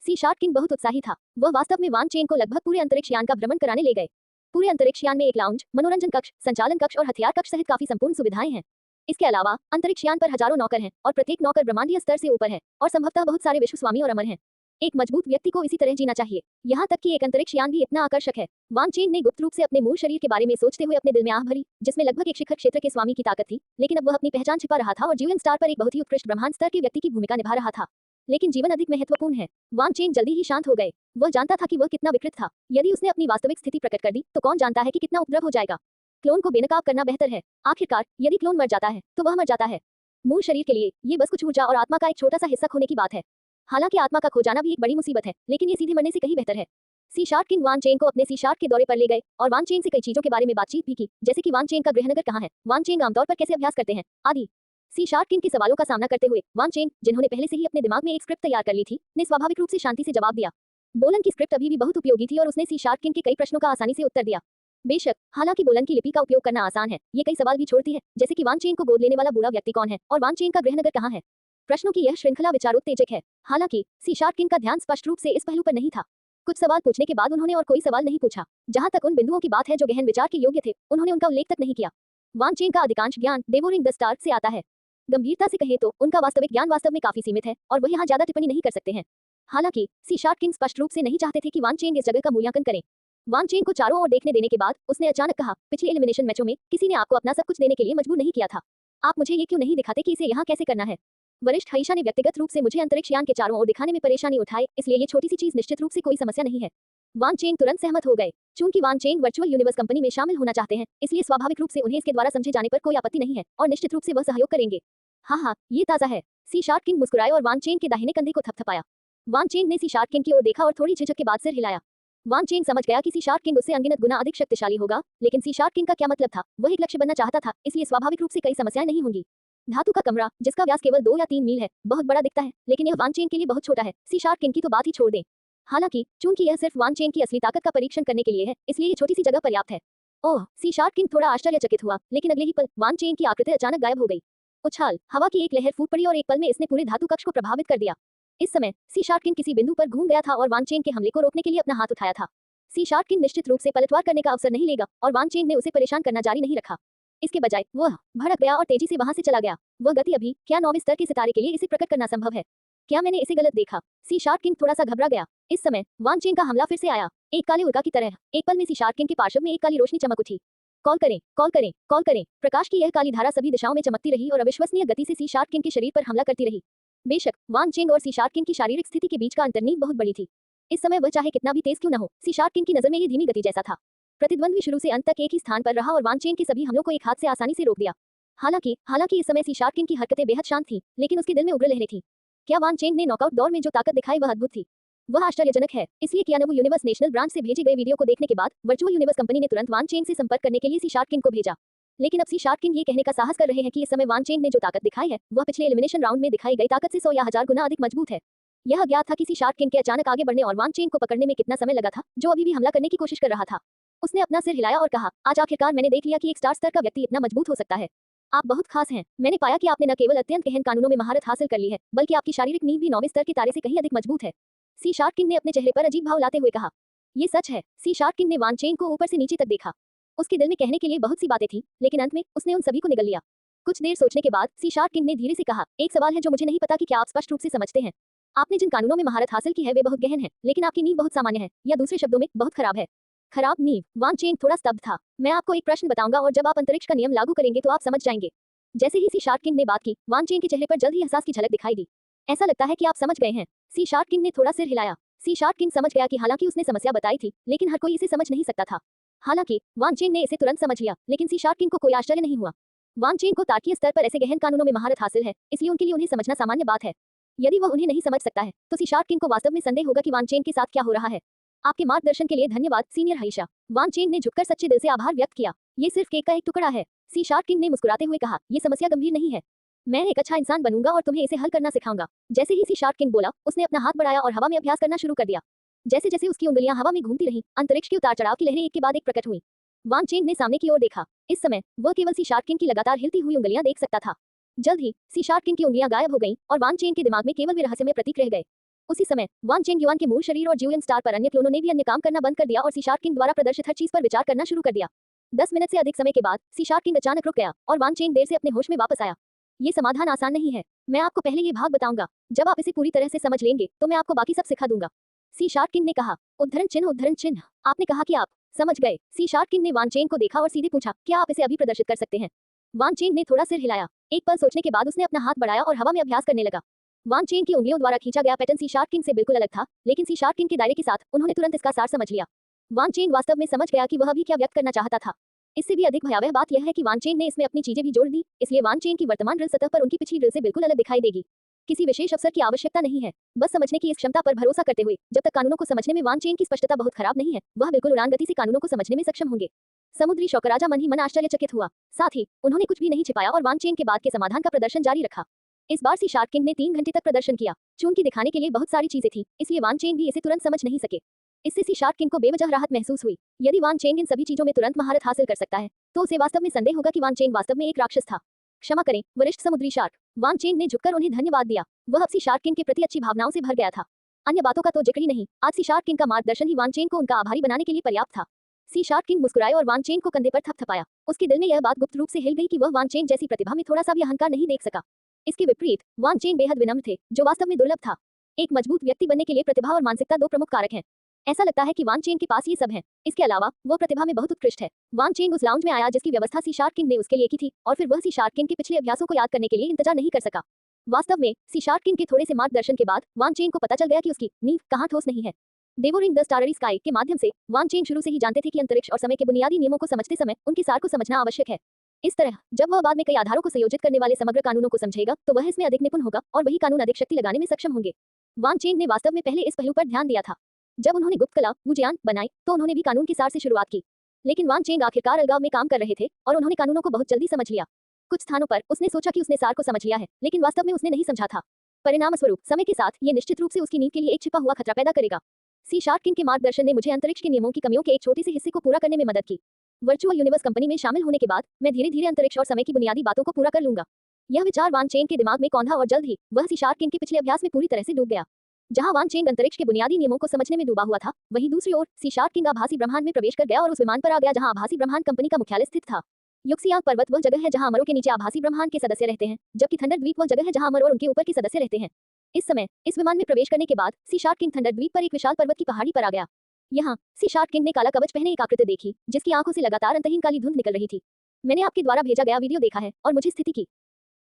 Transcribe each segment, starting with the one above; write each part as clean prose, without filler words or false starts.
सी shark king बहुत उत्साही था। वह वास्तव में वान चेन को लगभग पूरे अंतरिक्ष यान का भ्रमण कराने ले गए। पूरे अंतरिक्ष यान में एक लाउंज, मनोरंजन कक्ष, संचालन कक्ष और हथियार कक्ष सहित काफी संपूर्ण सुविधाएं हैं। इसके अलावा अंतरिक्ष यान पर हजारों नौकर हैं और प्रत्येक नौकर ब्रह्मांडीय स्तर से ऊपर है और संभवतः बहुत सारे विश्व स्वामी और अमर हैं। एक मजबूत व्यक्ति को इसी तरह जीना चाहिए। यहाँ तक कि एक अंतरिक्ष यान भी इतना आकर्षक है। वान चेन ने गुप्त रूप से अपने मूल शरीर के बारे में सोचते हुए अपने दिल में आह भरी, जिसमें लगभग एक शिखर क्षेत्र के स्वामी की ताकत थी, लेकिन अब वह अपनी पहचान छिपा रहा था और जीवन स्टार पर एक बहुत ही उत्कृष्ट ब्रह्मांड स्तर के व्यक्ति की भूमिका निभा रहा था। लेकिन जीवन अधिक महत्वपूर्ण है। वान चेन जल्दी ही शांत हो गए। वह जानता था कि वह कितना विकृत था। यदि उसने अपनी वास्तविक स्थिति प्रकट कर दी तो कौन जानता है कि कितना उपद्रव हो जाएगा। क्लोन को बेनकाब करना बेहतर है। आखिरकार यदि क्लोन मर जाता है तो वह मर जाता है। मूल शरीर के लिए ये बस कुछ ऊर्जा और आत्मा का एक छोटा सा हिस्सा खोने की बात है। हालांकि आत्मा का खो जाना भी एक बड़ी मुसीबत है, लेकिन ये सीधे मरने से कहीं बेहतर है। सी शार्क किंग वान चेन को अपने सी शार्क के दौरे पर ले गए और वान चेन से कई चीजों के बारे में बातचीत भी की, जैसे कि वान चेन का गृहनगर कहाँ है, वान चेन आमतौर पर कैसे अभ्यास करते हैं आदि। सी शार्क किंग के सवालों का सामना करते हुए वान चेन, जिन्होंने पहले से ही अपने दिमाग में एक स्क्रिप्ट तैयार कर ली थी, ने स्वाभाविक रूप से शांति से जवाब दिया। बोलन की स्क्रिप्ट अभी भी बहुत उपयोगी थी और उसने सी शार्क किंग के कई प्रश्नों का आसानी से उत्तर दिया। बेशक, हालांकि बोलन की लिपि का उपयोग करना आसान है, ये कई सवाल भी छोड़ती है, जैसे कि वान चेन को गोद लेने वाला बुरा व्यक्ति कौन है और वान चेन का गृहनगर कहाँ है। प्रश्नों की यह श्रृंखला विचारोत्तेजक है। हालांकि सी शार्क किंग का ध्यान स्पष्ट रूप से इस पहलू पर नहीं था। कुछ सवाल पूछने के बाद उन्होंने और कोई सवाल नहीं पूछा। जहां तक उन बिंदुओं की बात है जो गहन विचार के योग्य थे, उन्होंने उनका उल्लेख तक नहीं किया। वान चेन का अधिकांश ज्ञान डेवोरिंग द स्टार से आता है। गंभीरता से कहें तो उनका वास्तविक ज्ञान वास्तव में काफी सीमित है और वह यहाँ ज्यादा टिप्पणी नहीं कर सकते हैं। हालांकि सी शार्क किंग स्पष्ट रूप से नहीं चाहते थे कि वान चेन इस जगह का मूल्यांकन करें। वान चेन को चारों ओर देखने देने के बाद उसने अचानक कहा, पिछले एलिमिनेशन मैचों में किसी ने आपको अपना सब कुछ देने के लिए मजबूर नहीं किया था। आप मुझे ये क्यों नहीं दिखाते कि इसे यहाँ कैसे करना है। वरिष्ठ हईशा ने व्यक्तिगत रूप से मुझे अंतरिक्ष यान के चारों ओर दिखाने में परेशानी उठाई, इसलिए ये छोटी सी चीज निश्चित रूप से कोई समस्या नहीं है। वान चेन तुरंत सहमत हो गए। चूंकि वान चेन वर्चुअल यूनिवर्स कंपनी में शामिल होना चाहते हैं, इसलिए स्वाभाविक रूप से उन्हें इसके द्वारा समझे जाने पर कोई आपत्ति नहीं है और निश्चित रूप से वह सहयोग करेंगे। हाँ, ये ताजा है। सी शार्क किंग मुस्कुराए और वान चेन के दाहिने कंधे को थपथपाया। वान चेन ने सी शार्क किंग की ओर देखा और थोड़ी झिझक के बाद सिर हिलाया। वान चेन समझ गया कि सी शार्क किंग उससे अनगिनत गुना अधिक शक्तिशाली होगा, लेकिन सी शार्क किंग का क्या मतलब था, वह एक लक्ष्य बनना चाहता था, इसलिए स्वाभाविक रूप से कई समस्याएं नहीं होंगी। धातु का कमरा, जिसका व्यास केवल 2 या 3 मील है, बहुत बड़ा दिखता है, लेकिन यह वान चेन के लिए बहुत छोटा है। सी शार्क किंग की तो बात ही छोड़ दें। हालांकि चूंकि यह सिर्फ वान चेन की असली ताकत का परीक्षण करने के लिए है, इसलिए ये छोटी सी जगह पर्याप्त है। ओह, सी शार्क किंग थोड़ा आश्चर्यचकित हुआ, लेकिन अगले ही पल वान चेन की आकृति अचानक गायब हो गई। उछाल, हवा की एक लहर फूट पड़ी और एक पल में इसने पूरे धातु कक्ष को प्रभावित कर दिया। इस समय सी शार्क किंग किसी बिंदु पर घूम गया था और वान चेन के हमले को रोकने के लिए अपना हाथ उठाया था। सी शार्क किंग निश्चित रूप से पलटवार करने का अवसर नहीं लेगा और वान चेन ने उसे परेशान करना जारी नहीं रखा। इसके बजाय वह भड़क गया और तेजी से वहां से चला गया। वह गति अभी, क्या 9वें स्तर के सितारे के लिए इसे प्रकट करना संभव है? क्या मैंने इसे गलत देखा? सी शार्क किंग थोड़ा सा घबरा गया। इस समय वान चेन का हमला फिर से आया, एक काले उल्का की तरह। एक पल में सी शार्क किंग के पार्श्व में एक काली रोशनी चमक उठी। कॉल करें, कॉल करें, कॉल करें। प्रकाश की यह काली धारा सभी दिशाओं में चमकती रही और अविश्वसनीय गति से सी शार्क किंग के शरीर पर हमला करती रही। बेशक, वान चेन और सी शार्क किंग की शारीरिक स्थिति के बीच का अंतर्नीव बहुत बड़ी थी। इस समय वह चाहे कितना भी तेज क्यों न हो, सी शार्क किंग की नजर में ये धीमी गति जैसा था। प्रतिद्वंद्वी शुरू से अंत तक एक ही स्थान पर रहा और वान चेन के सभी हमलों को एक हाथ से आसानी से रोक दिया। हालांकि इस समय सी शार्क किंग की हरकतें बेहद शांत थीं, लेकिन उसके दिल में उग्र लहरें थीं। क्या वान चेन ने नॉकआउट दौर में जो ताकत दिखाई वह अद्भुत थी। वह आश्चर्यजनक है। इसलिए कियानवु यूनिवर्स नेशनल ब्रांच से भेजे गए वीडियो को देखने के बाद वर्चुअल यूनिवर्स कंपनी ने तुरंत वान चेन से संपर्क करने के लिए सी शार्क किंग को भेजा। लेकिन अब सी शार्क किंग ये कहने का साहस कर रहे हैं कि इस समय वान चेन ने जो ताकत दिखाई है, वह पिछले एलिमिनेशन राउंड में दिखाई गई ताकत से 100 या 1000 गुना अधिक मजबूत है। यह अज्ञात था कि सी शार्क किंग के अचानक आगे बढ़ने और वान चेन को पकड़ने में कितना समय लगा था, जो अभी भी हमला करने की कोशिश कर रहा था। उसने अपना सिर हिलाया और कहा, आज आखिरकार मैंने देख लिया कि एक स्टार स्तर का व्यक्ति इतना मजबूत हो सकता है। आप बहुत खास हैं। मैंने पाया कि आपने न केवल अत्यंत गहन कानूनों में महारत हासिल कर ली है, बल्कि आपकी शारीरिक नींव भी 9वें स्तर के तारे से कहीं अधिक मजबूत है। सी शार्क किंग ने अपने चेहरे पर अजीब भाव लाते हुए कहा। ये सच है। सी शार्क किंग ने वान चेन को ऊपर से नीचे तक देखा। उसके दिल में कहने के लिए बहुत सी बातें थी, लेकिन अंत में उसने उन सभी को निगल लिया। कुछ देर सोचने के बाद सी शार्क किंग ने धीरे से कहा, एक सवाल है जो मुझे नहीं पता कि क्या आप स्पष्ट रूप से समझते हैं। आपने जिन कानूनों में महारत हासिल की है वे बहुत गहन है, लेकिन आपकी नींव बहुत सामान्य है, या दूसरे शब्दों में बहुत खराब है। खराब नींव। वान चेन थोड़ा स्तब्ध था। मैं आपको एक प्रश्न बताऊंगा और जब आप अंतरिक्ष का नियम लागू करेंगे तो आप समझ जाएंगे। जैसे ही सी शार्क किंग ने बात की, वान चेन के चेहरे पर जल्द ही एहसास की झलक दिखाई दी। ऐसा लगता है कि आप समझ गए हैं। सी शार्क किंग ने थोड़ा सिर हिलाया। सी शार्क किंग समझ गया कि हालांकि उसने समस्या बताई थी, लेकिन हर कोई इसे समझ नहीं सकता था। हालांकि वान चेन ने इसे तुरंत समझ लिया, लेकिन सी शार्क किंग को कोई आश्चर्य नहीं हुआ। वान चेन को तार्किक स्तर पर ऐसे गहन कानूनों में महारत हासिल है, इसलिए उनके लिए उन्हें समझना सामान्य बात है। यदि वह उन्हें नहीं समझ सकता है, तो सी शार्क किंग को वास्तव में संदेह होगा कि वान चेन के साथ क्या हो रहा है। आपके मार्गदर्शन के लिए धन्यवाद सीनियर हईशा। वान चेन ने झुककर सच्चे दिल से आभार व्यक्त किया। ये सिर्फ केक का एक टुकड़ा है। सी शार्क किंग ने मुस्कुराते हुए कहा, ये समस्या गंभीर नहीं है। मैं एक अच्छा इंसान बनूंगा और तुम्हें इसे हल करना सिखाऊंगा। जैसे ही सी शार्क किंग बोला, उसने अपना हाथ बढ़ाया और हवा में अभ्यास करना शुरू कर दिया। जैसे जैसे उसकी उंगलियां हवा में घूमती रहीं, अंतरिक्ष के उतार चढ़ाव की लहरें एक के बाद एक प्रकट हुई। वान चेन ने सामने की ओर देखा। इस समय वह केवल सी शार्क किंग की लगातार हिलती हुई उंगलियां देख सकता था। जल्द ही सी शार्क किंग की उंगलियां गायब हो गईं और वान चेन के दिमाग में केवल वे रहस्यमय प्रतीक रह गए। उसी समय वान चेंग युआन के मूल शरीर और ज्यूयन स्टार पर अन्य क्लोनों ने भी अन्य काम करना बंद कर दिया और सी शार्क किंग द्वारा प्रदर्शित हर चीज पर विचार करना शुरू कर दिया। 10 मिनट से अधिक समय के बाद सी शार्क किंग अचानक रुक गया और वान चेंग देर से अपने होश में वापस आया। ये समाधान आसान नहीं है, मैं आपको पहले ये भाग बताऊंगा। जब आप इसे पूरी तरह से समझ लेंगे तो मैं आपको बाकी सब सिखा दूंगा। सी शार्क किंग ने कहा। उद्धरण चिन्ह। आपने कहा कि आप समझ गए। सी शार्क किंग ने वान चेंग को देखा और सीधे पूछा, क्या आप इसे अभी प्रदर्शित कर सकते हैं? वान चेंग ने थोड़ा सिर हिलाया। एक पल सोचने के बाद उसने अपना हाथ बढ़ाया और हवा में अभ्यास करने लगा। वान चेंग की उंगलियों द्वारा खींचा गया पैटर्न सी शार्क किंग से बिल्कुल अलग था, लेकिन सी शार्क किंग के दायरे के साथ उन्होंने तुरंत इसका सार समझ लिया। वान चेंग वास्तव में समझ गया कि वह अभी क्या व्यक्त करना चाहता था। इससे भी अधिक भयावह बात यह है कि वान चेंग ने इसमें अपनी चीजें भी जोड़ दी, इसलिए वान चेंग की वर्तमान ड्रिल सतह पर उनकी पिछली ड्रिल से बिल्कुल अलग दिखाई देगी। किसी विशेष अवसर की आवश्यकता नहीं है, बस समझने की इस क्षमता पर भरोसा करते हुए। जब तक कानूनों को समझने में वान चेंग की स्पष्टता बहुत खराब नहीं है, वह बिल्कुल उड़ान गति से कानूनों को समझने में सक्षम होंगे। समुद्री शौकराजा मन ही मन आश्चर्यचकित हुआ। साथ ही उन्होंने कुछ भी नहीं छिपाया और वान चेंग के बाद के समाधान का प्रदर्शन जारी रखा। इस बार सी शार्क किंग ने 3 घंटे तक प्रदर्शन किया। चूंकि दिखाने के लिए बहुत सारी चीजें थी, इसलिए वान चेंग भी इसे तुरंत समझ नहीं सके। इससे सी शार्क किंग को बेवजह राहत महसूस हुई। यदि वान चेंग इन सभी चीजों में तुरंत महारत हासिल कर सकता है, तो उसे वास्तव में संदेह होगा कि वान चेंग वास्तव में एक राक्षस था। क्षमा करें वरिष्ठ समुद्री शार्क। वान चेंग ने झुककर उन्हें धन्यवाद दिया। वह अब सी शार्क किंग के प्रति अच्छी भावनाओं से भर गया था। अन्य बातों का तो जिक्र ही नहीं, आज सी शार्क किंग का मार्गदर्शन ही वान चेंग को उनका आभारी बनाने के लिए पर्याप्त था। सी शार्क किंग मुस्कुराए और वान चेंग को कंधे पर थपथपाया। उसके दिल में यह बात गुप्त रूप से हिल गई कि वह वान चेंग जैसी प्रतिभा में थोड़ा सा भी अहंकार नहीं देख सका। इसके विपरीत वान चेंग बेहद विनम्र थे, जो वास्तव में दुर्लभ था। एक मजबूत व्यक्ति बनने के लिए प्रतिभा और मानसिकता 2 प्रमुख कारक हैं। ऐसा लगता है कि वान चेंग के पास ये सब है। इसके अलावा वो प्रतिभा में बहुत उत्कृष्ट है। वान चेंग उस लाउंज में आया जिसकी व्यवस्था सी शार्क किंग ने उसके लिए की थी, और फिर वह सी शार्क किंग के पिछले अभ्यासों को याद करने के लिए इंतजार नहीं कर सका। वास्तव में सी शार्क किंग के थोड़े से मार्गदर्शन के बाद वान चेंग को पता चल गया कि उसकी नींव कहाँ ठोस नहीं है। डेवोरिंग द स्टाररी स्काई के माध्यम से वान चेंग शुरू से ही जानते थे कि अंतरिक्ष और समय के बुनियादी नियमों को समझते समय उनके सार को समझना आवश्यक है। इस तरह जब वह बाद में कई आधारों को संयोजित करने वाले समग्र कानूनों को समझेगा, तो वह इसमें अधिक निपुण होगा और वही कानून अधिक शक्ति लगाने में सक्षम होंगे। वान चेंग ने वास्तव में पहले इस पहलू पर ध्यान दिया था। जब उन्होंने गुप्त कला वुजियान बनाई, तो उन्होंने भी कानून के सार से शुरुआत की। लेकिन वान चेंग आखिरकार अलगाव में काम कर रहे थे और उन्होंने कानूनों को बहुत जल्दी समझ लिया। कुछ स्थानों पर उसने सोचा कि उसने सार को समझ लिया है, लेकिन वास्तव में उसने नहीं समझा था। परिणाम स्वरूप समय के साथ ये निश्चित रूप से उसकी नींव के लिए एक छिपा हुआ खतरा पैदा करेगा। सी शार्क किंग के मार्गदर्शन ने मुझे अंतरिक्ष के नियमों की कमियों के एक छोटे से हिस्से को पूरा करने में मदद की। वर्चुअल यूनिवर्स कंपनी में शामिल होने के बाद मैं धीरे धीरे अंतरिक्ष और समय की बुनियादी बातों को पूरा कर लूंगा। यह विचार वान चेंग के दिमाग में कौंधा और जल्द ही वह सी शार्क किंग के पिछले अभ्यास में पूरी तरह से डूब गया। जहां वान चेंग अंतरिक्ष के बुनियादी नियमों को समझने में डूबा हुआ था, वहीं दूसरी ओर सी शार्क किंग आभासी ब्रह्मांड में प्रवेश कर गया और उस विमान पर आ गया जहां आभासी ब्रह्मांड कंपनी का मुख्यालय स्थित था। युक्सियांग पर्वत वह जगह है जहां अमरों के नीचे आभासी ब्रह्मांड के सदस्य रहते हैं, जबकि थंडर द्वीप वह जगह है जहां अमर और उनके ऊपर के सदस्य रहते हैं। इस समय इस विमान में प्रवेश करने के बाद सी शार्क किंग थंडर द्वीप पर एक विशाल पर्वत की पहाड़ी पर आ गया। यहाँ सी शार्क किंग ने काला कवच पहने एक आकृति देखी, जिसकी आंखों से लगातार अंतहीन काली धुंध निकल रही थी। मैंने आपके द्वारा भेजा गया वीडियो देखा है और मुझे स्थिति की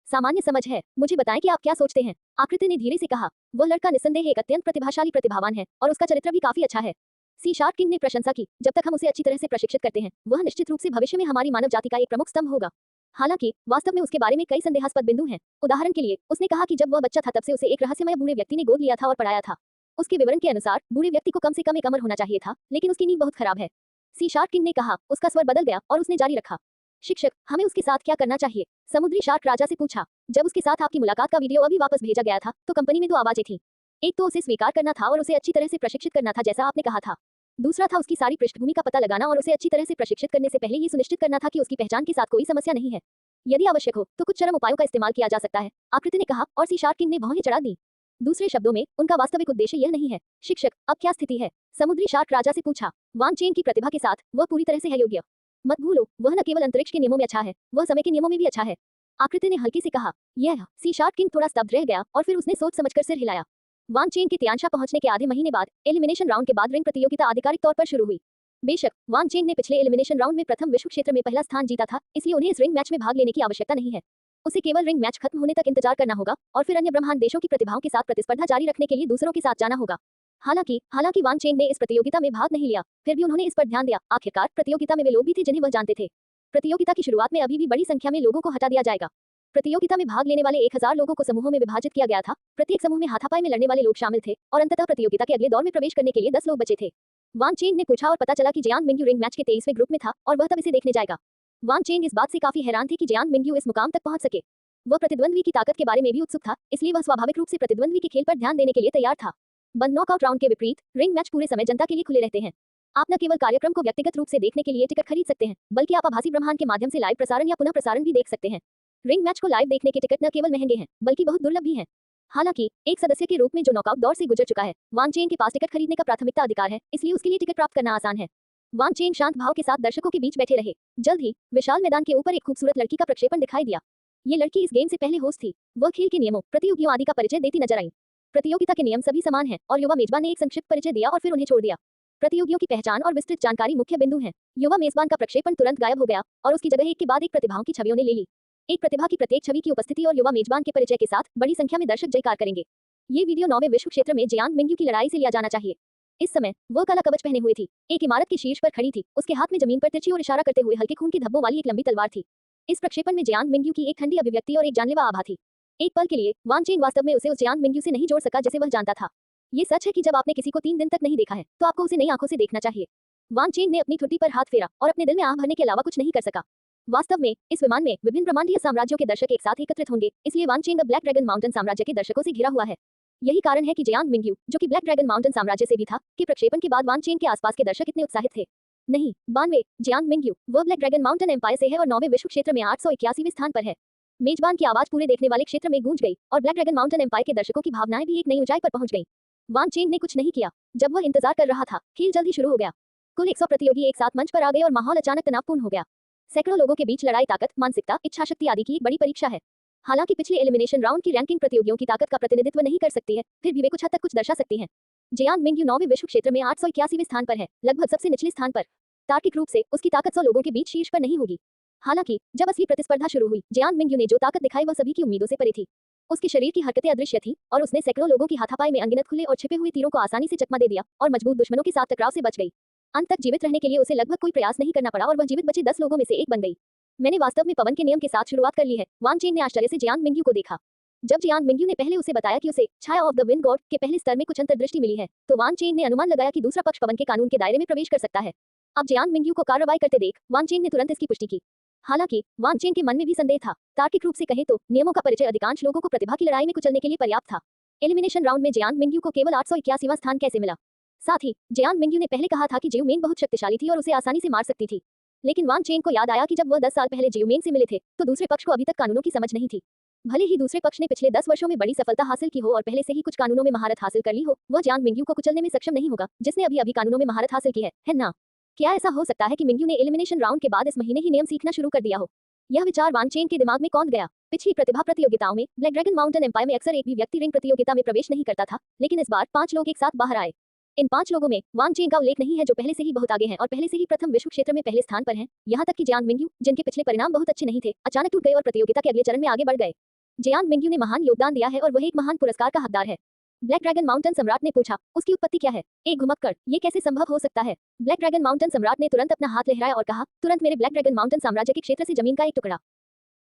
सामान्य समझ है। मुझे बताएं कि आप क्या सोचते हैं। आकृति ने धीरे से कहा। वह लड़का निस्संदेह एक अत्यंत प्रतिभाशाली प्रतिभावान है और उसका चरित्र भी काफी अच्छा है। सी शार्क किंग ने प्रशंसा की। जब तक हम उसे अच्छी तरह से प्रशिक्षित करते हैं, वह निश्चित रूप से भविष्य में हमारी मानव जाति का एक प्रमुख स्तंभ होगा। हालांकि वास्तव में उसके बारे में कई संदेहास्पद बिंदु हैं। उदाहरण के लिए, उसने कहा कि जब वह बच्चा था तब से उसे एक रहस्यमय बूढ़े व्यक्ति ने गोद लिया था और पढ़ाया था। उसके विवरण के अनुसार बूढ़े व्यक्ति को कम से कम एक अमर होना चाहिए था, लेकिन उसकी नींव बहुत खराब है। सी शार्क किंग ने कहा। उसका स्वर बदल गया और उसने जारी रखा। शिक्षक, हमें उसके साथ क्या करना चाहिए? समुद्री शार्क राजा से पूछा। जब उसके साथ आपकी मुलाकात का वीडियो अभी वापस भेजा गया था, तो कंपनी में 2 आवाजें थीं। एक तो उसे स्वीकार करना था और उसे अच्छी तरह से प्रशिक्षित करना था जैसा आपने कहा था। दूसरा था उसकी सारी पृष्ठभूमि का पता लगाना और उसे अच्छी तरह से प्रशिक्षित करने से पहले ये सुनिश्चित करना था कि उसकी पहचान के साथ कोई समस्या नहीं है। यदि आवश्यक हो तो कुछ चरम उपायों का इस्तेमाल किया जा सकता है, आकृति ने कहा, और सी शार्क किंग ने भौहें चढ़ा दी। दूसरे शब्दों में, उनका वास्तविक उद्देश्य यह नहीं है। शिक्षक, अब क्या स्थिति है? समुद्री शार्क राजा से पूछा। वान चेंग की प्रतिभा के साथ वह पूरी तरह से है योग्य। मत भूलो, वह न केवल अंतरिक्ष के नियमों में अच्छा है, वह समय के नियमों में भी अच्छा है, आकृति ने हल्के से कहा। यह सी शार्क किंग थोड़ा स्तब्ध रह गया और फिर उसने सोच समझकर सिर हिलाया। वान चेंग के तियांशा पहुंचने के आधे महीने बाद एलिमिनेशन राउंड के बाद रिंग प्रतियोगिता आधिकारिक तौर पर शुरू हुई। बेशक वान चेंग ने पिछले एलिमिनेशन राउंड में प्रथम विश्व क्षेत्र में पहला स्थान जीता था, इसलिए उन्हें इस रिंग मैच में भाग लेने की आवश्यकता नहीं है। उसे केवल रिंग मैच खत्म होने तक इंतजार करना होगा और फिर अन्य ब्रह्मांड देशों की प्रतिभाओं के साथ प्रतिस्पर्धा जारी रखने के लिए दूसरों के साथ जाना होगा। हालांकि वान चेंग ने इस प्रतियोगिता में भाग नहीं लिया, फिर भी उन्होंने इस पर ध्यान दिया। आखिरकार प्रतियोगिता में वे लोग भी थे जिन्हें वह जानते थे। प्रतियोगिता की शुरुआत में अभी भी बड़ी संख्या में लोगों को हटा दिया जाएगा। प्रतियोगिता में भाग लेने वाले 1000 लोगों को समूहों में विभाजित किया गया था। प्रत्येक समूह में हाथापाई में लड़ने वाले लोग शामिल थे और अंततः प्रतियोगिता के अगले दौर में प्रवेश करने के लिए 10 लोग बचे थे। वान चेंग ने पूछा और पता चला कि जियांग मिंगयू रिंग मैच के 23वें ग्रुप में था और वह तब इसे देखने जाएगा। वान चेंग इस बात से काफी हैरान थे कि जियांग मिंगयू इस मुकाम तक पहुंच सके। वह प्रतिद्वंद्वी की ताकत के बारे में भी उत्सुक था, इसलिए वह स्वाभाविक रूप से प्रतिद्वंद्वी के खेल पर ध्यान देने के लिए तैयार था। बंद नॉकआउट राउंड के विपरीत रिंग मैच पूरे समय जनता के लिए खुले रहते हैं। आप न केवल कार्यक्रम को व्यक्तिगत रूप से देखने के लिए टिकट खरीद सकते हैं, बल्कि आप आभासी ब्रह्मांड के माध्यम से लाइव प्रसारण या पुनः प्रसारण भी देख सकते हैं। रिंग मैच को लाइव देखने के टिकट न केवल महंगे हैं, बल्कि बहुत दुर्लभ भी हैं। हालांकि एक सदस्य के रूप में जो नॉकआउट दौर से गुजर चुका है, वान चेन के पास टिकट खरीदने का प्राथमिकता अधिकार है, इसलिए उसके लिए टिकट प्राप्त करना आसान है। वान चेन शांत भाव के साथ दर्शकों के बीच बैठे रहे। जल्द ही विशाल मैदान के ऊपर एक खूबसूरत लड़की का प्रक्षेपण दिखाई दिया। ये लड़की इस गेम से पहले होस्ट थी। वह खेल के नियमों, प्रतियोगियों आदि का परिचय देती नजर आई। प्रतियोगिता के नियम सभी समान हैं और युवा मेजबान ने एक संक्षिप्त परिचय दिया और फिर उन्हें छोड़ दिया। प्रतियोगियों की पहचान और विस्तृत जानकारी मुख्य बिंदु हैं। युवा मेजबान का प्रक्षेपण तुरंत गायब हो गया और उसकी जगह एक के बाद एक प्रतिभाओं की छवियों ने ले ली। एक प्रतिभा की प्रत्येक छवि की उपस्थिति और युवा मेजबान के परिचय के साथ बड़ी संख्या में दर्शक जयकार करेंगे। ये वीडियो 9वें विश्व क्षेत्र में जियांग मिंग्यू की लड़ाई से लिया जाना चाहिए। इस समय वह काला कवच पहने हुए थी, एक इमारत के शीर्ष पर खड़ी थी। उसके हाथ में जमीन पर तिरछी और इशारा करते हुए हल्के खून के धब्बों वाली एक लंबी तलवार थी। इस प्रक्षेपण में जियांग मिंग्यू की एक ठंडी अभिव्यक्ति और एक जानलेवा आभा थी। एक पल के लिए वान चेन वास्तव में उसे उस जियांग मिंग्यू से नहीं जोड़ सका जिसे वह जानता था। ये सच है कि जब आपने किसी को 3 दिन तक नहीं देखा है तो आपको उसे नई आंखों से देखना चाहिए। वान चेन ने अपनी ठुड्डी पर हाथ फेरा और अपने दिल में आह भरने के अलावा कुछ नहीं कर सका। वास्तव में इस विमान में विभिन्न ब्रह्मांडीय साम्राज्यों के दर्शक एक साथ एकत्रित होंगे, इसलिए Wan Chen the black dragon mountain साम्राज्य के दर्शकों से घिरा हुआ है। यही कारण है कि जियांग मिंग्यू, जो कि ब्लैक ड्रैगन माउंटेन साम्राज्य से भी था, के प्रक्षेपण के बाद वान चेन के आसपास के दर्शक इतने उत्साहित थे। नहीं, 92 जियांग मिंग्यू वह ब्लैक ड्रैगन माउंटेन एम्पायर से है और 9वें विश्व क्षेत्र में 881वें स्थान पर है। मेजबान की आवाज पूरे देखने वाले क्षेत्र में गूंज गई और ब्लैक ड्रैगन माउंटेन एम्पायर के दर्शकों की भावनाएं भी एक नई ऊंचाई पर पहुंच गईं। वान चेन ने कुछ नहीं किया। जब वह इंतजार कर रहा था, खेल जल्दी शुरू हो गया। कुल 100 प्रतियोगी एक साथ मंच पर आ गए और माहौल अचानक तनावपूर्ण हो गया। सैकड़ों लोगों के बीच लड़ाई ताकत, मानसिकता, इच्छाशक्ति आदि की एक बड़ी परीक्षा है। हालांकि पिछले एलिमिनेशन राउंड की रैंकिंग प्रतियोगियों की ताकत का प्रतिनिधित्व नहीं कर सकती है, फिर भी वे कुछ हद तक कुछ दर्शा सकती हैं। जियांग मिंग्यू 9वें विश्व क्षेत्र में 881वें स्थान पर है, लगभग सबसे निचले स्थान पर। तार्किक रूप से उसकी ताकत 100 लोगों के बीच शीर्ष पर नहीं होगी। हालांकि जब असली प्रतिस्पर्धा शुरू हुई, जियांग मिंग्यू ने जो ताकत दिखाई वह सभी की उम्मीदों से परे थी। उसके शरीर की हरकतें अदृश्य थीं और उसने सैकड़ों लोगों की हाथापाई में अनगिनत खुले और छिपे हुए तीरों को आसानी से चकमा दे दिया और मजबूत दुश्मनों के साथ टकराव से बच गई। अंत तक जीवित रहने के लिए उसे लगभग कोई प्रयास नहीं करना पड़ा और वह जीवित बचे 10 लोगों में से एक बन गई। मैंने वास्तव में पवन के नियम के साथ शुरुआत कर ली है, वान चेन ने आश्चर्य से जियांग मिंग्यू को देखा। जब जियांग मिंग्यू ने पहले उसे बताया कि उसे छाया ऑफ द विंड गॉड के पहले स्तर में कुछ अंतर्दृष्टि मिली है, तो वान चेन ने अनुमान लगाया कि दूसरा पक्ष पवन के कानून के दायरे में प्रवेश कर सकता है। अब जियांग मिंग्यू को कार्रवाई करते देख वान चेन ने तुरंत इसकी पुष्टि की। हालांकि वान चेन के मन में भी संदेह था। तार्किक रूप से कहें तो नियमों का परिचय अधिकांश लोगों को प्रतिभा की लड़ाई में कुचलने के लिए पर्याप्त था। एलिमिनेशन राउंड में जियांग मिंग्यू को केवल 881वां स्थान कैसे मिला? साथ ही जियांग मिंग्यू ने पहले कहा था कि जियोमेन बहुत शक्तिशाली थी और उसे आसानी से मार सकती थी। लेकिन वान चेन को याद आया कि जब वह 10 साल पहले जियोमेन से मिले थे तो दूसरे पक्ष को अभी तक कानूनों की समझ नहीं थी। भले ही दूसरे पक्ष ने पिछले 10 वर्षों में बड़ी सफलता हासिल की हो और पहले से ही कुछ कानूनों में महारत हासिल कर ली हो, वह जियांग मिंग्यू को कुचलने में सक्षम नहीं होगा जिसने अभी कानूनों में महारत हासिल की है ना? क्या ऐसा हो सकता है कि मिंग्यू ने एलिमिनेशन राउंड के बाद इस महीने ही नियम सीखना शुरू कर दिया हो? यह विचार वान चेन के दिमाग में कौंध गया। पिछली प्रतिभा प्रतियोगिताओं में ब्लैक ड्रैगन माउंटेन एम्पायर में अक्सर एक भी व्यक्ति रिंग प्रतियोगिता में प्रवेश नहीं करता था, लेकिन इस बार 5 लोग एक साथ बाहर आए। इन 5 लोगों में वान चेन का उल्लेख नहीं है, जो पहले से ही बहुत आगे हैं और पहले से ही प्रथम विश्व क्षेत्र में पहले स्थान पर हैं। यहाँ तक कि जियांग मिंग्यू, जिनके पिछले परिणाम बहुत अच्छे नहीं थे, अचानक टूट गए और प्रतियोगिता के अगले चरण में आगे बढ़ गए। जियांग मिंग्यू ने महान योगदान दिया है और वह एक महान पुरस्कार का हकदार है। ब्लैक ड्रैगन माउंटेन सम्राट ने पूछा, उसकी उत्पत्ति क्या है? एक घुमक्कड़, ये कैसे संभव हो सकता है? ब्लैक ड्रैगन माउंटेन सम्राट ने तुरंत अपना हाथ लहराया और कहा, तुरंत मेरे ब्लैक ड्रैगन माउंटेन साम्राज्य के क्षेत्र से जमीन का एक टुकड़ा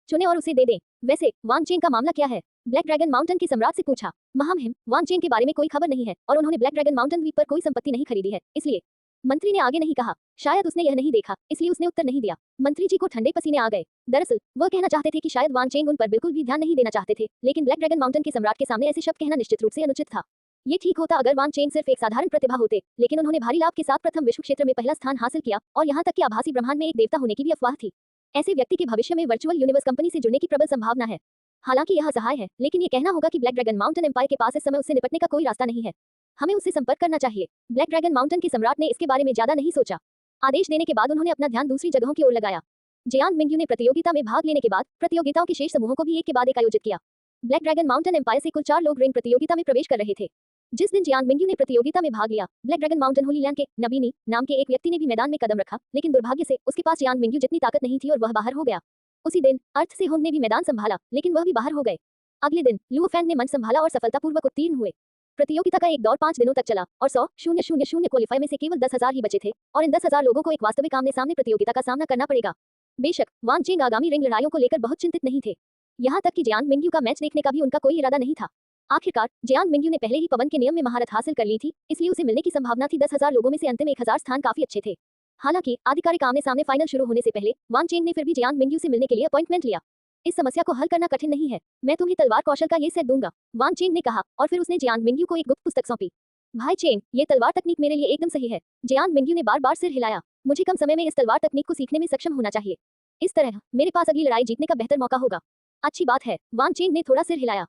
चुने और उसे दे दें। वैसे वान चेन का मामला क्या है? ब्लैक ड्रैगन माउंटेन के सम्राट से पूछा। महामहिम, वान चेन के बारे में कोई खबर नहीं है और उन्होंने ब्लैक ड्रैगन माउंटेन द्वीप पर कोई संपत्ति नहीं खरीदी है, इसलिए। मंत्री ने आगे नहीं कहा। शायद उसने यह नहीं देखा, इसलिए उसने उत्तर नहीं दिया। मंत्री जी को ठंडे पसीने आ गए। दरअसल वह कहना चाहते थे कि शायद वान चेन उन पर बिल्कुल भी ध्यान नहीं देना चाहते थे, लेकिन ब्लैक ड्रैगन माउंटेन के सम्राट के सामने ऐसे शब्द कहना निश्चित रूप से अनुचित था। ये ठीक होता अगर वान चेन सिर्फ एक साधारण प्रतिभा होते, लेकिन उन्होंने भारी लाभ के साथ प्रथम विश्व क्षेत्र में पहला स्थान हासिल किया और यहाँ तक कि आभासी ब्रह्मांड में एक देवता होने की भी अफवाह थी। ऐसे व्यक्ति के भविष्य में वर्चुअल यूनिवर्स कंपनी से जुड़ने की प्रबल संभावना है। हालांकि यह असहाय है, लेकिन ये कहना होगा कि ब्लैक ड्रैगन माउंटेन एम्पायर के पास इस समय उससे निपटने का कोई रास्ता नहीं है। हमें उससे संपर्क करना चाहिए। ब्लैक ड्रैगन माउंटेन के सम्राट ने इसके बारे में ज्यादा नहीं सोचा। आदेश देने के बाद उन्होंने अपना ध्यान दूसरी जगहों की ओर लगाया। जियांग मिंग्यू ने प्रतियोगिता में भाग लेने के बाद प्रतियोगिताओं के शेष समूहों को भी एक के बाद एक आयोजित किया। ब्लैक ड्रैगन माउंटेन एम्पायर से कुल 4 लोग रिंग प्रतियोगिता में प्रवेश कर रहे थे। जिस दिन जियांग मिंग्यू ने प्रतियोगिता में भाग लिया, black dragon mountain Holi land के नबीनी नाम के एक व्यक्ति ने भी मैदान में कदम रखा, लेकिन दुर्भाग्य से उसके पास जियांग मिंग्यू जितनी ताकत नहीं थी और वह बाहर हो गया। उसी दिन अर्थ से होंग ने भी मैदान संभाला, लेकिन वह भी बाहर हो गए। अगले दिन लुओ फैंग ने मंच संभाला और सफलतापूर्वक उत्तीर्ण हुए। प्रतियोगिता का एक दौर 5 दिनों तक चला और 100,000 क्वालीफाई में से केवल 10,000 ही बचे थे और इन 10,000 लोगों को एक वास्तविक आमने सामने प्रतियोगिता का सामना करना पड़ेगा। बेशक वान चेन आगामी रिंग लड़ाइयों को लेकर बहुत चिंतित नहीं थे, यहाँ तक कि जियांग मिंग्यू का मैच देखने का भी उनका कोई इरादा नहीं था। आखिरकार जियांग मिंग्यू ने पहले ही पवन के नियम में महारत हासिल कर ली थी, इसलिए उसे मिलने की संभावना थी। 10,000 लोगों में से अंतिम 1,000 स्थान काफी अच्छे थे। हालांकि आधिकारिक आमने सामने फाइनल शुरू होने से पहले वान चेन ने फिर भी जियांग मिंग्यू से मिलने के लिए अपॉइंटमेंट लिया। इस समस्या को हल करना कठिन नहीं है, मैं तुम्हें तलवार कौशल का ये सेट दूंगा, वान चेन ने कहा और फिर उसने जियांग मिंग्यू को एक गुप्त पुस्तक सौंपी। भाई चेन, ये तलवार तकनीक मेरे लिए एकदम सही है। जियांग मिंग्यू ने बार बार सिर हिलाया। मुझे कम समय में इस तलवार तकनीक को सीखने में सक्षम होना चाहिए। इस तरह मेरे पास अगली लड़ाई जीतने का बेहतर मौका होगा। अच्छी बात है, वान चेन ने थोड़ा सिर हिलाया।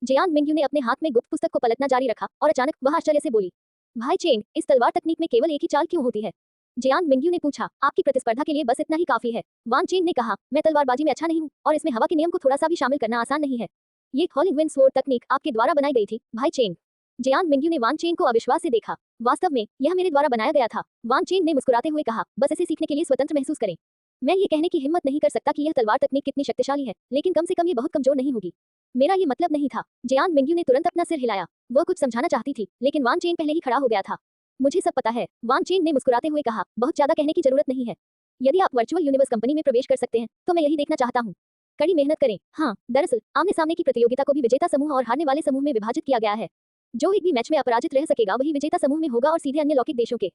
जियान मिंग्यू ने अपने हाथ में गुप्त पुस्तक को पलटना जारी रखा और अचानक वह आश्चर्य से बोली, भाई चेंग, इस तलवार तकनीक में केवल एक ही चाल क्यों होती है? जियान मिंग्यू ने पूछा, आपकी प्रतिस्पर्धा के लिए बस इतना ही काफी है। वान चेंग ने कहा, मैं तलवारबाजी में अच्छा नहीं हूँ और इसमें हवा के नियम को थोड़ा सा भी शामिल करना आसान नहीं है। ये हॉलिंग विंड स्वॉर्ड तकनीक आपके द्वारा बनाई गई थी, भाई चेंग। जियान मिंग्यू ने वान चेंग को अविश्वास से देखा। वास्तव में यह मेरे द्वारा बनाया गया था, वान चेंग ने मुस्कुराते हुए कहा, बस इसे सीखने के लिए स्वतंत्र महसूस करें। मैं ये कहने की हिम्मत नहीं कर सकता कि यह तलवार तकनीक कितनी शक्तिशाली है, लेकिन कम से कम ये बहुत कमजोर नहीं होगी। मेरा ये मतलब नहीं था। जियान मिंग्यू ने तुरंत अपना सिर हिलाया। वह कुछ समझाना चाहती थी, लेकिन वान चेंग पहले ही खड़ा हो गया था। मुझे सब पता है, वान चेंग ने मुस्कुराते हुए कहा, बहुत ज्यादा कहने की जरूरत नहीं है। यदि आप वर्चुअल यूनिवर्स कंपनी में प्रवेश कर सकते हैं तो मैं यही देखना चाहता हूँ। कड़ी मेहनत करें। हाँ, दरअसल आमने सामने की प्रतियोगिता को भी विजेता समूह और हारने वाले समूह में विभाजित किया गया है। जो एक भी मैच में अपराजित रह सकेगा वही विजेता समूह में होगा और सीधे अन्य लौकिक देशों के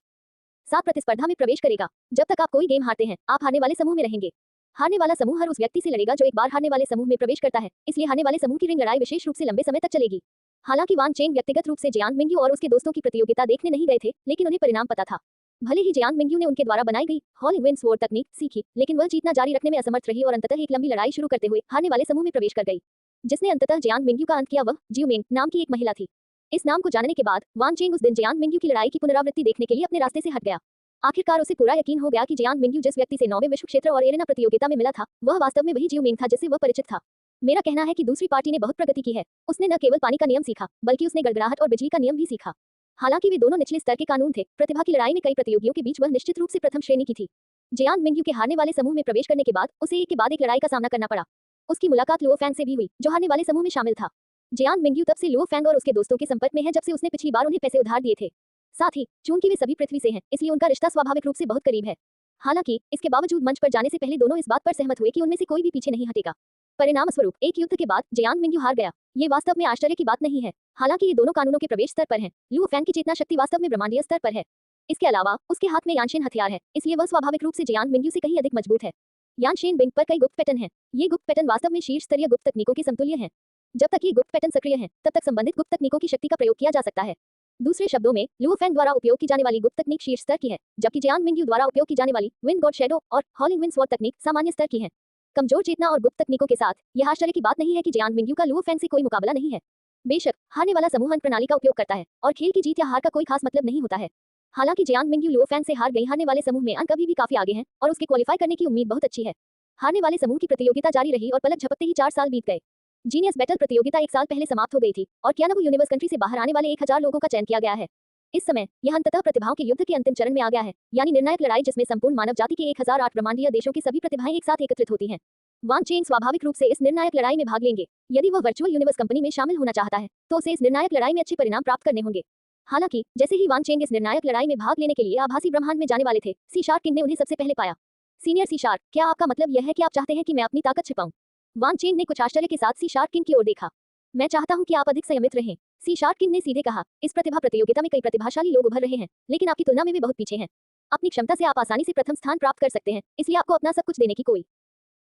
साथ प्रतिस्पर्धा में प्रवेश करेगा। जब तक आप कोई गेम हारते हैं, आप हारने वाले समूह में रहेंगे। हारने वाला समूह हर उस व्यक्ति से लड़ेगा जो एक बार हारने वाले समूह में प्रवेश करता है, इसलिए हारने वाले समूह की रिंग लड़ाई विशेष रूप से लंबे समय तक चलेगी। हालांकि वान चेंग व्यक्तिगत रूप से जियान मिंग्यू और उसके दोस्तों की प्रतियोगिता देखने नहीं गए थे, लेकिन उन्हें परिणाम पता था। भले ही जियान मिंग्यू ने उनके द्वारा बनाई गई हॉलिंग विंड स्वॉर्ड तकनीक सीखी, लेकिन वह जीतना जारी रखने में असमर्थ रही और अंततः एक लंबी लड़ाई शुरू करते हुए हारने वाले समूह में प्रवेश कर गई, जिसने अंततः जियान मिंग्यू का अंत किया। वह जियोमेंग नाम की एक महिला थी। इस नाम को जानने के बाद वान चेंग उस दिन जियान मिंग्यू की लड़ाई की पुनरावृत्ति देखने के लिए अपने रास्ते से हट गया। आखिरकार उसे पूरा यकीन हो गया कि जियान मिंग्यू जिस व्यक्ति से 9वें विश्व क्षेत्र और एरेना प्रतियोगिता में मिला था, वह वास्तव में वही जियोमेंग था जिससे वह परिचित था। मेरा कहना है कि दूसरी पार्टी ने बहुत प्रगति की है। उसने न केवल पानी का नियम सीखा, बल्कि उसने गड़गड़ाहट और बिजली का नियम भी सीखा। हालांकि वे दोनों निचले स्तर के कानून थे, प्रतिभा की लड़ाई में कई प्रतियोगियों के बीच वह निश्चित रूप से प्रथम श्रेणी की थी। जियान मिंग्यू के हारने वाले समूह में प्रवेश करने के बाद उसे एक के बाद एक लड़ाई का सामना करना पड़ा। उसकी मुलाकात लुओ फैंग से भी हुई, जो हारने वाले समूह में शामिल था। जियान मिंग्यू तब से लुओ फैंग और उसके दोस्तों के संपर्क में है जब से उसने पिछली बार उन्हें पैसे उधार दिए थे। साथ ही चूंकि वे सभी पृथ्वी से हैं, इसलिए उनका रिश्ता स्वाभाविक रूप से बहुत करीब है। हालांकि इसके बावजूद मंच पर जाने से पहले दोनों इस बात पर सहमत हुए कि उनमें से कोई भी पीछे नहीं हटेगा। परिणाम स्वरूप एक युद्ध के बाद जियान मिंग्यू हार गया। ये वास्तव में आश्चर्य की बात नहीं है। हालांकि ये दोनों कानूनों के प्रवेश स्तर पर हैं। लुओ फैंग की चेतना शक्ति वास्तव में ब्रह्मांडीय स्तर पर है। इसके अलावा उसके हाथ में यानशेन हथियार है, इसलिए वह स्वाभाविक रूप से जियान मिंग्यू से कहीं अधिक मजबूत है। यानशेन बिंग पर कई गुप्त पैटर्न हैं। ये गुप्त पैटर्न वास्तव में शीर्ष स्तरीय गुप्त तकनीकों के समतुल्य हैं। जब तक ये गुप्त पैटर्न सक्रिय हैं, तब तक संबंधित गुप्त तकनीकों की शक्ति का प्रयोग किया जा सकता है। दूसरे शब्दों में, लुओ फैंग द्वारा उपयोग की जाने वाली गुप्त तकनीक शीर्ष स्तर की है, जबकि जियान मिंग्यू द्वारा उपयोग की जाने वाली विंड गॉड शैडो और हॉलिंग विंड स्वॉर्ड तकनीक सामान्य स्तर की है। कमजोर चेतना और गुप्त तकनीकों के साथ यह आश्चर्य की बात नहीं है कि जियान मिंग्यू का लुओ फैंग से कोई मुकाबला नहीं है। बेशक हारने वाला समूह अंत प्रणाली का उपयोग करता है और खेल की जीत या हार का कोई खास मतलब नहीं होता है। हालांकि जियान मिंग्यू लुओ फैंग से हार गई, हारने वाले समूह में अंक अभी भी काफी आगे हैं और उसके क्वालीफाई करने की उम्मीद बहुत अच्छी है। हारने वाले समूह की प्रतियोगिता जारी रही और पलक झपकते ही 4 साल बीत गए। जीनियस बैटल प्रतियोगिता 1 साल पहले समाप्त हो गई थी और कियानाबू यूनिवर्स कंट्री से बाहर आने वाले 1000 लोगों का चयन किया गया है। इस समय यह अंततः प्रतिभाओं के युद्ध के अंतिम चरण में आ गया है, यानी निर्णायक लड़ाई जिसमें संपूर्ण मानव जाति के 1008 ब्रह्मांडीय देशों की सभी प्रतिभाएं एक साथ एकत्रित होती हैं। वान चेंग स्वाभाविक रूप से इस निर्णायक लड़ाई में भाग लेंगे। यदि वह वर्चुअल यूनिवर्स कंपनी में शामिल होना चाहता है, तो उसे इस निर्णायक लड़ाई में अच्छे परिणाम प्राप्त करने होंगे। हालांकि जैसे ही वान चेंग इस निर्णायक लड़ाई में भाग लेने के लिए आभासी ब्रह्मांड में जाने वाले थे, सी शार्क किंग ने उन्हें सबसे पहले पाया। सीनियर सी शार्क, क्या आपका मतलब यह है कि आप चाहते हैं कि मैं अपनी ताकत छिपाऊं? वान चेंग ने कुछ आश्चर्य के साथ सी शार्क किंग की ओर देखा। मैं चाहता हूं कि आप अधिक संयमित रहें, सी शार्क किंग ने सीधे कहा। इस प्रतिभा प्रतियोगिता में कई प्रतिभाशाली लोग उभर रहे हैं, लेकिन आपकी तुलना में वे बहुत पीछे हैं। अपनी क्षमता से आप आसानी से प्रथम स्थान प्राप्त कर सकते हैं, इसलिए आपको अपना सब कुछ देने की कोई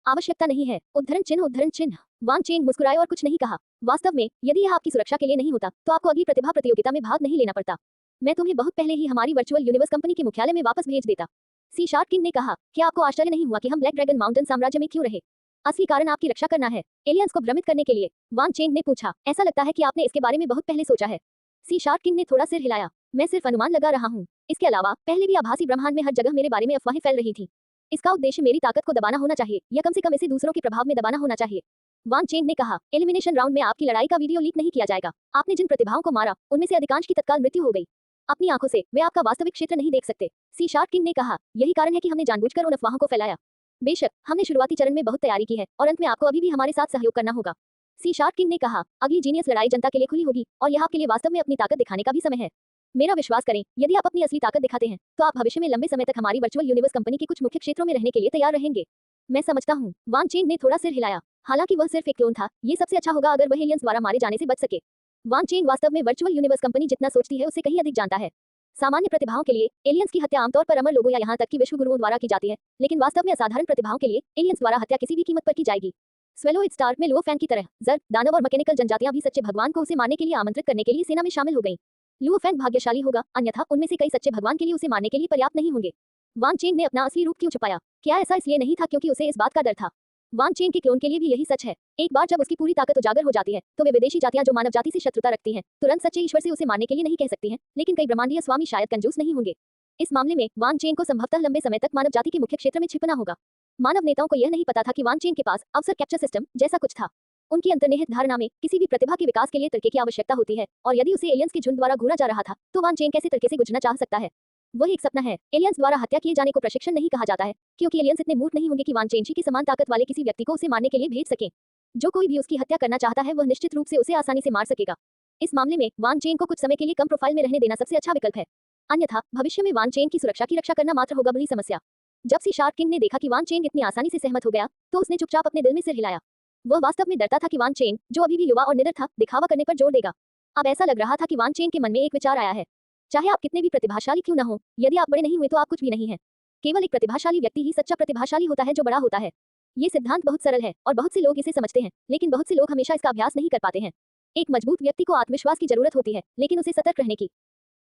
आवश्यकता नहीं है। उद्धरण चिन्ह। वान चेंग मुस्कुराए और कुछ नहीं कहा। वास्तव में यदि यह आपकी सुरक्षा के लिए नहीं होता, तो आपको अगली प्रतिभा प्रतियोगिता में भाग नहीं लेना पड़ता। मैं तुम्हें बहुत पहले ही हमारी वर्चुअल यूनिवर्स कंपनी के मुख्यालय में वापस भेज देता। सी शार्क किंग ने कहा, क्या आपको आश्चर्य नहीं हुआ कि हम ब्लैक ड्रैगन माउंटेन साम्राज्य में क्यों रहे? असली कारण आपकी रक्षा करना है, एलियंस को भ्रमित करने के लिए, वान चेंग ने पूछा। ऐसा लगता है कि आपने इसके बारे में बहुत पहले सोचा है। सी शार्क किंग ने थोड़ा सिर हिलाया। मैं सिर्फ अनुमान लगा रहा हूँ। इसके अलावा पहले भी आभासी ब्रह्मांड में हर जगह मेरे बारे में अफवाहें फैल रही थी। इसका उद्देश्य मेरी ताकत को दबाना होना चाहिए, या कम से कम इसे दूसरों के प्रभाव में दबाना होना चाहिए। वान चेंग ने कहा, एलिमिनेशन राउंड में आपकी लड़ाई का वीडियो लीक नहीं किया जाएगा। आपने जिन प्रतिभाओं को मारा, उनमें से अधिकांश की तत्काल मृत्यु हो गई। अपनी आंखों से वे आपका वास्तविक क्षेत्र नहीं देख सकते। सी शार्क किंग ने कहा, यही कारण है कि हमने जानबूझकर उन अफवाहों को फैलाया। बेशक हमने शुरुआती चरण में बहुत तैयारी की है और अंत में आपको अभी भी हमारे साथ सहयोग करना होगा। सी शार्क किंग ने कहा, अगली जीनियस लड़ाई जनता के लिए खुली होगी और यह आपके लिए वास्तव में अपनी ताकत दिखाने का भी समय है। मेरा विश्वास करें, यदि आप अपनी असली ताकत दिखाते हैं, तो आप भविष्य में लंबे समय तक हमारी वर्चुअल यूनिवर्स कंपनी के कुछ मुख्य क्षेत्रों में रहने के लिए तैयार रहेंगे। मैं समझता हूँ, वान चेंग ने थोड़ा सिर हिलाया। हालांकि वह सिर्फ एक क्लोन था, ये सबसे अच्छा होगा अगर वह एलियंस द्वारा मारे जाने से बच सके। वान चेंग वास्तव में वर्चुअल यूनिवर्स कंपनी जितना सोचती है उससे कहीं अधिक जानता है। सामान्य प्रतिभाओं के लिए एलियंस की हत्या आमतौर पर अमर लोगों या यहाँ तक कि विश्व गुरुओं द्वारा की जाती है, लेकिन वास्तव में असाधारण प्रतिभाओं के लिए एलियंस द्वारा हत्या किसी भी कीमत पर की जाएगी। स्वेलोइड स्टार में लुओ फैंग की तरह जर्ग, दानव और मैकेनिकल जनजातियां भी सच्चे भगवान को उसे मारने के लिए आमंत्रित करने के लिए सेना में शामिल हो गईं। लुओ फैंग भाग्यशाली होगा, अन्यथा उनमें से कई सच्चे भगवान के लिए उसे मारने के लिए पर्याप्त नहीं होंगे। वान चेंग ने अपना असली रूप क्यों छुपाया? क्या ऐसा इसलिए नहीं था क्योंकि उसे इस बात का डर था? वान चेन के क्लोन के लिए भी यही सच है। एक बार जब उसकी पूरी ताकत उजागर हो जाती है तो वे विदेशी जातियां जो मानव जाति से शत्रुता रखती हैं तुरंत सच्चे ईश्वर से उसे मारने के लिए नहीं कह सकती हैं, लेकिन कई ब्रह्मांडीय स्वामी शायद कंजूस नहीं होंगे। इस मामले में वान चेन को संभवतः लंबे समय तक मानव जाति के मुख्य क्षेत्र में छिपना होगा। मानव नेताओं को यह नहीं पता था कि वान चेन के पास अवसर कैप्चर सिस्टम जैसा कुछ था। उनकी अंतर्निहित धारणा में किसी भी प्रतिभा के विकास के लिए तर्क की आवश्यकता होती है, और यदि उसे एलियंस के झुंड द्वारा घूरा जा रहा था तो वान चेन कैसे तर्क से गुजरना चाह सकता है। वह एक सपना है। एलियंस द्वारा हत्या किए जाने को प्रशिक्षण नहीं कहा जाता है, क्योंकि एलियंस इतने मूर्ख नहीं होंगे कि वान चेन की समान ताकत वाले किसी व्यक्ति को उसे मारने के लिए भेज सकें। जो कोई भी उसकी हत्या करना चाहता है वह निश्चित रूप से उसे आसानी से मार सकेगा। इस मामले में वान चेन को कुछ समय के लिए कम प्रोफाइल में रहने देना सबसे अच्छा विकल्प है, अन्यथा भविष्य में वान चेन की सुरक्षा की रक्षा करना मात्र होगा बड़ी समस्या। जब सी शार्क किंग ने देखा कि वान चेन इतनी आसानी से सहमत हो गया तो उसने चुपचाप अपने दिल में सिर हिलाया। वह वास्तव में डरता था कि वान चेन, जो अभी भी युवा और निडर था, दिखावा करने पर जोर देगा। अब ऐसा लग रहा था कि वान चेन के मन में एक विचार आया है। चाहे आप कितने भी प्रतिभाशाली क्यों न हो, यदि आप बड़े नहीं हुए तो आप कुछ भी नहीं हैं। केवल एक प्रतिभाशाली व्यक्ति ही सच्चा प्रतिभाशाली होता है जो बड़ा होता है। ये सिद्धांत बहुत सरल है और बहुत से लोग इसे समझते हैं, लेकिन बहुत से लोग हमेशा इसका अभ्यास नहीं कर पाते हैं। एक मजबूत व्यक्ति को आत्मविश्वास की जरूरत होती है, लेकिन उसे सतर्क रहने की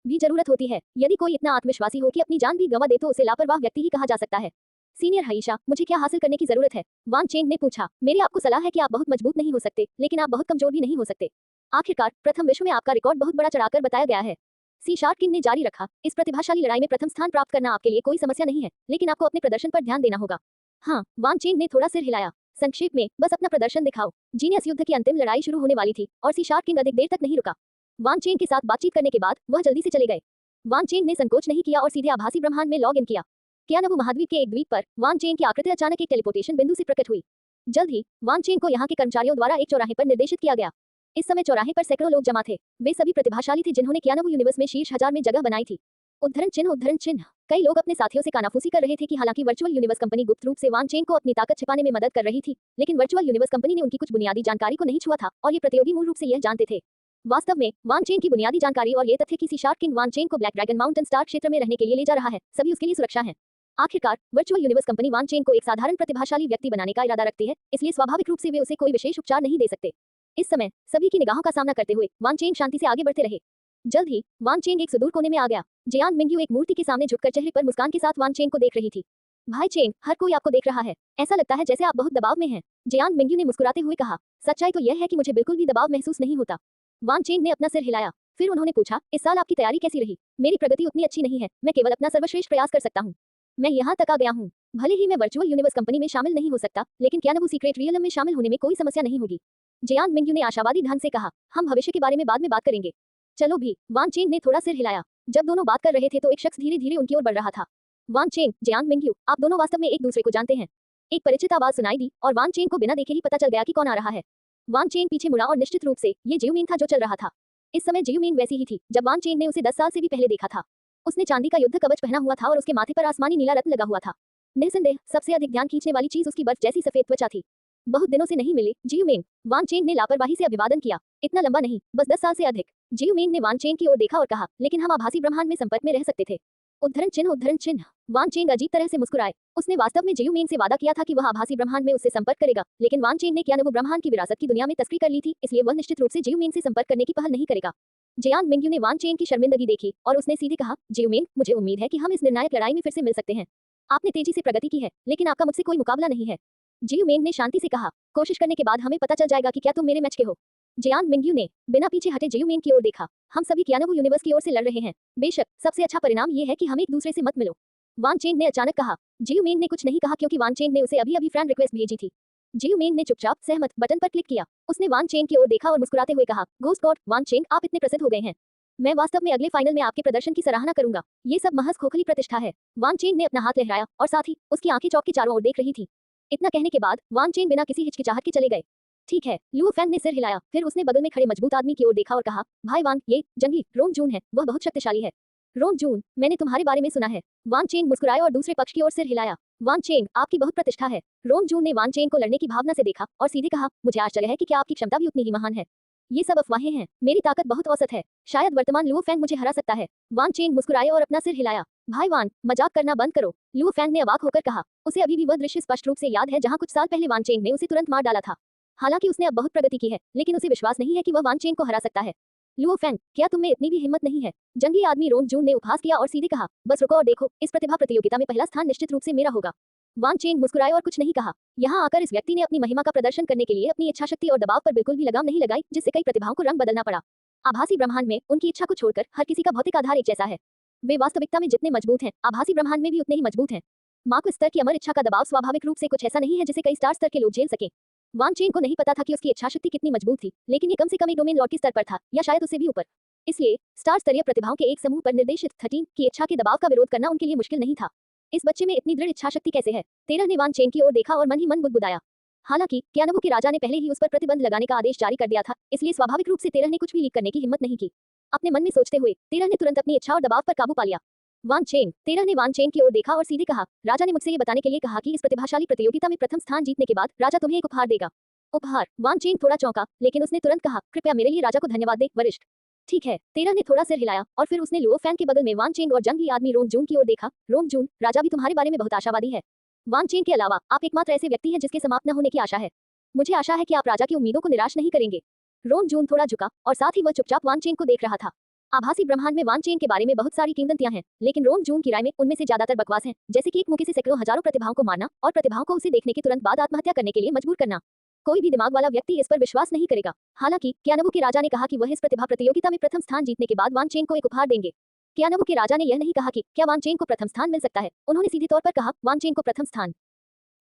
भी जरूरत होती है। यदि कोई इतना आत्मविश्वासी हो कि अपनी जान भी गंवा दे तो उसे लापरवाह व्यक्ति ही कहा जा सकता है। सीनियर हईशा, मुझे क्या हासिल करने की जरूरत है? वान चेन ने पूछा। मेरी आपको सलाह है कि आप बहुत मजबूत नहीं हो सकते, लेकिन आप बहुत कमजोर भी नहीं हो सकते। आखिरकार प्रथम विश्व में आपका रिकॉर्ड बहुत बड़ा चढ़ाकर बताया गया है। सी शार्क किंग ने जारी रखा। इस प्रतिभाशाली लड़ाई में प्रथम स्थान प्राप्त करना आपके लिए कोई समस्या नहीं है, लेकिन आपको अपने प्रदर्शन पर ध्यान देना होगा। हाँ, वान चेन ने थोड़ा सिर हिलाया। संक्षेप में, बस अपना प्रदर्शन दिखाओ। जीनियस युद्ध की अंतिम लड़ाई शुरू होने वाली थी और सी शार्क किंग अधिक देर तक नहीं रुका। वान चेन के साथ बातचीत करने के बाद वह जल्दी से चले गए। वान चेन ने संकोच नहीं किया और सीधे आभासी ब्रह्मांड में लॉग इन किया। क्यानवु महाद्वीप के एक द्वीप पर वान चेन की आकृति अचानक एक टेलीपोर्टेशन बिंदु से प्रकट हुई। जल्द ही वान चेन को यहाँ के कर्मचारियों द्वारा एक चौराहे पर निर्देशित किया गया। इस समय चौराहे पर सैकड़ों लोग जमा थे। वे सभी प्रतिभाशाली थे जिन्होंने क्यानवु यूनिवर्स में शीर्ष 1000 में जगह बनाई थी। उद्धरण चिन्ह उद्धरण चिन्ह। कई लोग अपने साथियों से कानाफूसी कर रहे थे कि हालांकि वर्चुअल यूनिवर्स कंपनी गुप्त रूप से वान चेन को अपनी ताकत छिपाने में मदद कर रही थी, लेकिन वर्चुअल यूनिवर्स कंपनी ने उनकी कुछ बुनियादी जानकारी को नहीं छुआ था और ये प्रतियोगी मूल रूप से यह जानते थे। वास्तव में वान चेन की बुनियादी जानकारी और ये तथ्य कि सी शार्क किंग वान चेन को ब्लैक ड्रैगन माउंटेन स्टार क्षेत्र में रहने के लिए ले जा रहा है, सभी उसके लिए सुरक्षा है। आखिरकार वर्चुअल यूनिवर्स कंपनी वान चेन को एक साधारण प्रतिभाशाली व्यक्ति बनाने का इरादा रखती है, इसलिए स्वाभाविक रूप से वे उसे कोई विशेष उपचार नहीं दे सकते। इस समय सभी की निगाहों का सामना करते हुए वान चेन शांति से आगे बढ़ते रहे। जल्द ही वान चेन एक सुदूर कोने में आ गया। जियान मिंग्यू एक मूर्ति के सामने झुककर चेहरे पर मुस्कान के साथ वान चेन को देख रही थी। भाई चेन, हर कोई आपको देख रहा है। ऐसा लगता है जैसे आप बहुत दबाव में हैं। जियान मिंग्यू ने मुस्कुराते हुए कहा। सच्चाई तो यह है कि मुझे बिल्कुल भी दबाव महसूस नहीं होता। वान चेन ने अपना सिर हिलाया। फिर उन्होंने पूछा, इस साल आपकी तैयारी कैसी रही? मेरी प्रगति उतनी अच्छी नहीं है, मैं केवल अपना सर्वश्रेष्ठ प्रयास कर सकता हूँ। मैं यहाँ तक आ गया हूँ। भले ही मैं वर्चुअल यूनिवर्स कंपनी में शामिल नहीं हो सकता, लेकिन क्यानवु सीक्रेट रियलम में शामिल होने में कोई समस्या नहीं होगी। जियान मिंग्यू ने आशावादी ढंग से कहा। हम भविष्य के बारे में बाद में बात करेंगे। चलो भी। वान चेन ने थोड़ा सिर हिलाया। जब दोनों बात कर रहे थे तो एक शख्स धीरे धीरे उनकी ओर बढ़ रहा था। वान चेन, जियान मिंग्यू, आप दोनों वास्तव में एक दूसरे को जानते हैं। एक परिचित आवाज सुनाई दी और वान चेन को बिना देखे ही पता चल गया कि कौन आ रहा है। वान चेन पीछे मुड़ा और निश्चित रूप से ये जियोमिंग था जो चल रहा था। इस समय जियोमिंग वैसी ही थी जब वान चेन ने उसे 10 साल से भी पहले देखा था। उसने चांदी का युद्ध कवच पहना हुआ था और उसके माथे पर आसमानी नीला रत्न लगा हुआ था। निस्संदेह सबसे अधिक ध्यान खींचने वाली चीज उसकी बर्फ जैसी सफेद त्वचा थी। बहुत दिनों से नहीं मिले जियोमिंग। वान चेन ने लापरवाही से अभिवादन किया। इतना लंबा नहीं, बस 10 साल से अधिक। जियोमिंग ने वान चेन की ओर देखा और कहा, लेकिन हम आभासी ब्रह्मांड में संपर्क में रह सकते थे। उद्धरण चिन्ह उद्धरण चिन्ह। वान चेन अजीब तरह से मुस्कुराए। उसने वास्तव में जियोमिंग से वादा किया था कि वह आभासी ब्रह्मांड में उससे संपर्क करेगा, लेकिन वान चेन ने क्यानवु ब्रह्मांड की विरासत की दुनिया में तस्करी कर ली थी, इसलिए वह निश्चित रूप से जियोमिंग से संपर्क करने की पहल नहीं करेगा। जियान मिंग्यू ने वान चेन की शर्मिंदगी देखी और उसने सीधे कहा, जियोमिंग, मुझे उम्मीद है कि हम इस निर्णायक लड़ाई में फिर से मिल सकते हैं। आपने तेजी से प्रगति की है, लेकिन आपका मुझसे कोई मुकाबला नहीं है। जियोमिंग ने शांति से कहा, कोशिश करने के बाद हमें पता चल जाएगा कि क्या तुम मेरे मैच के हो। जियान मिंग्यू ने बिना पीछे हटे जियोमिंग की ओर देखा। हम सभी क्यानवु यूनिवर्स की ओर से लड़ रहे हैं। बेशक सबसे अच्छा परिणाम ये है कि हम एक दूसरे से मत मिलो। वान चेन ने अचानक कहा। जियोमिंग ने कुछ नहीं कहा क्योंकि वान चेन ने उसे अभी अभी फ्रेंड रिक्वेस्ट भेजी थी। जियोमिंग ने चुपचाप सहमत बटन पर क्लिक किया। उसने वान चेन की ओर देखा और मुस्कुराते हुए कहा, घोस्ट गॉड, वान चेन, आप इतने प्रसिद्ध हो गए हैं। मैं वास्तव में अगले फाइनल में आपके प्रदर्शन की सराहना करूंगा। ये सब महज खोखली प्रतिष्ठा है। वान चेन ने अपना हाथ लहराया और साथ ही उसकी आंखें चौक के चारों ओर देख रही थी। इतना कहने के बाद वान चेन बिना किसी हिचकिचाहट के चले गए। ठीक है। लुओ फैंग ने सिर हिलाया। फिर उसने बगल में खड़े मजबूत आदमी की ओर देखा और कहा, भाई वान, ये जंगली रोंग जून है। वह बहुत शक्तिशाली है। रोंग जून, मैंने तुम्हारे बारे में सुना है। वान चेन मुस्कुराए और दूसरे पक्ष की ओर सिर हिलाया। वान चेन, आपकी बहुत प्रतिष्ठा है। रोंग जून ने वान चेन को लड़ने की भावना से देखा और सीधे कहा, मुझे आश्चर्य है कि क्या आपकी क्षमता भी उतनी ही महान है। ये सब अफवाहें हैं। मेरी ताकत बहुत औसत है। शायद वर्तमान लुओ फैंग मुझे हरा सकता है। वान चेन मुस्कुराए और अपना सिर हिलाया। भाई वान, मजाक करना बंद करो। लुओ फैंग ने अवाक होकर कहा। उसे अभी भी वह दृश्य स्पष्ट रूप से याद है जहां कुछ साल पहले वान चेन ने उसे तुरंत मार डाला था। हालांकि उसने अब बहुत प्रगति की है, लेकिन उसे विश्वास नहीं है कि वह वान चेन को हरा सकता है। लुओ फैंग, क्या तुम में इतनी भी हिम्मत नहीं है? जंगली आदमी रोंग जून ने उपहास किया और सीधे कहा, बस रुको और देखो, इस प्रतिभा प्रतियोगिता में पहला स्थान निश्चित रूप से मेरा होगा। वान चेंग मुस्कुराए और कुछ नहीं कहा। यहाँ आकर इस व्यक्ति ने अपनी महिमा का प्रदर्शन करने के लिए अपनी इच्छाशक्ति और दबाव पर बिल्कुल भी लगाम नहीं लगाई, जिससे कई प्रतिभाओं को रंग बदलना पड़ा। आभासी ब्रह्मांड में उनकी इच्छा को छोड़कर हर किसी का भौतिक आधार एक जैसा है। वे वास्तविकता में जितने मजबूत हैं, आभासी ब्रह्मांड में भी उतने ही मजबूत हैं। मार्क स्तर की अमर इच्छा का दबाव स्वाभाविक रूप से कुछ ऐसा नहीं है जिसे कई स्टार स्तर के लोग झेल सकें। वान चेन को नहीं पता था कि उसकी इच्छाशक्ति कितनी मजबूत थी, लेकिन ये कम से कम एक डोमेन लॉर्ड के स्तर पर था, या शायद उससे भी ऊपर। इसलिए स्टार स्तरीय प्रतिभाओं के एक समूह पर निर्देशित 13 की इच्छा के दबाव का विरोध करना उनके लिए मुश्किल नहीं था। इस बच्चे में इतनी दृढ़ इच्छाशक्ति कैसे है? 13 ने वान चेन की ओर देखा और मन ही मन बुदबुदाया। हालांकि क्यानवू के राजा ने पहले ही उस पर प्रतिबंध लगाने का आदेश जारी कर दिया था, इसलिए स्वाभाविक रूप से 13 ने कुछ भी लीक करने की हिम्मत नहीं की। अपने मन में सोचते हुए 13 ने तुरंत अपनी इच्छा और दबाव पर काबू पा लिया। वान चेंग 13 ने वान चेंग की ओर देखा और सीधे कहा, राजा ने मुझसे ये बताने के लिए कहा कि इस प्रतिभाशाली प्रतियोगिता में प्रथम स्थान जीतने के बाद राजा तुम्हें एक उपहार देगा। उपहार? वान चेंग थोड़ा चौंका, लेकिन उसने तुरंत कहा, कृपया मेरे लिए राजा को धन्यवाद दे, वरिष्ठ। ठीक है। 13 ने थोड़ा सिर हिलाया और फिर उसने लुओ फैन के बगल में वान चेंग और जंगली आदमी रोंग जून की ओर देखा। रोंग जून, राजा भी तुम्हारे बारे में बहुत आशावादी है। वान चेंग के अलावा आप एकमात्र ऐसे व्यक्ति हैं जिसके समाप्त न होने की आशा है। मुझे आशा है कि आप राजा की उम्मीदों को निराश नहीं करेंगे। रोंग जून थोड़ा झुका और साथ ही वह चुपचाप वान चेंग को देख रहा था। आभासी ब्रह्मांड में वान चेंग के बारे में बहुत सारी किंवदंतियां हैं, लेकिन रोंग जून की राय में उनमें से ज्यादातर बकवास हैं, जैसे कि एक मुक्के से सैकड़ों हजारों प्रतिभाओं को मारना और प्रतिभाओं को उसे देखने के तुरंत बाद आत्महत्या करने के लिए मजबूर करना। कोई भी दिमाग वाला व्यक्ति इस पर विश्वास नहीं करेगा। हालांकि क्यानवू के राजा ने कहा कि वह इस प्रतिभा प्रतियोगिता में प्रथम स्थान जीतने के बाद वान चेंग को एक उपहार देंगे। क्यानवू के राजा ने यह नहीं कहा कि क्या वान चेंग को प्रथम स्थान मिल सकता है, उन्होंने सीधे तौर पर कहा वान चेंग को प्रथम स्थान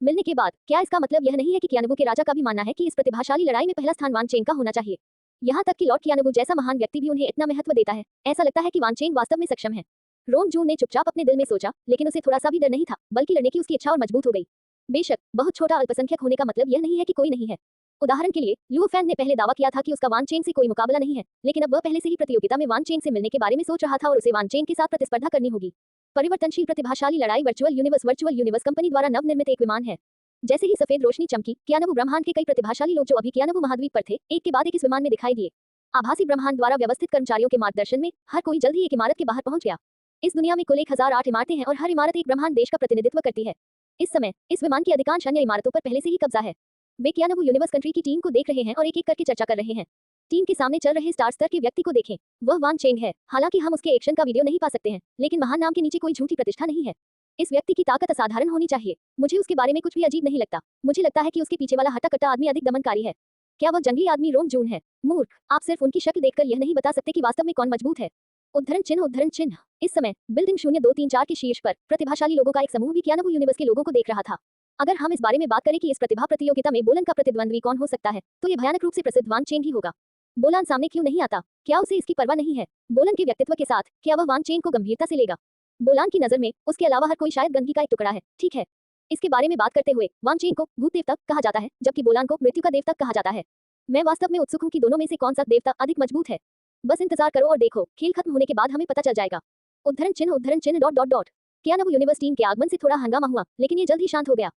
मिलने के बाद। क्या इसका मतलब यह नहीं है कि क्यानवू के राजा का भी मानना है कि इस प्रतिभाशाली लड़ाई में पहला स्थान वान चेंग का होना चाहिए? यहाँ तक कि लॉर्ड क्यानवू जैसा महान व्यक्ति भी उन्हें इतना महत्व देता है। ऐसा लगता है कि वान चेंग वास्तव में सक्षम है। रोंग जून ने चुपचाप अपने दिल में सोचा, लेकिन उसे थोड़ा सा भी डर नहीं था, बल्कि लड़ने की उसकी इच्छा और मजबूत हो गई। बेशक बहुत छोटा अल्पसंख्यक होने का मतलब यह नहीं है कि कोई नहीं है। उदाहरण के लिए लुओ फैन ने पहले दावा किया था कि उसका वान चेंग से कोई मुकाबला नहीं है, लेकिन अब वह पहले से ही प्रतियोगिता में वान चेंग से मिलने के बारे में सोच रहा था और उसे वान चेंग के साथ प्रतिस्पर्धा करनी होगी। परिवर्तनशील प्रतिभाशाली लड़ाई वर्चुअल यूनिवर्स कंपनी द्वारा नवनिर्मित एक विमान है। जैसे ही सफेद रोशनी चमकी, क्यानवू ब्रह्मांड के कई प्रतिभाशाली लोग जो अभी क्यानवू महाद्वीप पर थे, एक के बाद एक इस विमान में दिखाई दिए। आभासी ब्रह्मांड द्वारा व्यवस्थित कर्मचारियों के मार्गदर्शन में हर कोई जल्द ही एक इमारत के बाहर पहुंच गया। इस दुनिया में कुल 1008 इमारतें हैं और हर इमारत एक ब्रह्मांड देश का प्रतिनिधित्व करती है। इस समय इस विमान की अधिकांश अन्य इमारतों पर पहले से ही कब्जा है। वे क्यानवू यूनिवर्स कंट्री की टीम को देख रहे हैं और एक-एक करके चर्चा कर रहे हैं। टीम के सामने चल रहे स्टार स्तर के व्यक्ति को देखें, वह वान चेंग है। हालांकि हम उसके एक्शन का वीडियो नहीं पा सकते हैं, लेकिन महान नाम के नीचे कोई झूठी प्रतिष्ठा नहीं है। इस व्यक्ति की ताकत असाधारण होनी चाहिए। मुझे उसके बारे में कुछ भी अजीब नहीं लगता। मुझे लगता है कि उसके पीछे वाला हट्टा-कट्टा आदमी अधिक दमनकारी है। क्या वह जंगली आदमी रोंग जून है? मूर्ख, आप सिर्फ उनकी शक्ल देखकर यह नहीं बता सकते कि वास्तव में कौन मजबूत है। उद्धरण चिन्ह। इस समय बिल्डिंग 0234 के शीर्ष पर प्रतिभाशाली लोगों का एक समूह भी क्यानवू यूनिवर्स के लोगों को देख रहा था। अगर हम इस बारे में बात करें कि इस प्रतिभा प्रतियोगिता में बोलन का प्रतिद्वंद्वी कौन हो सकता है, तो यह भयानक रूप से प्रसिद्ध वान चेंग ही होगा। बोलान सामने क्यों नहीं आता? क्या उसे इसकी परवाह नहीं है? बोलन के व्यक्तित्व के साथ क्या वह वान चेंग को गंभीरता से लेगा? बोलान की नजर में उसके अलावा हर कोई शायद गंदगी का एक टुकड़ा है। ठीक है, इसके बारे में बात करते हुए वान चेंग को भूत देवता कहा जाता है, जबकि बोलान को मृत्यु का देवता कहा जाता है। मैं वास्तव में उत्सुक हूं कि दोनों में से कौन सा देवता अधिक मजबूत है। बस इंतजार करो और देखो, खेल खत्म होने के बाद हमें पता चल जाएगा। उद्धरण चिन्ह। क्यानवू यूनिवर्स टीम के आगमन से थोड़ा हंगामा हुआ, लेकिन ये जल्द ही शांत हो गया।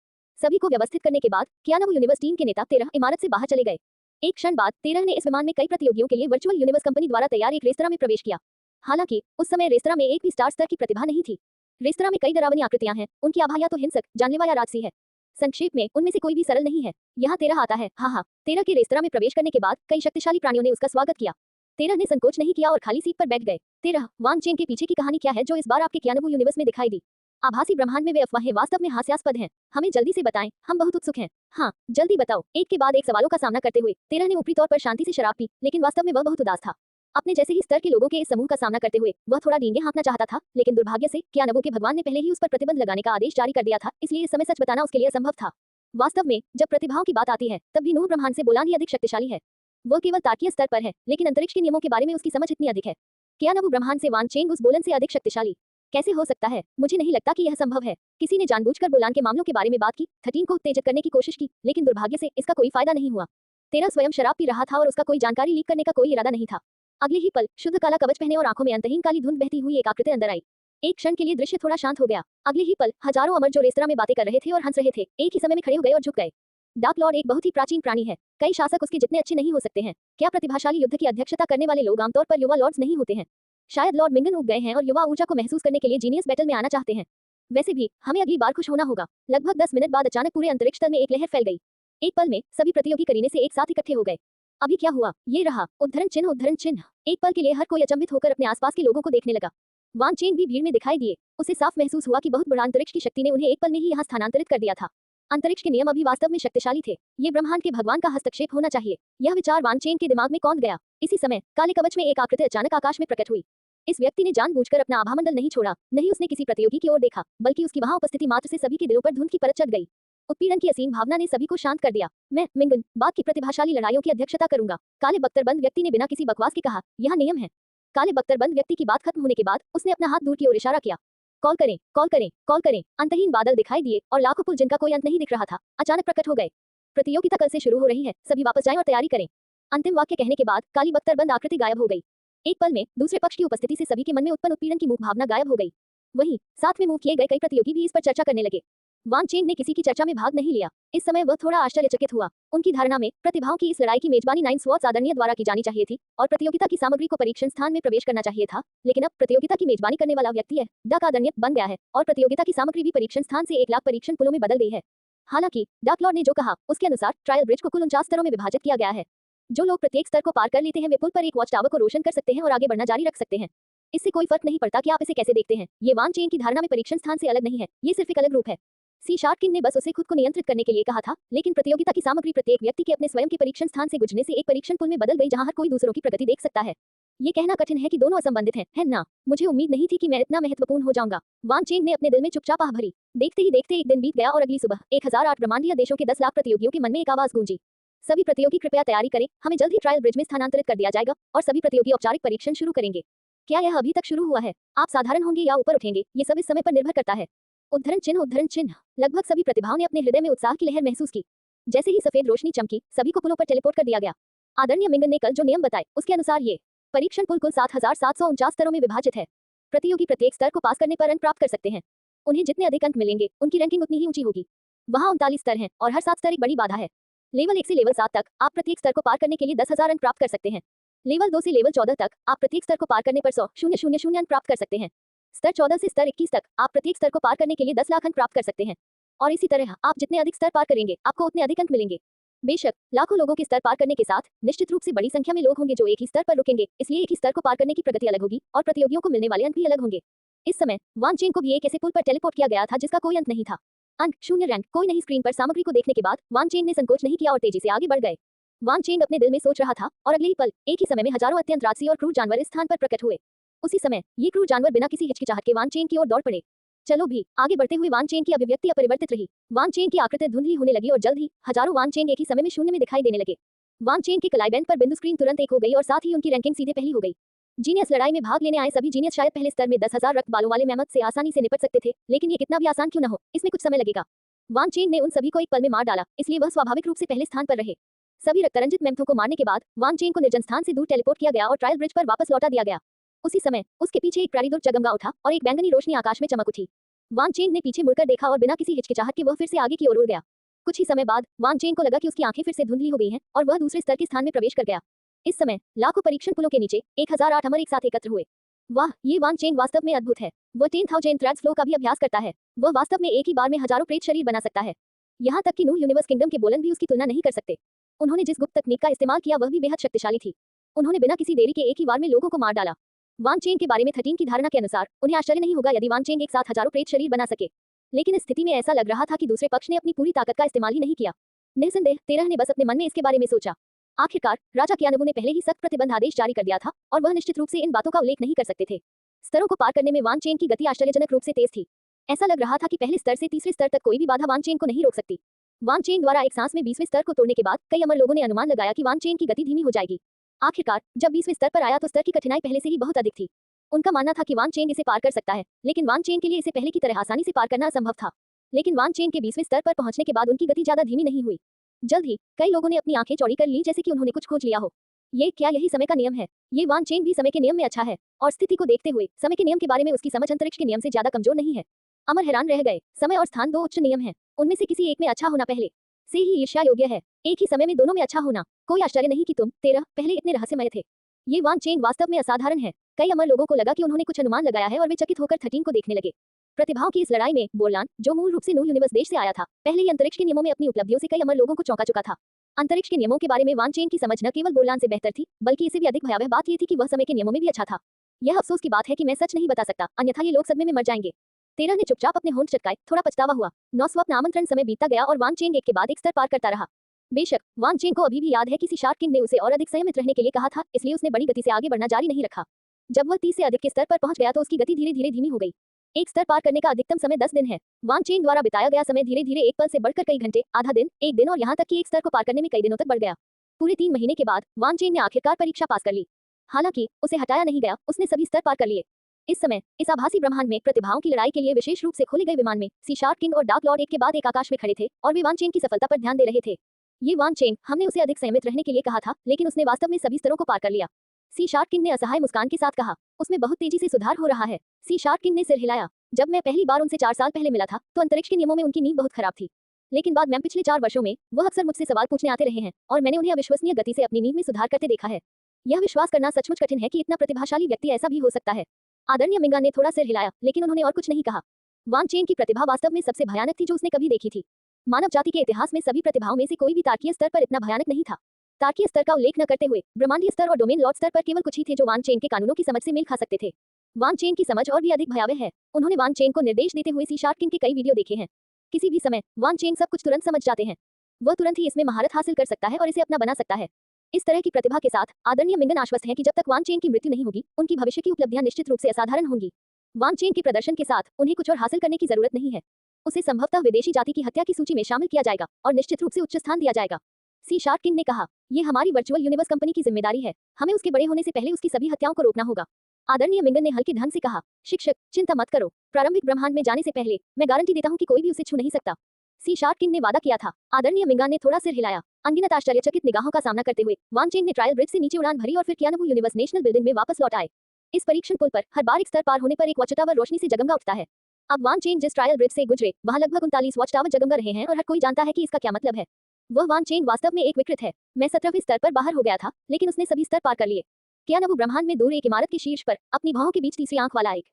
सभी को व्यवस्थित करने के बाद क्यानवू यूनिवर्स टीम के नेता 13 इमारत से बाहर चले गए। एक क्षण बाद 13 ने इस विमान में कई प्रतियोगियों के लिए वर्चुअल यूनिवर्स कंपनी द्वारा तैयार एक रेस्तरां में प्रवेश किया। हालांकि उस समय रेस्तरां में एक भी स्टार स्तर की प्रतिभा नहीं थी। रेस्तरां में कई डरावनी आकृतियां हैं, उनकी आभा या तो हिंसक, जानलेवा या राजसी है। संक्षेप में उनमें से कोई भी सरल नहीं है। यहाँ 13 आता है। हाँ, 13 के रेस्तरां में प्रवेश करने के बाद कई शक्तिशाली प्राणियों ने उसका स्वागत किया। 13 ने संकोच नहीं किया और खाली सीट पर बैठ गए। 13 वान चेंग के पीछे की कहानी क्या है जो इस बार आपके क्यानवू यूनिवर्स में दिखाई दी? आभासी ब्रह्मांड में वे अफवाहें वास्तव में हास्यास्पद हैं। हमें जल्दी से बताएं, हम बहुत उत्सुक हैं। हाँ, जल्दी बताओ। एक के बाद एक सवालों का सामना करते हुए 13 ने ऊपरी तौर पर शांति से शराब पी, लेकिन वास्तव में वह बहुत उदास था। अपने जैसे ही स्तर के लोगों के इस समूह का सामना करते हुए वह थोड़ा डींगे हाँकना चाहता था, लेकिन दुर्भाग्य से क्यानवू के भगवान ने पहले ही उस पर प्रतिबंध लगाने का आदेश जारी कर दिया था, इसलिए इस समय सच बताना उसके लिए असंभव था। वास्तव में जब प्रतिभाओं की बात आती है, तब भी नूह ब्रह्मांड से बोलान ही अधिक शक्तिशाली है। वह केवल तार्किक स्तर पर है, लेकिन अंतरिक्ष के नियमों के बारे में उसकी समझ इतनी अधिक है। क्यानवू ब्रह्मांड से वान चेंग उस बोलन से अधिक शक्तिशाली कैसे हो सकता है? मुझे नहीं लगता कि यह संभव है। किसी ने जानबूझकर बोलान के मामलों के बारे में बात की, 13 को उत्तेजित करने की कोशिश की, लेकिन दुर्भाग्य से इसका कोई फायदा नहीं हुआ। 13 स्वयं शराब पी रहा था और उसका कोई जानकारी लीक करने का कोई इरादा नहीं था। अगले ही पल शुद्ध काला कवच पहने और आंखों में अंतहीन काली धुंध बहती हुई एक आकृति अंदर आई। एक क्षण के लिए दृश्य थोड़ा शांत हो गया। अगले ही पल हजारों अमर जो रेस्तरां में बातें कर रहे थे और हंस रहे थे, एक ही समय में खड़े हो गए और झुक गए। डार्क लॉर्ड एक बहुत ही प्राचीन प्राणी है। कई शासक उसके जितने अच्छे नहीं हो सकते हैं। क्या प्रतिभाशाली युद्ध की अध्यक्षता करने वाले लोग आमतौर पर युवा लॉर्ड्स नहीं होते हैं? शायद लॉर्ड मिंगन उग गए हैं और युवा ऊर्जा को महसूस करने के लिए जीनियस बैटल में आना चाहते हैं। वैसे भी हमें अगली बार खुश होना होगा। लगभग 10 मिनट बाद अचानक पूरे अंतरिक्ष तल में एक लहर फैल गई। एक पल में सभी प्रतियोगी करीने से एक साथ इकट्ठे हो गए। अभी क्या हुआ? ये रहा। उद्धरण चिन्ह। एक पल के लिए हर कोई अचंभित होकर अपने आसपास के लोगों को देखने लगा। वान चेंग भी भीड़ में दिखाई दिए। उसे साफ महसूस हुआ कि बहुत बड़ा अंतरिक्ष की शक्ति ने उन्हें एक पल में ही यहाँ स्थानांतरित कर दिया था। अंतरिक्ष के नियम अभी वास्तव में शक्तिशाली थे। ये ब्रह्मांड के भगवान का हस्तक्षेप होना चाहिए। यह विचार वान चेन के दिमाग में कौंध गया। इसी समय काले कवच में एक आकृति अचानक आकाश में प्रकट हुई। इस व्यक्ति ने जानबूझकर अपना आभामंडल नहीं छोड़ा, नहीं उसने किसी प्रतियोगी की ओर देखा, बल्कि उसकी वहां उपस्थिति मात्र से सभी के दिलों पर धुंध की परत चढ़ गई। उत्पीड़न की असीम भावना ने सभी को शांत कर दिया। मैं मिंगन बाग की प्रतिभाशाली लड़ाइयों की अध्यक्षता करूंगा, काले बख्तरबंद व्यक्ति ने बिना किसी बकवास के कहा। यह नियम है। काले बख्तरबंद व्यक्ति की बात खत्म होने के बाद उसने अपना हाथ दूर की ओर इशारा किया। कॉल करें, कॉल करें, कॉल करें। अंतहीन बादल दिखाई दिए और लाखों पुल जिनका कोई अंत नहीं दिख रहा था अचानक प्रकट हो गए। प्रतियोगिता कल से शुरू हो रही है, सभी वापस जाएं और तैयारी करें। अंतिम वाक्य कहने के बाद काली बख्तरबंद आकृति गायब हो गई। एक पल में दूसरे पक्ष की उपस्थिति से सभी के मन में उत्पन्न उत्पीड़न की मूक भावना गायब हो गई। वहीं साथ में मूव किए गए कई प्रतियोगी भी इस पर चर्चा करने लगे। वान चेंग ने किसी की चर्चा में भाग नहीं लिया। इस समय वह थोड़ा आश्चर्यचकित हुआ। उनकी धारणा में प्रतिभाओं की इस लड़ाई की मेजबानी 9 स्वॉर्ड्स आदरणीय द्वारा की जानी चाहिए थी और प्रतियोगिता की सामग्री को परीक्षण स्थान में प्रवेश करना चाहिए था। लेकिन अब प्रतियोगिता की मेजबानी करने वाला व्यक्ति है डक आदरणीय बन गया है और प्रतियोगिता की सामग्री भी परीक्षण स्थान से 1 लाख परीक्षण पुलों में बदल गई है। हालांकि डक लॉर्ड ने जो कहा उसके अनुसार ट्रायल ब्रिज को कुल 49 स्तरों में विभाजित किया गया है। जो लोग प्रत्येक स्तर को पार कर लेते हैं वे पुल पर एक वॉच टावर को रोशन कर सकते हैं और आगे बढ़ना जारी रख सकते हैं। इससे कोई फर्क नहीं पड़ता कि आप इसे कैसे देखते हैं। ये वान चेन की धारणा में परीक्षण स्थान से अलग नहीं है, ये सिर्फ एक अलग रूप है। सी शार्क किंग ने बस उसे खुद को नियंत्रित करने के लिए कहा था, लेकिन प्रतियोगिता की सामग्री प्रत्येक व्यक्ति के अपने स्वयं के परीक्षण स्थान से गुजरने से एक परीक्षण पुल में बदल गई जहां हर कोई दूसरों की प्रगति देख सकता है। ये कहना कठिन है कि दोनों असंबंधित हैं, है ना? मुझे उम्मीद नहीं थी कि मैं इतना महत्वपूर्ण हो जाऊंगा। वान चेन ने अपने दिल में चुपचाप आह भरी। देखते ही देखते एक दिन बीत गया और अगली सुबह 1008 ब्रह्मांडीय देशों के 10 लाख प्रतियोगियों के मन में एक आवाज गूंजी। सभी प्रतियोगी कृपया तैयारी करें, हमें जल्द ही ट्रायल ब्रिज में स्थानांतरित कर दिया जाएगा और सभी प्रतियोगी औपचारिक परीक्षण शुरू करेंगे। क्या यह अभी तक शुरू हुआ है? आप साधारण होंगे या ऊपर उठेंगे, ये सब इस समय पर निर्भर करता है। उद्धरण चिन्ह उद्धरण चिन्ह। लगभग सभी प्रतिभाओं ने अपने हृदय में उत्साह की लहर महसूस की। जैसे ही सफेद रोशनी चमकी सभी को पुलों पर टेलीपोर्ट कर दिया गया। आदरणीय मिंगन ने कल जो नियम बताए उसके अनुसार ये परीक्षण पुल कुल 7749 स्तरों में विभाजित है। प्रतियोगी प्रत्येक स्तर को पास करने पर अंक प्राप्त कर सकते हैं। उन्हें जितने अधिक अंक मिलेंगे उनकी रैंकिंग उतनी ही ऊंची होगी। वहाँ 39 स्तर हैं और हर 7 स्तर एक बड़ी बाधा है। लेवल 1 से लेवल 7 तक आप प्रत्येक स्तर को पार करने के लिए 10,000 अंक प्राप्त कर सकते हैं। लेवल 2 से लेवल 14 तक आप प्रत्येक स्तर को पार करने पर 100,000 अंक प्राप्त कर सकते हैं। स्तर 14 से स्तर 21 तक आप प्रत्येक स्तर को पार करने के लिए 10 लाख अंक प्राप्त कर सकते हैं। और इसी तरह आप जितने अधिक स्तर पार करेंगे आपको उतने अधिक अंक मिलेंगे। बेशक लाखों लोगों के स्तर पार करने के साथ निश्चित रूप से बड़ी संख्या में लोग होंगे जो एक ही स्तर पर रुकेंगे, इसलिए एक ही स्तर को पार करने की प्रगति अलग होगी और प्रतियोगियों को मिलने वाले अंक भी अलग होंगे। इस समय वान चेन को भी एक ऐसे पुल पर टेलीपोर्ट किया गया था जिसका कोई अंत नहीं था। अंक 0 रैंक कोई नहीं। स्क्रीन पर सामग्री को देखने के बाद वान चेन ने संकोच नहीं किया और तेजी से आगे बढ़ गए। वान चेन अपने दिल में सोच रहा था और अगले ही पल एक ही समय में हजारों अत्यंत राजसी और क्रूर जानवर इस स्थान पर प्रकट हुए। उसी समय ये क्रूर जानवर बिना किसी हिचकिचाहट के वान चेन की ओर दौड़ पड़े। चलो भी आगे बढ़ते हुए वान चेन की अभिव्यक्ति अपरिवर्तित रही। वान चेन की आकृति धुंधली होने लगी और जल्द ही हजारों वान चेन एक ही समय में शून्य में दिखाई देने लगे। वान चेन के कलाई बैंड पर बिंदु स्क्रीन तुरंत एक हो गई और साथ ही उनकी रैंकिंग सीधे पहली हो गई। जीनियस लड़ाई में भाग लेने आए सभी जीनियस शायद पहले स्तर में 10,000 रक्त बालों वाले मैमथ से आसानी से निपट सकते थे, लेकिन ये कितना भी आसान क्यों न हो, इसमें कुछ समय लगेगा। वान चेन ने उन सभी को एक पल में मार डाला, इसलिए वह स्वाभाविक रूप से पहले स्थान पर रहे। सभी रक्तरंजित मैमथों को मारने के बाद वान चेन को निर्जन स्थान से दूर टेलीपोर्ट किया गया और ट्रायल ब्रिज पर वापस लौटा दिया गया। उसी समय उसके पीछे एक प्राणीदुर जगमगा उठा और एक बैंगनी रोशनी आकाश में चमक उठी। वान चेन ने पीछे मुड़कर देखा और बिना किसी हिचकिचाहट के वह फिर से आगे की ओर उड़ गया। कुछ ही समय बाद वान चेन को लगा कि उसकी आंखें फिर से धुंधली हो गई हैं और वह दूसरे स्तर के स्थान में प्रवेश कर गया। इस समय लाखों परीक्षण पुलों के नीचे 1008 अमर एक साथ एकत्र हुए। वाह, ये वान चेन वास्तव में अद्भुत है। वह 10,000 थ्रेड्स फ्लो का भी अभ्यास करता है। वह वास्तव में एक ही बार में हजारों प्रेत शरीर बना सकता है। यहाँ तक कि नूह यूनिवर्स किंगडम के बोलन भी उसकी तुलना नहीं कर सकते। उन्होंने जिस गुप्त तकनीक का इस्तेमाल किया वह भी बेहद शक्तिशाली थी। उन्होंने बिना किसी देरी के एक ही बार में लोगों को मार डाला। वान चेन के बारे में 13 की धारणा के अनुसार उन्हें आश्चर्य नहीं होगा यदि वान चेन एक साथ हजारों प्रेत शरीर बना सके, लेकिन इस स्थिति में ऐसा लग रहा था कि दूसरे पक्ष ने अपनी पूरी ताकत का इस्तेमाल ही नहीं किया। निस्संदेह 13 ने बस अपने मन में इसके बारे में सोचा। आखिरकार राजा कियानबू ने पहले ही सख्त प्रतिबंध आदेश जारी कर दिया था और वह निश्चित रूप से इन बातों का उल्लेख नहीं कर सकते थे। स्तरों को पार करने में वान चेन की गति आश्चर्यजनक रूप से तेज थी। ऐसा लग रहा था कि पहले स्तर से तीसरे स्तर तक कोई भी बाधा वान चेन को नहीं रोक सकती। वान चेन द्वारा एक सांस में 20वें स्तर को तोड़ने के बाद कई अमर लोगों ने अनुमान लगाया कि वान चेन की गति धीमी हो जाएगी। आखिरकार जब 20वें स्तर पर आया तो स्तर की कठिनाई पहले से ही बहुत अधिक थी। उनका मानना था कि वान चेन इसे पार कर सकता है, लेकिन वान चेन के लिए इसे पहले की तरह आसानी से पार करना असंभव था। लेकिन वान चेन के 20वें स्तर पर पहुंचने के बाद उनकी गति ज्यादा धीमी नहीं हुई। जल्द ही कई लोगों ने अपनी आंखें चौड़ी कर ली, जैसे कि उन्होंने कुछ खोज लिया हो। ये क्या यही समय का नियम है? ये वान चेन भी समय के नियम में अच्छा है और स्थिति को देखते हुए समय के नियम के बारे में उसकी समझ अंतरिक्ष के नियम से ज्यादा कमजोर नहीं है। अमर हैरान रह गए। समय और स्थान 2 उच्च नियम हैं, उनमें से किसी एक में अच्छा होना पहले से ही ईर्ष्या योग्य है। एक ही समय में दोनों में अच्छा होना। कोई आश्चर्य नहीं कि तुम 13 पहले इतने रहस्यमय थे। ये वान चेन वास्तव में असाधारण है। कई अमर लोगों को लगा कि उन्होंने कुछ अनुमान लगाया है और वे चकित होकर 13 को देखने लगे। प्रतिभाओं की इस लड़ाई में बोलान, जो मूल रूप से नूह यूनिवर्स देश से आया था, पहले ही अंतरिक्ष के नियमों में अपनी उपलब्धियों से कई अमर लोगों को चौंका चुका था। अंतरिक्ष के नियमों के बारे में वान चेन की समझ न केवल बोलान से बेहतर थी, बल्कि इससे भी अधिक भयावह बात यह थी कि वह समय के नियमों में भी अच्छा था। यह अफसोस की बात है कि मैं सच नहीं बता सकता, अन्यथा ये लोग सदमे में मर जाएंगे। 13 ने चुपचाप अपने होंठ चटकाए, थोड़ा पछतावा हुआ। 9 स्वप्न आमंत्रण समय बीतता गया और वान चेंग एक के बाद एक स्तर पार करता रहा। बेशक वान चेंग को अभी भी याद है कि सी शार्क किंग ने उसे और अधिक संयमित रहने के लिए कहा था, इसलिए उसने बड़ी गति से आगे बढ़ना जारी नहीं रखा। जब वह 30 से अधिक के स्तर पर पहुंच गया तो उसकी गति धीरे धीरे धीमी हो गई। एक स्तर पार करने का अधिकतम समय 10 दिन है। वान चेंग द्वारा बिताया गया समय धीरे धीरे एक पल से बढ़कर कई घंटे, आधा दिन, एक दिन और यहाँ तक कि एक स्तर को पार करने में कई दिनों तक बढ़ गया। पूरे 3 महीने के बाद वान चेंग ने आखिरकार परीक्षा पास कर ली। हालांकि उसे हटाया नहीं गया, उसने सभी स्तर पार कर लिए। इस समय इस आभासी ब्रह्मांड में प्रतिभाओं की लड़ाई के लिए विशेष रूप से खोले गए विमान में सी शार्क किंग और डार्क लॉर्ड एक के बाद एक आकाश में खड़े थे और वे वान चेंग की सफलता पर ध्यान दे रहे थे। ये वान चेंग, हमने उसे अधिक संयमित रहने के लिए कहा था, लेकिन उसने वास्तव में सभी स्तरों को पार कर लिया। सी शार्क किंग ने असहाय मुस्कान के साथ कहा, उसमें बहुत तेजी से सुधार हो रहा है। सी शार्क किंग ने सिर हिलाया। जब मैं पहली बार उनसे 4 साल पहले मिला था तो अंतरिक्ष के नियमों में उनकी नींव बहुत खराब थी, लेकिन बाद में पिछले 4 वर्षों में वह अक्सर मुझसे सवाल पूछने आते रहे हैं और मैंने उन्हें अविश्वसनीय गति से अपनी नींव में सुधार करते देखा है। यह विश्वास करना सचमुच कठिन है कि इतना प्रतिभाशाली व्यक्ति ऐसा भी हो सकता है। आदरणीय मिंगा ने थोड़ा सिर हिलाया, लेकिन उन्होंने और कुछ नहीं कहा। वान चेंग की प्रतिभा वास्तव में सबसे भयानक थी जो उसने कभी देखी थी। मानव जाति के इतिहास में सभी प्रतिभाओं में से कोई भी तार्कीय स्तर पर इतना भयानक नहीं था। तार्कीय स्तर का उल्लेख न करते हुए ब्रह्मांडीय स्तर और डोमेन लॉर्ड स्तर पर केवल कुछ ही थे जो वान चेंग के कानूनों की समझ से मेल खा सकते थे। वान चेंग की समझ और भी अधिक भयावह है। उन्होंने वान चेंग को निर्देश देते हुए सी शार्क किंग के कई वीडियो देखे हैं। किसी भी समय वान चेंग सब कुछ तुरंत समझ जाते हैं। वह तुरंत ही इसमें महारत हासिल कर सकता है और इसे अपना बना सकता है। इस तरह की प्रतिभा के साथ आदरणीय मिंगन आश्वस्त हैं कि जब तक वान चेंग की मृत्यु नहीं होगी, उनकी भविष्य की उपलब्धियां निश्चित रूप से असाधारण होंगी। वान चेंग के प्रदर्शन के साथ उन्हें कुछ और हासिल करने की जरूरत नहीं है। उसे संभवतः विदेशी जाति की हत्या की सूची में शामिल किया जाएगा और निश्चित रूप से उच्च स्थान दिया जाएगा। सी शार्क किंग ने कहा, ये हमारी वर्चुअल यूनिवर्स कंपनी की जिम्मेदारी है। हमें उसके बड़े होने से पहले उसकी सभी हत्याओं को रोकना होगा। आदरणीय मिंगन ने हल्के ढंग से कहा, शिक्षक चिंता मत करो, प्रारंभिक ब्रह्मांड में जाने से पहले मैं गारंटी देता हूँ कि कोई भी उसे छू नहीं सकता। सी शार्क किंग ने वादा किया था। आदरणीय मिंगा ने थोड़ा सिर हिलाया। अनगिनत आश्चर्यचकित निगाहों का सामना करते हुए वान चेंग ने ट्रायल ब्रिज से नीचे उड़ान भरी और फिर कियानबू यूनिवर्स नेशनल बिल्डिंग में वापस लौट आए। इस परीक्षण पुल पर हर बार एक स्तर पार होने पर एक वॉच टावर रोशनी से जगमगा उठता है। अब वान चेंग जिस ट्रायल ब्रिज से गुजरे वहां लगभग 39 वॉच टावर जगमगा रहे हैं और हर कोई जानता है कि इसका क्या मतलब है। वह वान चेंग वास्तव में एक विकृत है। मैं 17वें स्तर पर बाहर हो गया था, लेकिन उसने सभी स्तर पार कर लिए। कियानबू ब्रह्मांड में दूर एक इमारत के शीर्ष पर अपनी भौहों के बीच तीसरी आंख वाला एक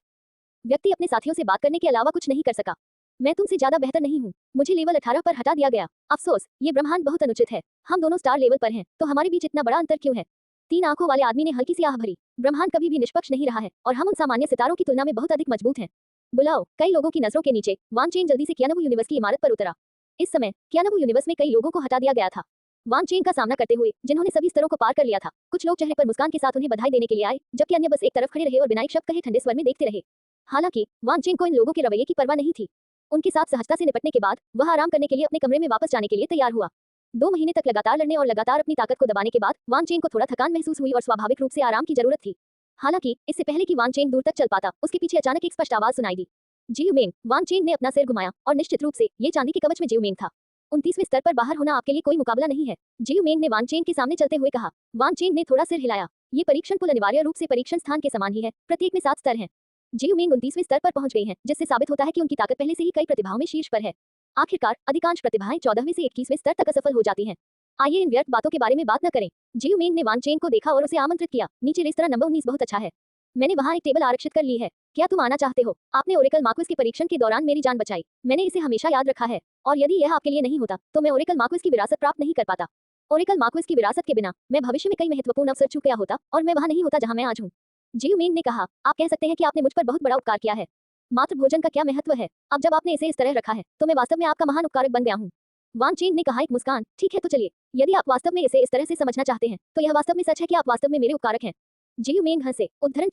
व्यक्ति अपने साथियों से बात करने के अलावा कुछ नहीं कर सका। मैं तुमसे ज्यादा बेहतर नहीं हूँ, मुझे लेवल 18 पर हटा दिया गया। अफसोस, ये ब्रह्मांड बहुत अनुचित है। हम दोनों स्टार लेवल पर हैं, तो हमारे बीच इतना बड़ा अंतर क्यों है? 3 आंखों वाले आदमी ने हल्की सी आह भरी। ब्रह्मांड कभी भी निष्पक्ष नहीं रहा है और हम उन सामान्य सितारों की तुलना में बहुत अधिक मजबूत हैं। बुलाओ। कई लोगों की नजरों के नीचे वान चेंग जल्दी से कियानबू यूनिवर्स की इमारत पर उतरा। इस समय कियानबू यूनिवर्स में कई लोगों को हटा दिया गया था। वान चेंग का सामना करते हुए जिन्होंने सभी स्तरों को पार कर लिया था, कुछ लोग चेहरे पर मुस्कान के साथ उन्हें बधाई देने के लिए आए, जबकि अन्य बस एक तरफ खड़े रहे और बिना एक शब्द कहे ठंडे स्वर में देखते रहे। हालांकि वान चेंग को इन लोगों के रवैये की परवाह नहीं थी। उनके साथ सहजता से निपटने के बाद वह आराम करने के लिए अपने कमरे में वापस जाने के लिए तैयार हुआ। 2 महीने तक लगातार लड़ने और लगातार अपनी ताकत को दबाने के बाद वान चेंग को थोड़ा थकान महसूस हुई और स्वाभाविक रूप से आराम की जरूरत थी। हालांकि इससे पहले कि वान चेंग दूर तक चल पाता, उसके पीछे अचानक एक स्पष्ट आवाज सुनाई दी, जियू मेंग। वान चेंग ने अपना सिर घुमाया और निश्चित रूप से ये चांदी के कवच में जियू मेंग था। 29वें स्तर पर बाहर होना आपके लिए कोई मुकाबला नहीं है, जियू मेंग ने वान चेंग के सामने चलते हुए कहा। वान चेंग ने थोड़ा सिर हिलाया। ये परीक्षण पुल अनिवार्य रूप से परीक्षण स्थान के समान ही है, प्रत्येक में 7 स्तर हैं। जियू मेंग 29वें स्तर पर पहुंच गई हैं, जिससे साबित होता है कि उनकी ताकत पहले से ही कई प्रतिभाओं में शीर्ष पर है। आखिरकार अधिकांश प्रतिभाएं 14वें से 21वें स्तर तक असफल हो जाती हैं। आइए इन व्यर्थ बातों के बारे में बात न करें। जियू मेंग ने वान चेंग को देखा और उसे आमंत्रित किया। नीचे रेस्तरां नंबर 19 बहुत अच्छा है। मैंने वहां एक टेबल आरक्षित कर ली है। क्या तुम आना चाहते हो? आपने ओरेकल मार्क्विस के परीक्षण के दौरान मेरी जान बचाई। मैंने इसे हमेशा याद रखा है, और यदि यह आपके लिए नहीं होता तो मैं ओरेकल मार्क्विस की विरासत प्राप्त नहीं कर पाता। ओरेकल मार्क्विस की विरासत के बिना मैं भविष्य में कई महत्वपूर्ण अवसर चूक गया होता और मैं वहां नहीं होता जहां मैं आज हूं। जियू मेंग ने कहा, आप कह सकते हैं कि आपने मुझ पर बहुत बड़ा उपकार किया है। मात्र भोजन का क्या महत्व है? अब जब आपने इसे इस तरह रखा है तो मैं वास्तव में आपका महान उपकारक बन गया हूँ। वान चेंग ने कहा एक मुस्कान। ठीक है तो चलिए, यदि आप वास्तव में इसे इस तरह से समझना चाहते हैं तो यह वास्तव में सच है कि आप वास्तव में मेरे उपकारक हैं। जियू मेंग हंसे। उद्धरण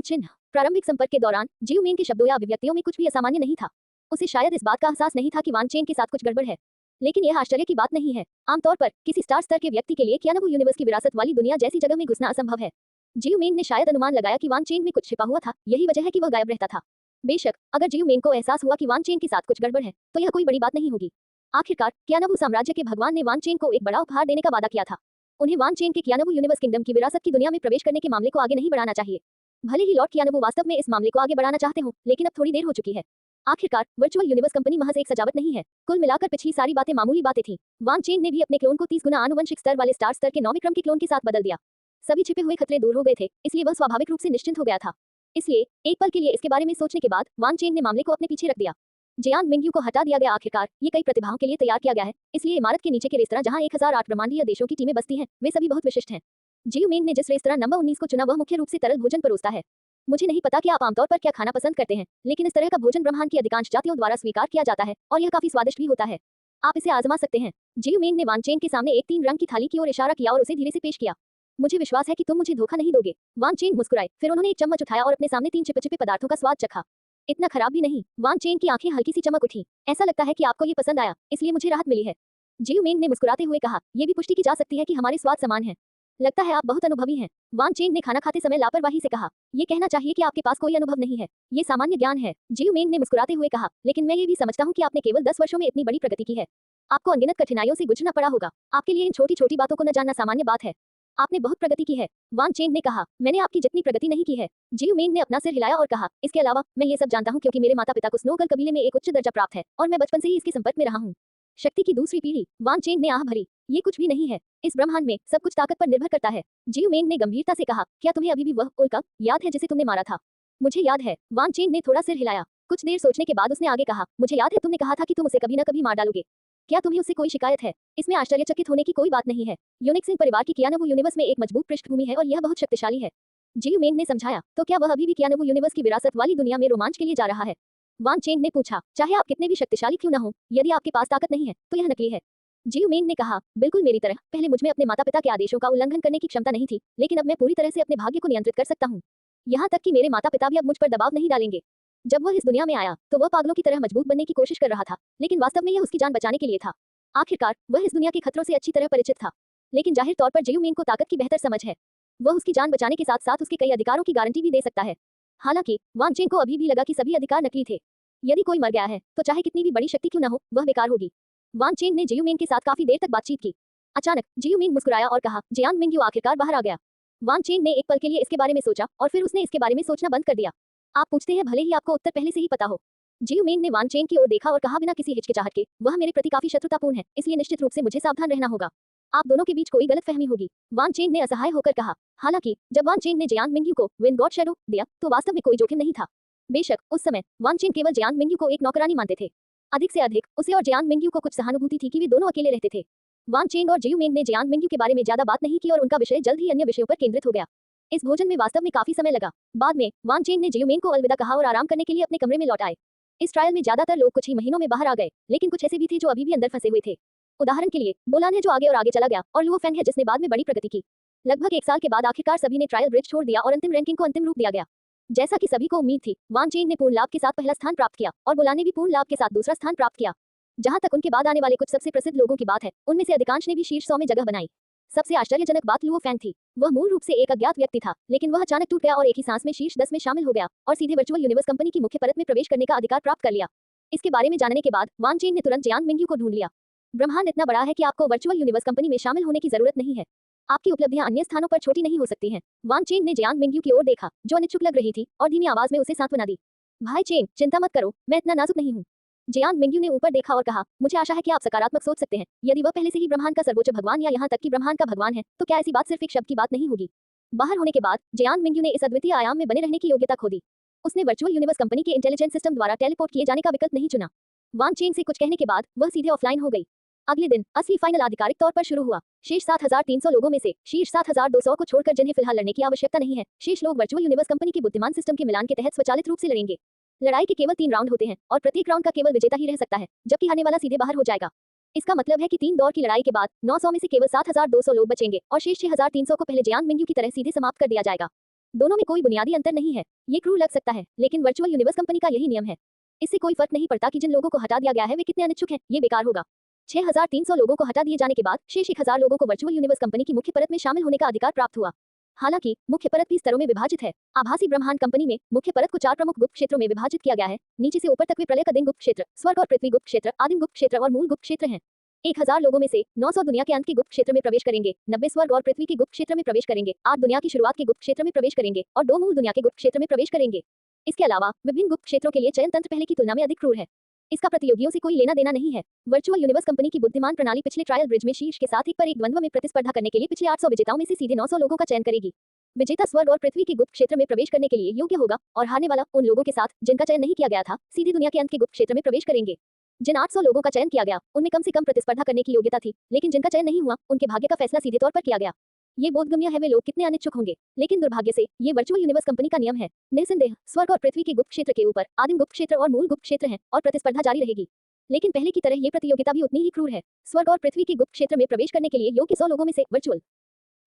चिन्ह। प्रारंभिक संपर्क के दौरान जियू मेंग के शब्दों या अभिव्यक्तियों में कुछ भी असामान्य नहीं था। उसे शायद इस बात का एहसास नहीं था कि वान चेंग के साथ कुछ गड़बड़ है, लेकिन यह आश्चर्य की बात नहीं है। आमतौर पर किसी स्टार स्तर के व्यक्ति के लिए कियानबू यूनिवर्स की विरासत वाली दुनिया जैसी जगह में घुसना असंभव है। जियू मेंग ने शायद अनुमान लगाया कि वान चेंग में कुछ छिपा हुआ था, यही वजह है कि वह गायब रहता था। बेशक अगर जियू मेंग को एहसास हुआ कि वान चेंग के साथ कुछ गड़बड़ है तो यह कोई बड़ी बात नहीं होगी। आखिरकार कियानबू साम्राज्य के भगवान ने वान चेंग को एक बड़ा उपहार देने का वादा किया था। उन्हें वान चेंग के कियानबू यूनिवर्स किंगडम की विरासत की दुनिया में प्रवेश करने के मामले को आगे नहीं बढ़ाना चाहिए। भले ही लॉर्ड कियानबू वास्तव में इस मामले को आगे बढ़ाना चाहते हो, लेकिन अब थोड़ी देर हो चुकी है। आखिरकार वर्चुअल यूनिवर्स कंपनी महज एक सजावट नहीं है। कुल मिलाकर पिछली सारी बातें मामूली बातें थीं। वान चेंग ने भी अपने क्लोन को 30 गुना आनुवंशिक स्तर वाले स्टार स्तर के 9वें क्रम के क्लोन के साथ बदल दिया। सभी छिपे हुए खतरे दूर हो गए थे, इसलिए वह स्वाभाविक रूप से निश्चिंत हो गया था। इसलिए एक पल के लिए इसके बारे में सोचने के बाद वान चेंग ने मामले को अपने पीछे रख दिया। जियांग मिंगयू को हटा दिया गया। आखिरकार ये कई प्रतिभाओं के लिए तैयार किया गया है, इसलिए इमारत के नीचे के रेस्तरां जहां 1008 ब्रह्मांडीय देशों की टीमें बसती हैं, वे सभी बहुत विशिष्ट हैं। जियू मेंग ने जिस रेस्तरां नंबर 19 को चुना वह मुख्य रूप से तरल भोजन परोसता है। मुझे नहीं पता कि आप आमतौर पर क्या खाना पसंद करते हैं, लेकिन इस तरह का भोजन ब्रह्मांड की अधिकांश जातियों द्वारा स्वीकार किया जाता है और यह काफी स्वादिष्ट भी होता है। आप इसे आजमा सकते हैं। जियू मिंग ने वान चेन के सामने एक 3 रंग की थाली की ओर इशारा किया और उसे धीरे से पेश किया। मुझे विश्वास है कि तुम मुझे धोखा नहीं दोगे। वान चेन मुस्कुराए, फिर उन्होंने एक चम्मच उठाया और अपने सामने 3 चिपचिपे पदार्थों का स्वाद चखा। इतना खराब भी नहीं। वान चेन की आंखें हल्की सी चमक उठी। ऐसा लगता है कि आपको ये पसंद आया, इसलिए मुझे राहत मिली है। जियू मिंग ने मुस्कुराते हुए कहा, यह भी पुष्टि की जा सकती है कि हमारे स्वाद समान हैं। लगता है आप बहुत अनुभवी हैं। वान चेन ने खाना खाते समय लापरवाही से कहा, ये कहना चाहिए कि आपके पास कोई अनुभव नहीं है, ये सामान्य ज्ञान है। जियू मिंग ने मुस्कुराते हुए कहा, लेकिन मैं ये भी समझता हूँ कि आपने केवल 10 वर्षों में इतनी बड़ी प्रगति की है। आपको अनगिनत कठिनाइयों से गुजरना पड़ा होगा। आपके लिए इन छोटी छोटी बातों को न जानना सामान्य बात है। आपने बहुत प्रगति की है। वान चेन ने कहा, मैंने आपकी जितनी प्रगति नहीं की है। जियू मिंग ने अपना सिर हिलाया और कहा, इसके अलावा मैं ये सब जानता हूँ क्योंकि मेरे माता पिता को स्नोगल कबीले में एक उच्च दर्जा प्राप्त है और मैं बचपन से ही इसके संपर्क में रहा हूँ। शक्ति की दूसरी पीढ़ी। वान चेन ने आह भरी, ये कुछ भी नहीं है। इस ब्रह्मांड में सब कुछ ताकत पर निर्भर करता है। जियू मिंग ने गंभीरता से कहा, क्या तुम्हें अभी भी वह उल्का याद है जिसे तुमने मारा था? मुझे याद है। वान चेन ने थोड़ा सिर हिलाया। कुछ देर सोचने के बाद उसने आगे कहा, मुझे याद है तुमने कहा था कि तुम उसे कभी न कभी मार डालोगे। क्या तुम्हें उससे कोई शिकायत है? इसमें आश्चर्यचकित होने की कोई बात नहीं है। यूनिक सिंह परिवार की कियानवु यूनिवर्स में एक मजबूत पृष्ठभूमि है और यह बहुत शक्तिशाली है। जियू मिंग ने समझाया, तो क्या वह अभी भी कियानवु यूनिवर्स की विरासत वाली दुनिया में रोमांच के लिए जा रहा है? वान चेन ने पूछा, चाहे आप कितने भी शक्तिशाली क्यों न हो, यदि आपके पास ताकत नहीं है तो यह नकली है। जियू मिंग ने कहा, बिल्कुल मेरी तरह। पहले मुझमें अपने माता पिता के आदेशों का उल्लंघन करने की क्षमता नहीं थी, लेकिन अब मैं पूरी तरह से अपने भाग्य को नियंत्रित कर सकता हूँ। यहाँ तक कि मेरे माता पिता भी अब मुझ पर दबाव नहीं डालेंगे। जब वह इस दुनिया में आया तो वह पागलों की तरह मजबूत बनने की कोशिश कर रहा था, लेकिन वास्तव में यह उसकी जान बचाने के लिए था। आखिरकार वह इस दुनिया के खतरों से अच्छी तरह परिचित था, लेकिन जाहिर तौर पर जियू मिंग को ताकत की बेहतर समझ है। वह उसकी जान बचाने के साथ साथ उसके कई अधिकारों की गारंटी भी दे सकता है। हालांकि वान चेन को अभी भी लगा कि सभी अधिकार नकली थे। यदि कोई मर गया है तो चाहे कितनी भी बड़ी शक्ति क्यों न हो, वह बेकार होगी। वान चेन ने जियू मिंग के साथ काफी देर तक बातचीत की। अचानक जियू मिंग मुस्कुराया और कहा, जियांग मिंग आखिरकार बाहर आ गया। वान चेन ने एक पल के लिए इसके बारे में सोचा और फिर उसने इसके बारे में सोचना बंद कर दिया। आप पूछते हैं भले ही आपको उत्तर पहले से ही पता हो। जियू मिंग ने वान चेन की ओर देखा और कहा, बिना किसी हिचकिचाहट के, वह मेरे प्रति काफी शत्रुतापूर्ण है, इसलिए निश्चित रूप से मुझे सावधान रहना होगा। आप दोनों के बीच कोई गलतफहमी होगी। वान चेन ने असहाय होकर कहा। हालांकि जब वान चेन ने जियांग मिंग को विंड गॉड शैडो दिया तो वास्तव में कोई जोखिम नहीं था। बेशक उस समय वान चेन केवल जियांग मिंग को एक नौकरानी मानते थे। अधिक से अधिक उसे और जियांग मिंग को कुछ सहानुभूति थी कि वे दोनों अकेले रहते थे। वान चेन और जियू मिंग ने जियांग मिंग के बारे में ज्यादा बात नहीं की और उनका विषय जल्द ही अन्य विषयों पर केंद्रित हो गया। इस भोजन में वास्तव में काफी समय लगा। बाद में वान चेन ने जियू मिंग को अलविदा कहा और आराम करने के लिए अपने कमरे में लौट आए। इस ट्रायल में ज्यादातर लोग कुछ ही महीनों में बाहर आ गए, लेकिन कुछ ऐसे भी थे जो अभी भी अंदर फंसे हुए थे। उदाहरण के लिए बोलान है जो आगे और आगे चला गया और लुओ फेंग है जिसने बाद में बड़ी प्रगति की। लगभग 1 साल के बाद आखिरकार सभी ने ट्रायल ब्रिज छोड़ दिया और अंतिम रैंकिंग को अंतिम रूप दिया गया। जैसा कि सभी को उम्मीद थी, वान चेन ने पूर्ण लाभ के साथ पहला स्थान प्राप्त किया और बोलान ने भी पूर्ण लाभ के साथ दूसरा स्थान प्राप्त किया। जहां तक उनके बाद आने वाले कुछ सबसे प्रसिद्ध लोगों की बात है, उनमें से अधिकांश ने भी शीर्ष 100 में जगह बनाई। सबसे आश्चर्यजनक बात लुओ फेंग थी। वह मूल रूप से एक अज्ञात व्यक्ति था, लेकिन वह अचानक टूट गया और एक ही सांस में शीर्ष 10 में शामिल हो गया और सीधे वर्चुअल यूनिवर्स कंपनी की मुख्य परत में प्रवेश करने का अधिकार प्राप्त कर लिया। इसके बारे में जानने के बाद वान चेन ने तुरंत जियांग मिंग को ढूंढ लिया। ब्रह्मांड इतना बड़ा है कि आपको वर्चुअल यूनिवर्स कंपनी में शामिल होने की जरूरत नहीं है। आपकी उपलब्धियां अन्य स्थानों पर छोटी नहीं हो सकती हैं। वान चेन ने जियांग मिंग की ओर देखा, जो अनिच्छुक लग रही थी, और धीमी आवाज में उसे सांत्वना दी। भाई चेन, चिंता मत करो, मैं इतना नाजुक नहीं हूँ। जियांग मिंग ने ऊपर देखा और कहा, मुझे आशा है कि आप सकारात्मक सोच सकते हैं। यदि वह पहले से ही ब्रह्मांड का सर्वोच्च भगवान या यहाँ तक कि ब्रह्मांड का भगवान है, तो क्या ऐसी बात सिर्फ एक शब्द की बात नहीं होगी? बाहर होने के बाद जियांग मिंग ने इस अद्वितीय आयाम में बने रहने की योग्यता खो दी। उसने वर्चुअल यूनिवर्स कंपनी के इंटेलिजेंस सिस्टम द्वारा टेलीपोर्ट किए जाने का विकल्प नहीं चुना। वान चेन से कुछ कहने के बाद वह सीधे ऑफलाइन हो गई। अगले दिन असली फाइनल आधिकारिक तौर पर शुरू हुआ। शेष 7300 लोगों में से शीर्ष 7200 को छोड़कर जिन्हें फिलहाल लड़ने की आवश्यकता नहीं है, शेष लोग वर्चुअल यूनिवर्स कंपनी के बुद्धिमान सिस्टम के मिलान के तहत स्वचालित रूप से लड़ेंगे। लड़ाई के केवल 3 राउंड होते हैं और प्रत्येक राउंड का केवल विजेता ही रह सकता है, जबकि हारने वाला सीधे बाहर हो जाएगा। इसका मतलब है कि 3 दौर की लड़ाई के बाद 900 में से केवल 7200 लोग बचेंगे और शेष 6300 को पहले जियांग मिंग की तरह सीधे समाप्त कर दिया जाएगा। दोनों में कोई बुनियादी अंतर नहीं है। ये क्रूर लग सकता है, लेकिन वर्चुअल यूनिवर्स कंपनी का यही नियम है। इससे कोई फर्क नहीं पड़ता कि जिन लोगों को हटा दिया गया है वे कितने अनिच्छुक हैं, ये बेकार होगा। 6300 लोगों को हटा दिए जाने के बाद शेष 1000 लोगों को वर्चुअल यूनिवर्स कंपनी की मुख्य परत में शामिल होने का अधिकार प्राप्त हुआ। हालांकि मुख्य परत भी स्तरों में विभाजित है। आभासी ब्रह्मांड कंपनी में मुख्य परत को 4 प्रमुख गुप्त क्षेत्रों में विभाजित किया गया है। नीचे से ऊपर तक वे प्रलय का दिन गुप्त क्षेत्र, स्वर्ग और पृथ्वी गुप्त क्षेत्र, आदिम गुप्त क्षेत्र और मूल गुप्त क्षेत्र हैं। 1000 लोगों में से 900 दुनिया के अंत के गुप्त क्षेत्र में प्रवेश करेंगे, 90 स्वर्ग और पृथ्वी के गुप्त क्षेत्र में प्रवेश करेंगे, 8 दुनिया की शुरुआत के गुप्त क्षेत्र में प्रवेश करेंगे और 2 मूल दुनिया के गुप्त क्षेत्र में प्रवेश करेंगे। इसके अलावा विभिन्न गुप्त क्षेत्रों के लिए चयन तंत्र पहले की तुलना में अधिक क्रूर है। इसका प्रतियोगियों से कोई लेना देना नहीं है। वर्चुअल यूनिवर्स कंपनी की बुद्धिमान प्रणाली पिछले ट्रायल ब्रिज में शीर्ष के साथ एक पर एक द्वंद्व में प्रतिस्पर्धा करने के लिए पिछले 800 विजेताओं में से सीधे 900 लोगों का चयन करेगी। विजेता स्वर्ग और पृथ्वी के गुप्त क्षेत्र में प्रवेश करने के लिए योग्य होगा और हारने वाला उन लोगों के साथ जिनका चयन नहीं किया गया था सीधे दुनिया के अंत के गुप्त क्षेत्र में प्रवेश करेंगे। जिन 800 लोगों का चयन किया गया उनमें कम से कम प्रतिस्पर्धा करने की योग्यता थी, लेकिन जिनका चयन नहीं हुआ उनके भाग्य का फैसला सीधे तौर पर किया गया। ये बोधगम्य है वे लोग कितने अनिच्छुक होंगे, लेकिन दुर्भाग्य से ये वर्चुअल यूनिवर्स कंपनी का नियम है। निस्संदेह स्वर्ग और पृथ्वी के गुप्त क्षेत्र के ऊपर आदिम गुप्त क्षेत्र और मूल गुप्त क्षेत्र हैं और प्रतिस्पर्धा जारी रहेगी। लेकिन पहले की तरह ये प्रतियोगिता भी उतनी ही क्रूर है। स्वर्ग और पृथ्वी के गुप्त क्षेत्र में प्रवेश करने के लिए योग्य 100 लोगों में से वर्चुअल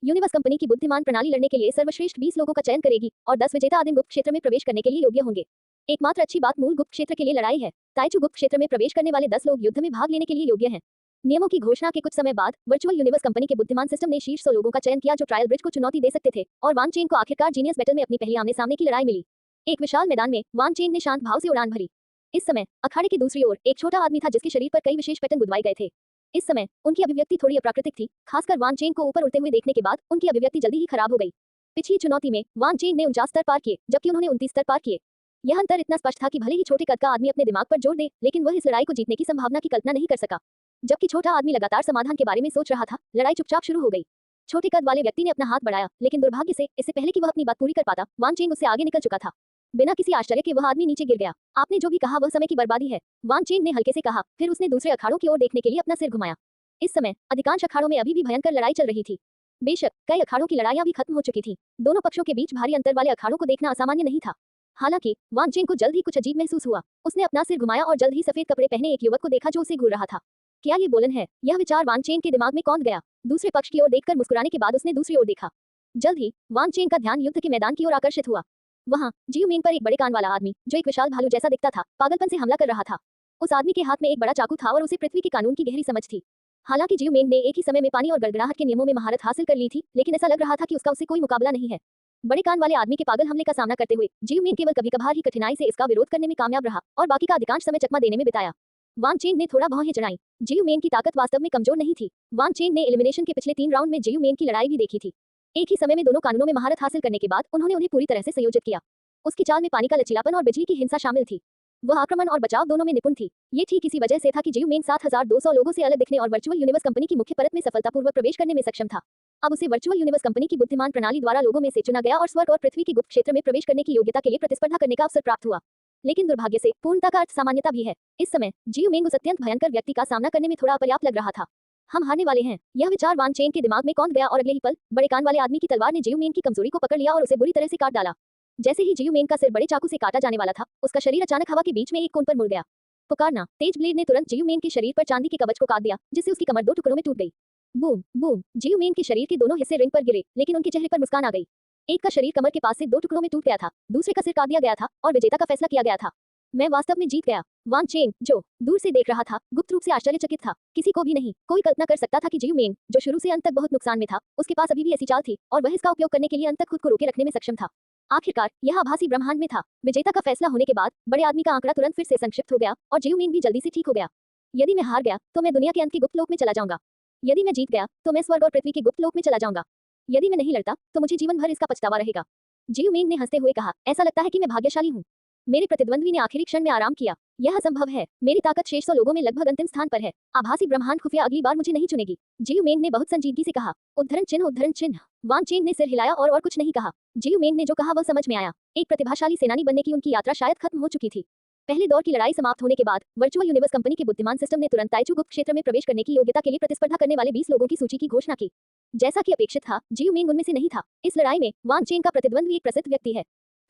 यूनिवर्स कंपनी की बुद्धिमान प्रणाली लड़ने के लिए सर्वश्रेष्ठ 20 लोगों का चयन करेगी और 10 विजेता आदिम गुप्त क्षेत्र में प्रवेश करने के लिए योग्य होंगे। एकमात्र अच्छी बात मूल गुप्त क्षेत्र के लिए लड़ाई है। ताइचू गुप्त क्षेत्र में प्रवेश करने वाले 10 लोग युद्ध में भाग लेने के लिए योग्य हैं। नियमों की घोषणा के कुछ समय बाद वर्चुअल यूनिवर्स कंपनी के बुद्धिमान सिस्टम ने शीर्ष 100 लोगों का चयन किया जो ट्रायल ब्रिज को चुनौती दे सकते थे और वान चेन को आखिरकार जीनियस बैटल में अपनी पहली आमने सामने की लड़ाई मिली। एक विशाल मैदान में वान चेन ने शांत भाव से उड़ान भरी। इस समय अखाड़े की दूसरी ओर एक छोटा आदमी था जिसके शरीर पर कई विशेष पैटर्न गुदवाए गए थे। इस समय उनकी अभिव्यक्ति थोड़ी अप्राकृतिक थी, खासकर वान चेन को ऊपर उड़ते हुए देखने के बाद उनकी अभिव्यक्ति जल्दी ही खराब हो गई। पिछली चुनौती में वान चेन ने 49 स्तर पार किए जबकि उन्होंने 29 स्तर पार किए। यह अंतर इतना स्पष्ट था कि भले ही छोटे कद का आदमी अपने दिमाग पर जोर दे, लेकिन वह इस लड़ाई को जीतने की संभावना की कल्पना नहीं कर सका। जबकि छोटा आदमी लगातार समाधान के बारे में सोच रहा था, लड़ाई चुपचाप शुरू हो गई। छोटे कद वाले व्यक्ति ने अपना हाथ बढ़ाया, लेकिन दुर्भाग्य से इससे पहले कि वह अपनी बात पूरी कर पाता, वान चेन उससे आगे निकल चुका था। बिना किसी आश्चर्य के वह आदमी नीचे गिर गया। आपने जो भी कहा वह समय की बर्बादी है, वान चेन ने हल्के से कहा। फिर उसने दूसरे अखाड़ों की ओर देखने के लिए अपना सिर घुमाया। इस समय अधिकांश अखाड़ों में अभी भी भयंकर लड़ाई चल रही थी। बेशक कई अखाड़ों की लड़ाइयां भी खत्म हो चुकी थी। दोनों पक्षों के बीच भारी अंतर वाले अखाड़ों को देखना असामान्य नहीं था। हालांकि वान चेन को जल्द ही कुछ अजीब महसूस हुआ। उसने अपना सिर घुमाया और जल्द ही सफेद कपड़े पहने एक युवक को देखा जो उसे घूर रहा था। क्या ये बोलन है? यह विचार वान चेन के दिमाग में कौंध गया। दूसरे पक्ष की ओर देखकर मुस्कुराने के बाद उसने दूसरी ओर देखा। जल्द ही वान चेन का ध्यान युद्ध के मैदान की ओर आकर्षित हुआ। वहां जियू मेंग पर एक बड़े कान वाला आदमी जो एक विशाल भालू जैसा दिखता था, पागलपन से हमला कर रहा था। उस आदमी के हाथ में एक बड़ा चाकू था और उसे पृथ्वी के कानून की गहरी समझ थी। हालांकि जियू मेंग ने एक ही समय में पानी और गड़गड़ाहट के नियमों में महारत हासिल कर ली थी, लेकिन ऐसा लग रहा था कि उसका उससे कोई मुकाबला नहीं है। बड़े कान वाले आदमी के पागल हमले का सामना करते हुए जियू मेंग केवल कभी-कभार ही कठिनाई से इसका विरोध करने में कामयाब रहा और बाकी का अधिकांश समय चकमा देने में बिताया। वान चेन ने थोड़ा भौहें चढ़ाई। जियू मेंग की ताकत वास्तव में कमजोर नहीं थी। वान चेन ने एलिमिनेशन के पिछले 3 राउंड में जियू मेंग की लड़ाई भी देखी थी। एक ही समय में दोनों कानूनों में महारत हासिल करने के बाद उन्होंने उन्हें पूरी तरह से संयोजित किया। उसकी चाल में पानी का लचीलापन और बिजली की हिंसा शामिल थी। वह आक्रमण और बचाव दोनों में निपुण थी। ये ठीक इसी वजह से था कि जियू मेंग 7200 लोगों से अलग दिखने और वर्चुअल यूनिवर्स कंपनी की मुख्य परत में सफलतापूर्वक प्रवेश करने में सक्षम था। अब उसे वर्चुअल यूनिवर्स कंपनी की बुद्धिमान प्रणाली द्वारा लोगों में से चुना गया और स्वर्ग और पृथ्वी के गुप्त क्षेत्र में प्रवेश करने की योग्यता के लिए प्रतिस्पर्धा करने का अवसर प्राप्त हुआ। लेकिन दुर्भाग्य से पूर्णता का अर्थ सामान्यता भी है। इस समय जियू मेंग उस अत्यंत भयंकर व्यक्ति का सामना करने में थोड़ा अपर्याप्त लग रहा था। हम हारने वाले हैं, यह विचार वान चेन के दिमाग में कौंध गया और अगले ही पल बड़े कान वाले आदमी की तलवार ने जियू मेंग की कमजोरी को पकड़ लिया और उसे बुरी तरह से काट डाला। जैसे ही जियू मेंग का सिर बड़े चाकू से काटा जाने वाला था, उसका शरीर अचानक हवा के बीच में एक कोण पर मुड़ गया। पुकारना तेज ब्लेड ने तुरंत जियू मेंग के शरीर पर चांदी के कवच को काट दिया, जिससे उसकी कमर 2 टुकड़ों में टूट गई। बूम बूम, जियू मेंग के शरीर के दोनों हिस्से रिंग पर गिरे, लेकिन उनके चेहरे पर मुस्कान आ गई। एक का शरीर कमर के पास से 2 टुकड़ों में टूट गया था, दूसरे का सिर काट दिया गया था और विजेता का फैसला किया गया था। मैं वास्तव में जीत गया। वान चेन, जो दूर से देख रहा था, गुप्त रूप से आश्चर्यचकित था। किसी को भी नहीं कोई कल्पना कर सकता था कि जियू मेंग, जो शुरू से अंत तक बहुत नुकसान में था, उसके पास अभी भी ऐसी चाल थी और वह इसका उपयोग करने के लिए अंत तक खुद को रोके रखने में सक्षम था। आखिरकार यह आभासी ब्रह्मांड में था। विजेता का फैसला होने के बाद बड़े आदमी का आंकड़ा तुरंत फिर से संक्षिप्त हो गया और जियू मेंग भी जल्दी से ठीक हो गया। यदि मैं हार गया तो मैं दुनिया के अंत के गुप्त लोक में चला जाऊंगा। यदि मैं जीत गया तो मैं स्वर्ग और पृथ्वी के गुप्त लोक में चला जाऊंगा। यदि मैं नहीं लड़ता तो मुझे जीवन भर इसका पछतावा रहेगा। जियू मेंग ने हंसते हुए कहा, ऐसा लगता है कि मैं भाग्यशाली हूँ। मेरे प्रतिद्वंद्वी ने आखिरी क्षण में आराम किया। यह असंभव है। मेरी ताकत शेष 100 लोगों में लगभग अंतिम स्थान पर है। आभासी ब्रह्मांड खुफिया अगली बार मुझे नहीं चुनेगी। जियू मेंग ने बहुत संजीदगी से कहा। उद्धरण चिन्ह उद्धरण चिन्ह। वान चेन ने सिर हिलाया और कुछ नहीं कहा। जियू मेंग ने जो कहा वह समझ में आया। एक प्रतिभाशाली सेनानी बनने की उनकी यात्रा शायद खत्म हो चुकी थी। पहले दौर की लड़ाई समाप्त होने के बाद वर्चुअल यूनिवर्स कंपनी के बुद्धिमान सिस्टम ने तुरंत ताइचू गुप्त क्षेत्र में प्रवेश करने की योग्यता के लिए प्रतिस्पर्धा करने वाले 20 लोगों की सूची की घोषणा की। जैसा कि अपेक्षित था, जियू मेंग उनमें से नहीं था। इस लड़ाई में वान चेन का प्रतिद्वंद्वी एक प्रसिद्ध व्यक्ति है,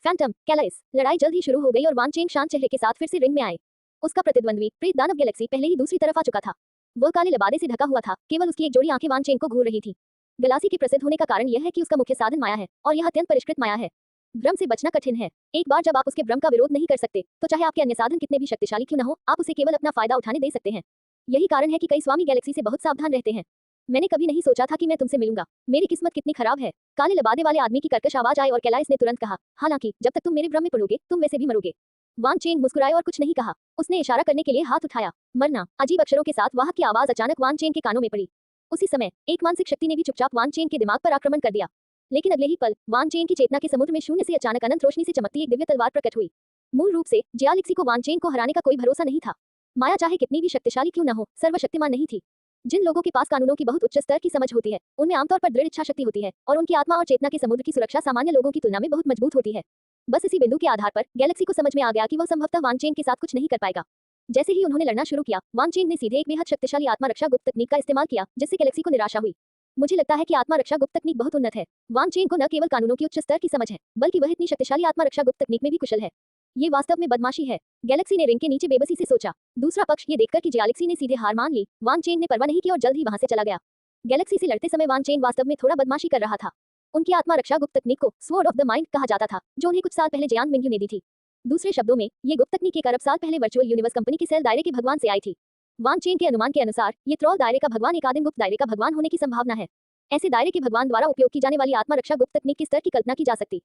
फैंटम कैलाइस। लड़ाई जल्द ही शुरू हो गई और वान चेन शांत चेहरे के साथ फिर से रिंग में आए। उसका प्रतिद्वंद्वी प्रेत दानव गैलेक्सी पहले ही दूसरी तरफ आ चुका था। वह काले लबादे से ढका हुआ था, केवल उसकी एक जोड़ी आंखें वान चेन को घूर रही थी। गलासी के प्रसिद्ध होने का कारण यह है कि उसका मुख्य साधन माया है और यह अत्यंत परिष्कृत माया है। भ्रम से बचना कठिन है। एक बार जब आप उसके भ्रम का विरोध नहीं कर सकते, तो चाहे आपके अन्य साधन कितने भी शक्तिशाली क्यों न हो, आप उसे केवल अपना फायदा उठाने दे सकते हैं। यही कारण है कि कई स्वामी गैलेक्सी से बहुत सावधान रहते हैं। मैंने कभी नहीं सोचा था कि मैं तुमसे मिलूंगा। मेरी किस्मत कितनी खराब है। काले लबादे वाले आदमी की कर्कश आवाज आई और कैलाइस ने तुरंत कहा, हालांकि जब तक तुम मेरे भ्रम में पड़ोगे, तुम वैसे भी मरोगे। वान चेन मुस्कुराए और कुछ नहीं कहा। उसने इशारा करने के लिए हाथ उठाया। मरना। अजीब अक्षरों के साथ वाह की आवाज अचानक वान चेन के कानों में पड़ी। उसी समय एक मानसिक शक्ति ने भी चुपचाप वान चेन के दिमाग पर आक्रमण कर दिया। लेकिन अगले ही पल वान चेन की चेतना के समुद्र में शून्य से अचानक अनंत रोशनी से चमकती एक दिव्य तलवार प्रकट हुई। मूल रूप से जियालिक्सी को वान चेन को हराने का कोई भरोसा नहीं था। माया चाहे कितनी भी शक्तिशाली क्यों न हो, सर्वशक्तिमान नहीं थी। जिन लोगों के पास कानूनों की बहुत उच्च स्तर की समझ होती है, उनमें आमतौर पर दृढ़ इच्छा शक्ति होती है और उनकी आत्मा और चेतना के समुद्र की सुरक्षा सामान्य लोगों की तुलना में बहुत मजबूत होती है। बस इसी बिंदु के आधार पर गैलेक्सी को समझ में आ गया कि वह संभवतः वान चेन के साथ कुछ नहीं कर पाएगा। जैसे ही उन्होंने लड़ना शुरू किया, वान चेन ने सीधे एक बेहद शक्तिशाली आत्मा रक्षा गुप्त तकनीक का इस्तेमाल किया, जिससे गैलेक्सी को निराशा हुई। मुझे लगता है कि आत्मा रक्षा गुप्त तकनीक बहुत उन्नत है। वांग चेन को न केवल कानूनों की उच्च स्तर की समझ है, बल्कि वह इतनी शक्तिशाली आत्मा रक्षा गुप्त तकनीक में भी कुशल है। ये वास्तव में बदमाशी है। गैलेक्सी ने रिंग के नीचे बेबसी से सोचा। दूसरा पक्ष ये देखकर कि गैलेक्सी ने सीधे हार मान ली, वांग चेन ने परवाह नहीं की और जल्द ही वहां से चला गया। गैलेक्सी से लड़ते समय वांग चेन वास्तव में थोड़ा बदमाशी कर रहा था। उनकी आत्मा रक्षा गुप्त तकनीक को स्वॉर्ड ऑफ द माइंड कहा जाता था, जो उन्हें कुछ साल पहले जियांग मिंगयू ने दी थी। दूसरे शब्दों में, ये गुप्त तकनीक 1 अरब साल पहले वर्चुअल यूनिवर्स कंपनी के सेल दायरे के भगवान से आई थी। वांग चेन के अनुमान के अनुसार ये ट्रोल दायरे का भगवान एक आदिम गुप्त दायरे का भगवान होने की संभावना है। ऐसे दायरे के भगवान द्वारा उपयोग की जाने वाली आत्मा रक्षा गुप्त तकनीक के स्तर की कल्पना की जा सकती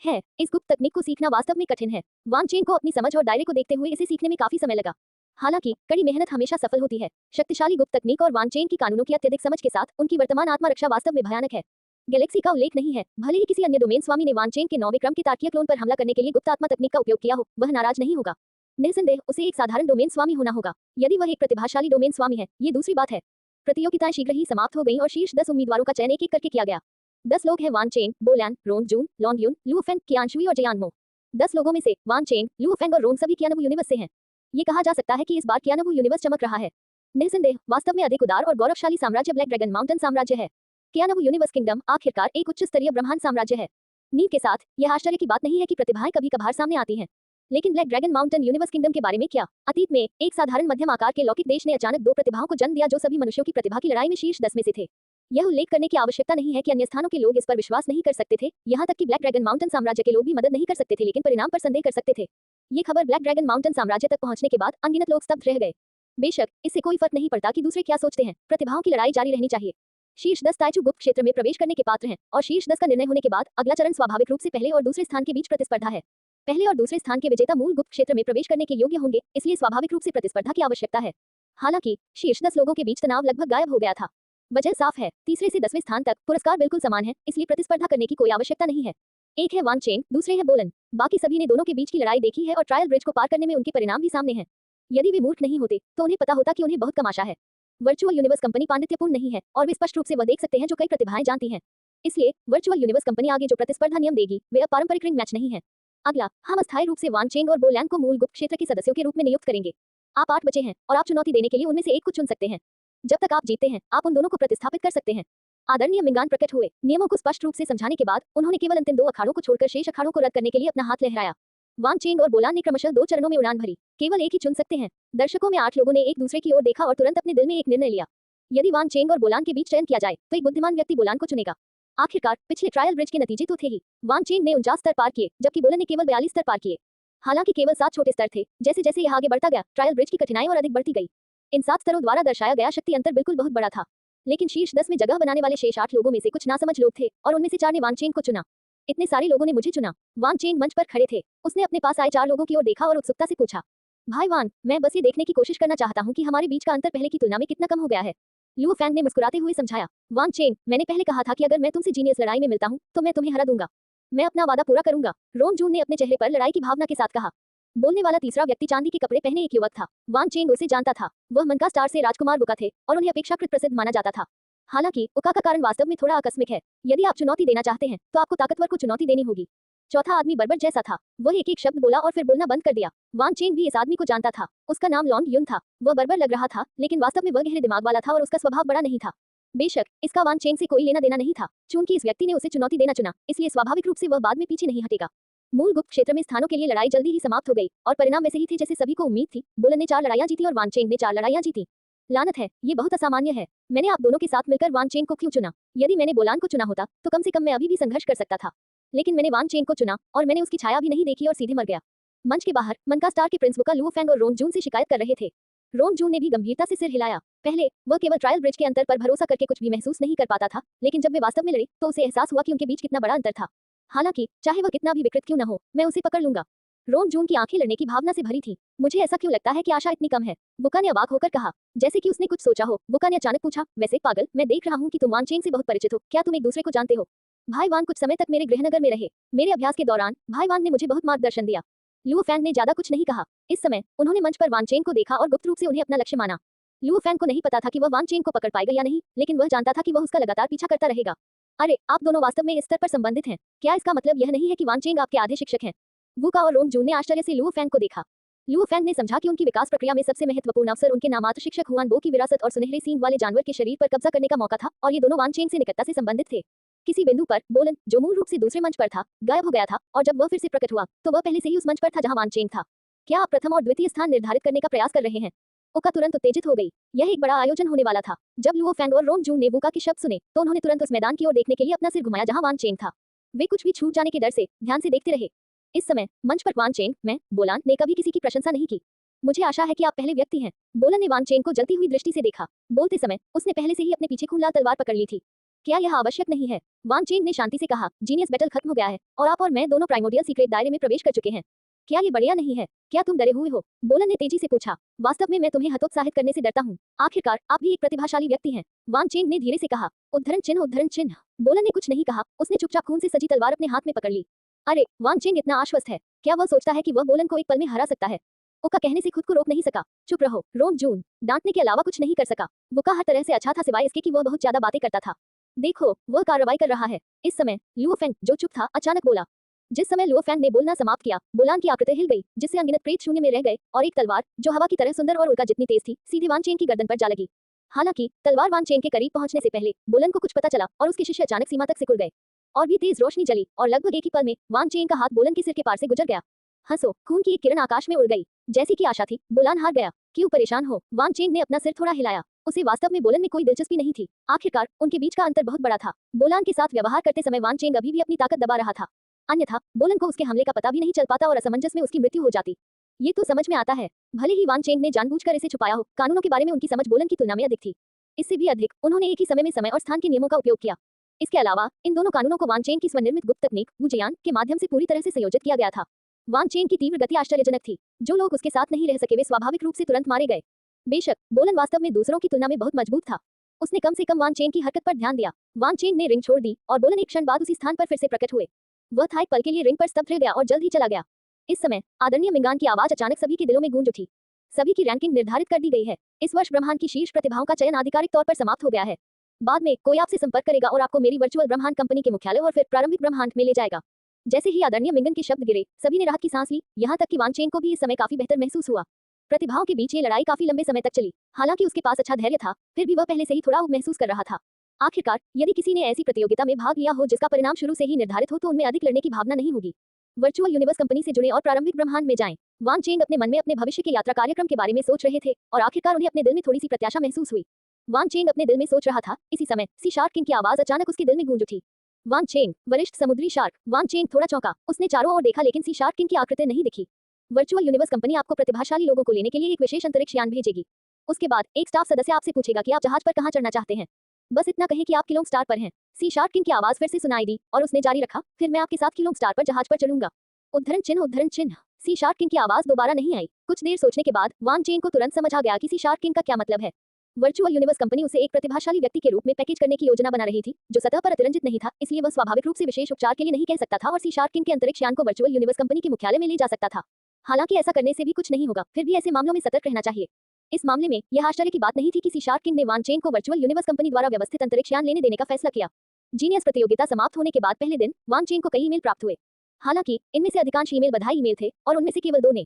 है। इस गुप्त तकनीक को सीखना वास्तव में कठिन है। वांग चेन को अपनी समझ और दायरे को देखते हुए इसे सीखने में काफी समय लगा। हालांकि कड़ी मेहनत हमेशा सफल होती है। शक्तिशाली गुप्त तकनीक और वांग चेन की कानूनों की अत्यधिक समझ के साथ उनकी वर्तमान आत्मा रक्षा वास्तव में भयानक है। गैलेक्सी का उल्लेख नहीं है, भले ही किसी अन्य डोमेन स्वामी ने वांग चेन के 9वें क्रम के तार्किक क्लोन पर हमला करने के लिए गुप्त आत्मा तकनीक का उपयोग किया हो, वह नाराज नहीं होगा। निस्संदेह उसे एक साधारण डोमेन स्वामी होना होगा। यदि वह एक प्रतिभाशाली डोमेन स्वामी है, ये दूसरी बात है। प्रतियोगिताएं शीघ्र ही समाप्त हो गईं और शीर्ष 10 उम्मीदवारों का चयन एक-एक करके किया गया। 10 लोग हैं वांग चेन, बोलैन, रोंग जून, लॉन्ग यून, लू फेंग, कियानशुई और जियानमो। 10 लोगों में से वांग चेन, लू फेंग और रोंग सभी कियानवू यूनिवर्स से हैं। ये कहा जा सकता है कि इस बार कियानवू यूनिवर्स चमक रहा है। निस्संदेह वास्तव में अधिक उदार और गौरवशाली साम्राज्य ब्लैक ड्रैगन माउंटेन साम्राज्य है। कियानवू यूनिवर्स किंगडम आखिरकार एक उच्च स्तरीय ब्रह्मांड साम्राज्य है। नींव के साथ यह आश्चर्य की बात नहीं है कि प्रतिभाएं कभी-कभार सामने आती हैं। लेकिन black dragon mountain universe kingdom के बारे में क्या? अतीत में एक साधारण मध्यम आकार के लौकिक देश ने अचानक 2 प्रतिभाओं को जन्म दिया जो सभी मनुष्यों की प्रतिभा की लड़ाई में शीर्ष 10 में से थे। यह उल्लेख करने की आवश्यकता नहीं है कि अन्य स्थानों के लोग इस पर विश्वास नहीं कर सकते थे, यहाँ तक कि ब्लैक ड्रैगन माउंटेन साम्राज्य के लोग भी मदद नहीं कर सकते थे, लेकिन परिणाम पर संदेह कर सकते थे। ये खबर ब्लैक ड्रैगन माउंटेन साम्राज्य तक पहुंचने के बाद अनगिनत लोग स्तब्ध रह गए। बेशक इससे कोई फर्क नहीं पड़ता कि दूसरे क्या सोचते हैं, प्रतिभाओं की लड़ाई जारी रहनी चाहिए। शीर्ष 10 ताइचू गुप्त क्षेत्र में प्रवेश करने के पात्र हैं और शीर्ष 10 का निर्णय होने के बाद अगला चरण स्वाभाविक रूप से पहले और दूसरे स्थान के बीच प्रतिस्पर्धा है। पहले और दूसरे स्थान के विजेता मूल गुप्त क्षेत्र में प्रवेश करने के योग्य होंगे, इसलिए स्वाभाविक रूप से प्रतिस्पर्धा की आवश्यकता है। हालांकि शीर्ष 10 लोगों के बीच तनाव लगभग गायब हो गया था। वजह साफ है, तीसरे से 10वें स्थान तक पुरस्कार बिल्कुल समान है, इसलिए प्रतिस्पर्धा करने की कोई आवश्यकता नहीं है। एक है वांग चेन, दूसरे है बोलन। बाकी सभी ने दोनों के बीच की लड़ाई देखी है और ट्रायल ब्रिज को पार करने में उनके परिणाम भी सामने हैं। यदि वे मूर्ख नहीं होते तो उन्हें पता होता कि उन्हें बहुत कम आशा है। वर्चुअल यूनिवर्स कंपनी पांडित्यपूर्ण नहीं है और वे स्पष्ट रूप से वह देख सकते हैं जो कई प्रतिभाएं जानती हैं। इसलिए वर्चुअल यूनिवर्स कंपनी आगे जो प्रतिस्पर्धा नियम देगी वे अब पारंपरिक रिंग मैच नहीं है। अगला, हम अस्थायी रूप से वांग चेन और बोलैंग को मूल गुप्त क्षेत्र के सदस्यों के रूप में नियुक्त करेंगे। आप 8 बचे हैं और आप चुनौती देने के लिए उनमें से एक को चुन सकते हैं। जब तक आप जीतते हैं, आप उन दोनों को प्रतिस्थापित कर सकते हैं। आदरणीय मिंगान प्रकट हुए। नियमों को स्पष्ट रूप से समझाने के बाद उन्होंने केवल अंतिम 2 अखाड़ों को छोड़कर शेष अखाड़ों को रद्द करने के लिए अपना हाथ लहराया। वांग चेन और बोलान ने क्रमशः 2 चरणों में उड़ान भरी। केवल एक ही चुन सकते हैं। दर्शकों में 8 लोगों ने एक दूसरे की ओर देखा और तुरंत अपने दिल में एक निर्णय लिया। यदि वांग चेन और बोलान के बीच चयन किया जाए तो एक बुद्धिमान व्यक्ति बोलान को चुनेगा। आखिरकार पिछले ट्रायल ब्रिज के नतीजे तो थे ही। वांग चेन ने 49 स्तर पार किए, जबकि बोलन ने केवल 42 स्तर पार किए। हालांकि केवल 7 छोटे स्तर थे। जैसे जैसे यह आगे बढ़ता गया, ट्रायल ब्रिज की कठिनाई और अधिक बढ़ती गई। इन 7 स्तरों द्वारा दर्शाया गया शक्ति अंतर बिल्कुल बहुत बड़ा था। लेकिन शीर्ष 10 में जगह बनाने वाले शेष 8 लोगों में से कुछ नासमझ लोग थे और उनमें से 4 ने वांग चेन को चुना। इतने सारे लोगों ने मुझे चुना। वांग चेन मंच पर खड़े थे। उसने अपने पास आए 4 लोगों की ओर देखा और उत्सुकता से पूछा, भाई वांग, मैं बस ये देखने की कोशिश करना चाहता हूँ कि हमारे बीच का अंतर पहले की तुलना में कितना कम हो गया है। लू फैंग ने मुस्कुराते हुए समझाया, वांग चेन, मैंने पहले कहा था कि अगर मैं तुमसे जीनियस लड़ाई में मिलता हूँ तो मैं तुम्हें हरा दूंगा। मैं अपना वादा पूरा करूंगा। रोंग जून ने अपने चेहरे पर लड़ाई की भावना के साथ कहा। बोलने वाला तीसरा व्यक्ति चांदी के कपड़े पहने एक युवक था। वांग चेन उसे जानता था। वह मनका स्टार से राजकुमार वुका थे और उन्हें अपेक्षाकृत प्रसिद्ध माना जाता था। हालांकि वुका का कारण वास्तव में थोड़ा आकस्मिक है। यदि आप चुनौती देना चाहते हैं तो आपको ताकतवर को चुनौती देनी होगी। चौथा आदमी बर्बर जैसा था। वह एक एक शब्द बोला और फिर बोलना बंद कर दिया। वांग चेन भी इस आदमी को जानता था। उसका नाम लॉन्ग यून था। वह बर्बर लग रहा था, लेकिन वास्तव में वह गहरे दिमाग वाला था और उसका स्वभाव बड़ा नहीं था। बेशक इसका वांग चेन से कोई लेना देना नहीं था। चूंकि इस व्यक्ति ने उसे चुनौती देना चुना, इसलिए स्वाभाविक रूप से वह बाद में पीछे नहीं हटेगा। मूल गुप्त क्षेत्र में स्थानों के लिए लड़ाई जल्दी ही समाप्त हो गई और परिणाम वैसे ही थे जैसे सभी को उम्मीद थी। बोलन ने 4 लड़ाइयां जीती और वांग चेन ने 4 लड़ाइयां जीती। लानत है, ये बहुत असामान्य है। मैंने आप दोनों के साथ मिलकर वांग चेन को क्यों चुना? यदि मैंने बोलान को चुना होता तो कम से कम मैं अभी भी संघर्ष कर सकता था। लेकिन मैंने वांग चेन को चुना और मैंने उसकी छाया भी नहीं देखी और सीधे मर गया। मंच के बाहर मनका स्टार के प्रिंस वुका, लू फैंग और रोंग जून से शिकायत कर रहे थे। रोंग जून ने भी गंभीरता से सिर हिलाया। पहले वह केवल ट्रायल ब्रिज के अंतर पर भरोसा करके कुछ भी महसूस नहीं कर पाता था, लेकिन जब वे वास्तव में लड़े तो उसे एहसास हुआ कि उनके बीच कितना बड़ा अंतर था। हालांकि चाहे वह कितना भी विकृत क्यों न हो, मैं उसे पकड़ लूंगा। रोंग जून की आंखें लड़ने की भावना से भरी थी। मुझे ऐसा क्यों लगता है कि आशा इतनी कम है? वुका ने अवाक होकर कहा, जैसे कि उसने कुछ सोचा हो। वुका ने अचानक पूछा, वैसे पागल, मैं देख रहा हूँ कि तुम वांग चेन से बहुत परिचित हो। क्या तुम एक दूसरे को जानते हो? भाई वांग कुछ समय तक मेरे गृहनगर में रहे। मेरे अभ्यास के दौरान भाई वांग ने मुझे बहुत मार्गदर्शन दिया। लू फैंग ने ज्यादा कुछ नहीं कहा। इस समय उन्होंने मंच पर वांग चेन को देखा और गुप्त रूप से उन्हें अपना लक्ष्य माना। लू फैंग को नहीं पता था कि वह वांग चेन को पकड़ पाएगा या नहीं, लेकिन वह जानता था कि वह उसका लगातार पीछा करता रहेगा। अरे, आप दोनों वास्तव में इस स्तर पर संबंधित हैं। क्या इसका मतलब यह नहीं है कि वांग चेन आपके आधे शिक्षक हैं? वुका और रोंग जून ने आश्चर्य से लू फैंग को देखा। लुओ फैंग ने समझा कि उनकी विकास प्रक्रिया में सबसे महत्वपूर्ण अवसर उनके नामात्र शिक्षक हुआन बो की विरासत और सुनहरे सींग वाले जानवर के शरीर पर कब्जा करने का मौका था, और ये दोनों वान चेंग से निकटता से संबंधित थे। किसी बिंदु पर बोलन, जो मूल रूप से दूसरे मंच पर था, गायब हो गया था, और जब वह फिर से प्रकट हुआ तो वह पहले से ही उस मंच पर था जहां वान चेंग था। क्या आप प्रथम और द्वितीय स्थान निर्धारित करने का प्रयास कर रहे हैं? ओका तुरंत उत्तेजित हो गई। यह एक बड़ा आयोजन होने वाला था। जब लुओ फैंग और रोंग जून ने वुका के शब्द सुने तो उन्होंने तुरंत उस मैदान की ओर देखने के लिए अपना सिर घुमाया जहां वान चेंग था। वे कुछ भी छूट जाने के डर से ध्यान से देखते रहे। इस समय मंच पर वान चेंग, मैं, बोलान ने कभी किसी की प्रशंसा नहीं की। मुझे आशा है कि आप पहले व्यक्ति हैं। बोलन ने वान चेंग को जलती हुई दृष्टि से देखा। बोलते समय उसने पहले से ही अपने पीछे खून लाल तलवार पकड़ ली थी। क्या यह आवश्यक नहीं है? वान चेंग ने शांति से कहा, जीनियस बैटल खत्म हो गया है और आप और मैं दोनों प्राइमोर्डियल सीक्रेट दायरे में प्रवेश कर चुके हैं। क्या ये बढ़िया नहीं है? क्या तुम डरे हुए हो? बोलन ने तेजी से पूछा। वास्तव में मैं तुम्हें हतोत्साहित करने से डरता हूँ। आखिरकार आप भी एक प्रतिभाशाली व्यक्ति हैं, वान चेंग ने धीरे से कहा। उद्धरण चिन्ह, उद्धरण चिन्ह। बोलन ने कुछ नहीं कहा। उसने चुपचाप खून से सजी तलवार अपने हाथ में पकड़ ली। अरे, वान चेंग इतना आश्वस्त है। क्या वह सोचता है कि वह बोलन को एक पल में हरा सकता है? ओका कहने से खुद को रोक नहीं सका। चुप रहो, रोंग जून। डांटने के अलावा कुछ नहीं कर सका। वुका हर तरह से अच्छा था सिवाय इसके कि वह बहुत ज्यादा बातें करता था। देखो, वह कार्रवाई कर रहा है। इस समय लुओ फैंग, जो चुप था, अचानक बोला। जिस समय लुओ फैंग ने बोलना समाप्त किया, बोलान की आकृति हिल गई, जिससे अनगिनत प्रेत शून्य में रह गए, और एक तलवार, जो हवा की तरह सुंदर और उल्का जितनी तेज थी, सीधे वान चेंग की गर्दन पर जा लगी। हालांकि तलवार वान चेंग के करीब पहुंचने से पहले बोलन को कुछ पता चला और उसके शिष्य अचानक सीमा तक सिकुड़ गए। और भी तेज रोशनी जली और लगभग एक ही पल में वान चेंग का हाथ बोलन के सिर के पार से गुजर गया। हंसो, खून की एक किरण आकाश में उड़ गई। जैसी की आशा थी, बोलान हार गया। क्यों परेशान हो? वान चेंग ने अपना सिर थोड़ा हिलाया। उसे वास्तव में बोलन में कोई दिलचस्पी नहीं थी। आखिरकार उनके बीच का अंतर बहुत बड़ा था। बोलान के साथ व्यवहार करते समय वान चेंग अभी भी अपनी ताकत दबा रहा था। अन्यथा बोलन को उसके हमले का पता भी नहीं चल पाता और असमंजस में उसकी मृत्यु हो जाती। ये तो समझ में आता है। भले ही वान चेंग ने जानबूझकर इसे छुपाया हो, कानूनों के बारे में उनकी समझ बोलन की तुलना में अधिक थी। इससे भी अधिक उन्होंने एक ही समय में समय और स्थान के नियमों का उपयोग किया। इसके अलावा इन दोनों कानूनों को वान चेंग की स्वनिर्मित गुप्त तकनीक वुजियान के माध्यम से पूरी तरह से संयोजित किया गया था। वान चेंग की तीव्र गति आश्चर्यजनक थी। जो लोग उसके साथ नहीं रह सके वे स्वाभाविक रूप से तुरंत मारे गए। बेशक बोलन वास्तव में दूसरों की तुलना में बहुत मजबूत था। उसने कम से कम वान चेंग की हरकत पर ध्यान दिया। वान चेंग ने रिंग छोड़ दी और बोलन एक क्षण बाद उसी स्थान पर फिर से प्रकट हुए। वह था एक पल के लिए रिंग पर स्तब्ध रह गया और जल्द ही चला गया। इस समय आदरणीय मिंगान की आवाज अचानक सभी के दिलों में गूंज उठी। सभी की रैंकिंग निर्धारित कर दी गई है। इस वर्ष ब्रह्मांड की शीर्ष प्रतिभाओं का चयन आधिकारिक तौर पर समाप्त हो गया है। बाद में कोई आपसे संपर्क करेगा और आपको मेरी वर्चुअल ब्रह्मांड कंपनी के मुख्यालय और फिर प्रारंभिक ब्रह्मांड में ले जाएगा। जैसे ही आदरणीय मिंगन के शब्द गिरे, सभी ने राहत की सांस ली। यहाँ तक कि वान चेंग को भी इस समय काफी बेहतर महसूस हुआ। प्रतिभाओं के बीच ये लड़ाई काफी लंबे समय तक चली। हालांकि उसके पास अच्छा धैर्य था, फिर भी वह पहले से ही थोड़ा ऊब महसूस कर रहा था। आखिरकार यदि किसी ने ऐसी प्रतियोगिता में भाग लिया हो जिसका परिणाम शुरू से ही निर्धारित हो तो उनमें अधिक लड़ने की भावना नहीं होगी। वर्चुअल यूनिवर्स कंपनी से जुड़े और प्रारंभिक ब्रह्मांड में जाएं। वान चेंग अपने मन में अपने भविष्य के यात्रा कार्यक्रम के बारे में सोच रहे थे और आखिरकार उन्हें अपने दिल में थोड़ी सी प्रत्याशा महसूस हुई। वान चेंग अपने दिल में सोच रहा था। इसी समय सी शार्क किंग की आवाज अचानक उसके दिल में गूंज उठी। वान चेंग, वरिष्ठ समुद्री शार्क। वान चेंग थोड़ा चौंका। उसने चारों ओर देखा लेकिन सी शार्क किंग की आकृति नहीं दिखी। वर्चुअल यूनिवर्स कंपनी आपको प्रतिभाशाली लोगों को लेने के लिए एक विशेष अंतरिक्ष यान भेजेगी। उसके बाद एक स्टाफ सदस्य आपसे पूछेगा कि आप जहाज पर कहां चढ़ना चाहते हैं। बस इतना कहें कि आप किलोंग स्टार पर हैं। सी शार्क किंग की आवाज फिर से सुनाई दी और उसने जारी रखा, फिर मैं आपके साथ किलोंग स्टार पर जहाज पर चढ़ूंगा। उद्धरण चिन्ह, उद्धरण चिन्ह। सी शार्क किंग की आवाज दोबारा नहीं आई। कुछ देर सोचने के बाद वान चेंग को तुरंत समझ आ गया कि सी शार्क किंग का क्या मतलब है। वर्चुअल यूनिवर्स कंपनी उसे एक प्रतिभाशाली व्यक्ति के रूप में पैकेज करने की योजना बना रही थी, जो सतह पर अतिरंजित नहीं था, इसलिए वह स्वाभाविक रूप से विशेष उपचार के लिए नहीं कह सकता था और सी शार्क किंग के अंतरिक्ष यान को वर्चुअल यूनिवर्स कंपनी के मुख्यालय में ले जा सकता था। हालांकि ऐसा करने से भी कुछ नहीं होगा, फिर भी ऐसे मामलों में सतर्क रहना चाहिए। इस मामले में यह आश्चर्य की बात नहीं थी कि सी शार्क किंग ने वान चेंग को वर्चुअल यूनिवर्स कंपनी द्वारा व्यवस्थित अंतरिक्ष यान लेने देने का फैसला किया। जीनियस प्रतियोगिता समाप्त होने के बाद पहले दिन वान चेंग को कई ईमेल प्राप्त हुए। हालांकि इनमें से अधिकांश ईमेल बधाई ईमेल थे और उनमें से केवल 2 ने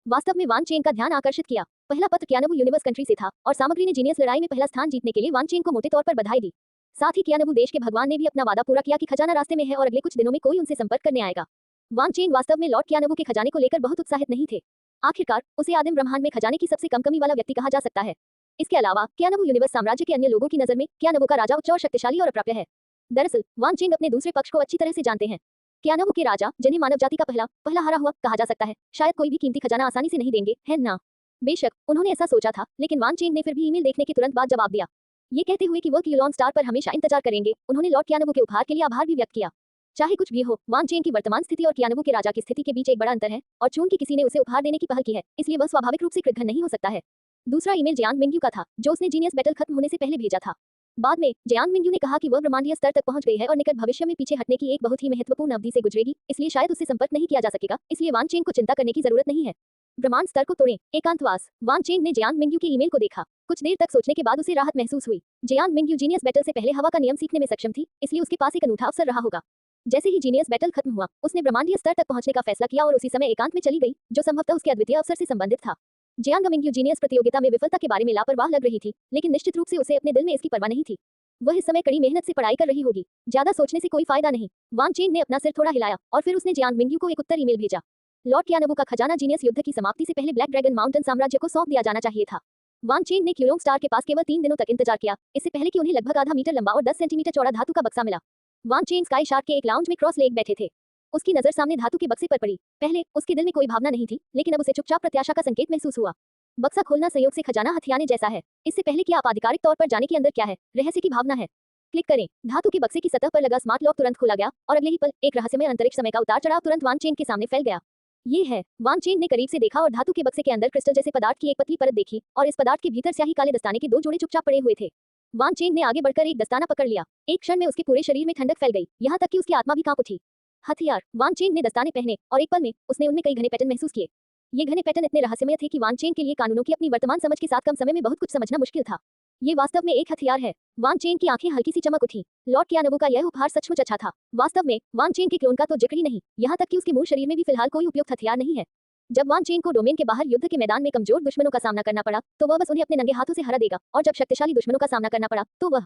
वास्तव में वान चेंग का ध्यान आकर्षित किया। पहला पत्र कियानबू यूनिवर्स कंट्री से था और सामग्री ने जीनियस लड़ाई में पहला स्थान जीतने के लिए वान चेंग को मोटे तौर पर बधाई दी। साथ ही कियानबू देश के भगवान ने भी अपना वादा पूरा किया कि खजाना रास्ते में है और अगले कुछ दिनों में कोई उनसे संपर्क करने आएगा। वान चेंग वास्तव में लॉर्ड कियानबू के खजाने को लेकर बहुत उत्साहित नहीं थे। आखिरकार उसे आदिम ब्रह्मांड में खजाने की सबसे कम कमी वाला व्यक्ति कहा जा सकता है। इसके अलावा कियानबू यूनिवर्स साम्राज्य के अन्य लोगों की नजर में कियानबू का राजा उच्च और शक्तिशाली और अप्राप्य है। दरअसल वान चेंग अपने दूसरे पक्ष को अच्छी तरह से जानते हैं। कियानबू के राजा, जिन्हें मानव जाति का पहला हारा हुआ कहा जा सकता है, शायद कोई भी कीमती खजाना आसानी से नहीं देंगे, है ना? बेशक उन्होंने ऐसा सोचा था, लेकिन वान चेंग ने फिर भी ईमेल देखने के तुरंत बाद जवाब दिया, ये कहते हुए कि वो किलोन स्टार पर हमेशा इंतजार करेंगे। उन्होंने लॉर्ड कियानबू के उपहार के लिए आभार भी व्यक्त किया। चाहे कुछ भी हो, वान चेंग की वर्तमान स्थिति और कियानबू के राजा की स्थिति के बीच एक बड़ा अंतर है, और चूंकि किसी ने उसे उपहार देने की पहल की है, इसलिए वह स्वाभाविक रूप से कृतघ्न नहीं हो सकता है। दूसरा ईमेल जियांग मिंग्यू का था, जो उसने जीनियस बैटल खत्म होने से पहले भेजा था। बाद में जियांग मिंग्यू ने कहा कि वह ब्रह्मांडीय स्तर तक पहुंच गई है और निकट भविष्य में पीछे हटने की एक बहुत ही महत्वपूर्ण अवधि से गुजरेगी, इसलिए शायद उससे संपर्क नहीं किया जा सकेगा, इसलिए वान चेंग को चिंता करने की जरूरत नहीं है। ब्रह्मांड स्तर को तोड़ें, एकांतवास। वान चेंग ने जियांग मिंग्यू के ईमेल को देखा। कुछ देर तक सोचने के बाद उसे राहत महसूस हुई। जियांग मिंग्यू जीनियस बैटल से पहले हवा का नियम सीखने में सक्षम थी, इसलिए उसके पास एक अनूठा अवसर रहा होगा। जैसे ही जीनियस बैटल खत्म हुआ, उसने ब्रह्मांडीय स्तर तक पहुंचने का फैसला किया और उसी समय एकांत में चली गई, जो संभवतः उसके अद्वितीय अवसर से संबंधित था। जियांग मिंग्यू जीनियस प्रतियोगिता में विफलता के बारे में लापरवाह लग रही थी, लेकिन निश्चित रूप से उसे अपने दिल में इसकी परवाह नहीं थी। वह इस समय कड़ी मेहनत से पढ़ाई कर रही होगी, ज्यादा सोचने से कोई फायदा नहीं। वान चेन ने अपना सिर थोड़ा हिलाया और फिर उसने जियांग मिंग्यू को एक उत्तर ईमेल भेजा। लॉर्ड कियानवू का खजाना जीनियस युद्ध की समाप्ति से पहले ब्लैक ड्रैगन माउंटेन साम्राज्य को सौंप दिया जाना चाहिए था। वान चेन ने क्यूलोंग स्टार के पास केवल 3 दिनों तक इंतजार किया, इससे पहले कि उन्हें लगभग आधा मीटर लंबा और 10 सेंटीमीटर चौड़ा धातु का बक्सा मिला। वान चेन स्काई शार्क के एक लाउंज में क्रॉस लेग बैठे थे। उसकी नजर सामने धातु के बक्से पर पड़ी। पहले उसके दिल में कोई भावना नहीं थी, लेकिन अब उसे चुपचाप प्रत्याशा का संकेत महसूस हुआ। बक्सा खोलना संयोग से खजाना हथियाने जैसा है। इससे पहले कि आप आधिकारिक तौर पर जाने के अंदर क्या है, रहस्य की भावना है। क्लिक करें। धातु के बक्से की सतह पर लगा स्मार्ट लॉक तुरंत खोला गया और अगले ही पल एक रहस्यमय अंतरिक्ष समय का उतार चढ़ाव तुरंत वान चेन के सामने फैल गया। ये है। वान चेन ने करीब से देखा और धातु के बक्से के अंदर क्रिस्टल जैसे पदार्थ की एक पतली परत देखी और इस पदार्थ के भीतर स्याही काले दस्ताने के 2 जोड़े चुपचाप पड़े हुए थे। वान चेन ने आगे बढ़कर एक दस्ताना पकड़ लिया। एक क्षण में उसके पूरे शरीर में ठंडक फैल गई, यहाँ तक कि उसकी आत्मा भी कांप उठी। हथियार। वान चेन ने दस्ताने पहने और एक पल में उसने उनमें कई घने पैटर्न महसूस किए। ये घने पैटर्न इतने रहस्यमय थे कि वान चेन के लिए कानूनों की अपनी वर्तमान समझ के साथ कम समय में बहुत कुछ समझना मुश्किल था। ये वास्तव में एक हथियार है। वान चेन की आंखें हल्की सी चमक उठी। लॉर्ड कियानवू का यह उपहार सचमुच अच्छा था। वास्तव में वान चेन के क्लोन का तो जिक्र ही नहीं, यहाँ तक कि उसके मूल शरीर में भी फिलहाल कोई उपयुक्त हथियार नहीं है। जब वान चेन को डोमेन के बाहर युद्ध के मैदान में कमजोर दुश्मनों का सामना करना पड़ा, तो वह बस उन्हें अपने नंगे हाथों से हरा देगा, और जब शक्तिशाली दुश्मनों का सामना करना पड़ा, तो वह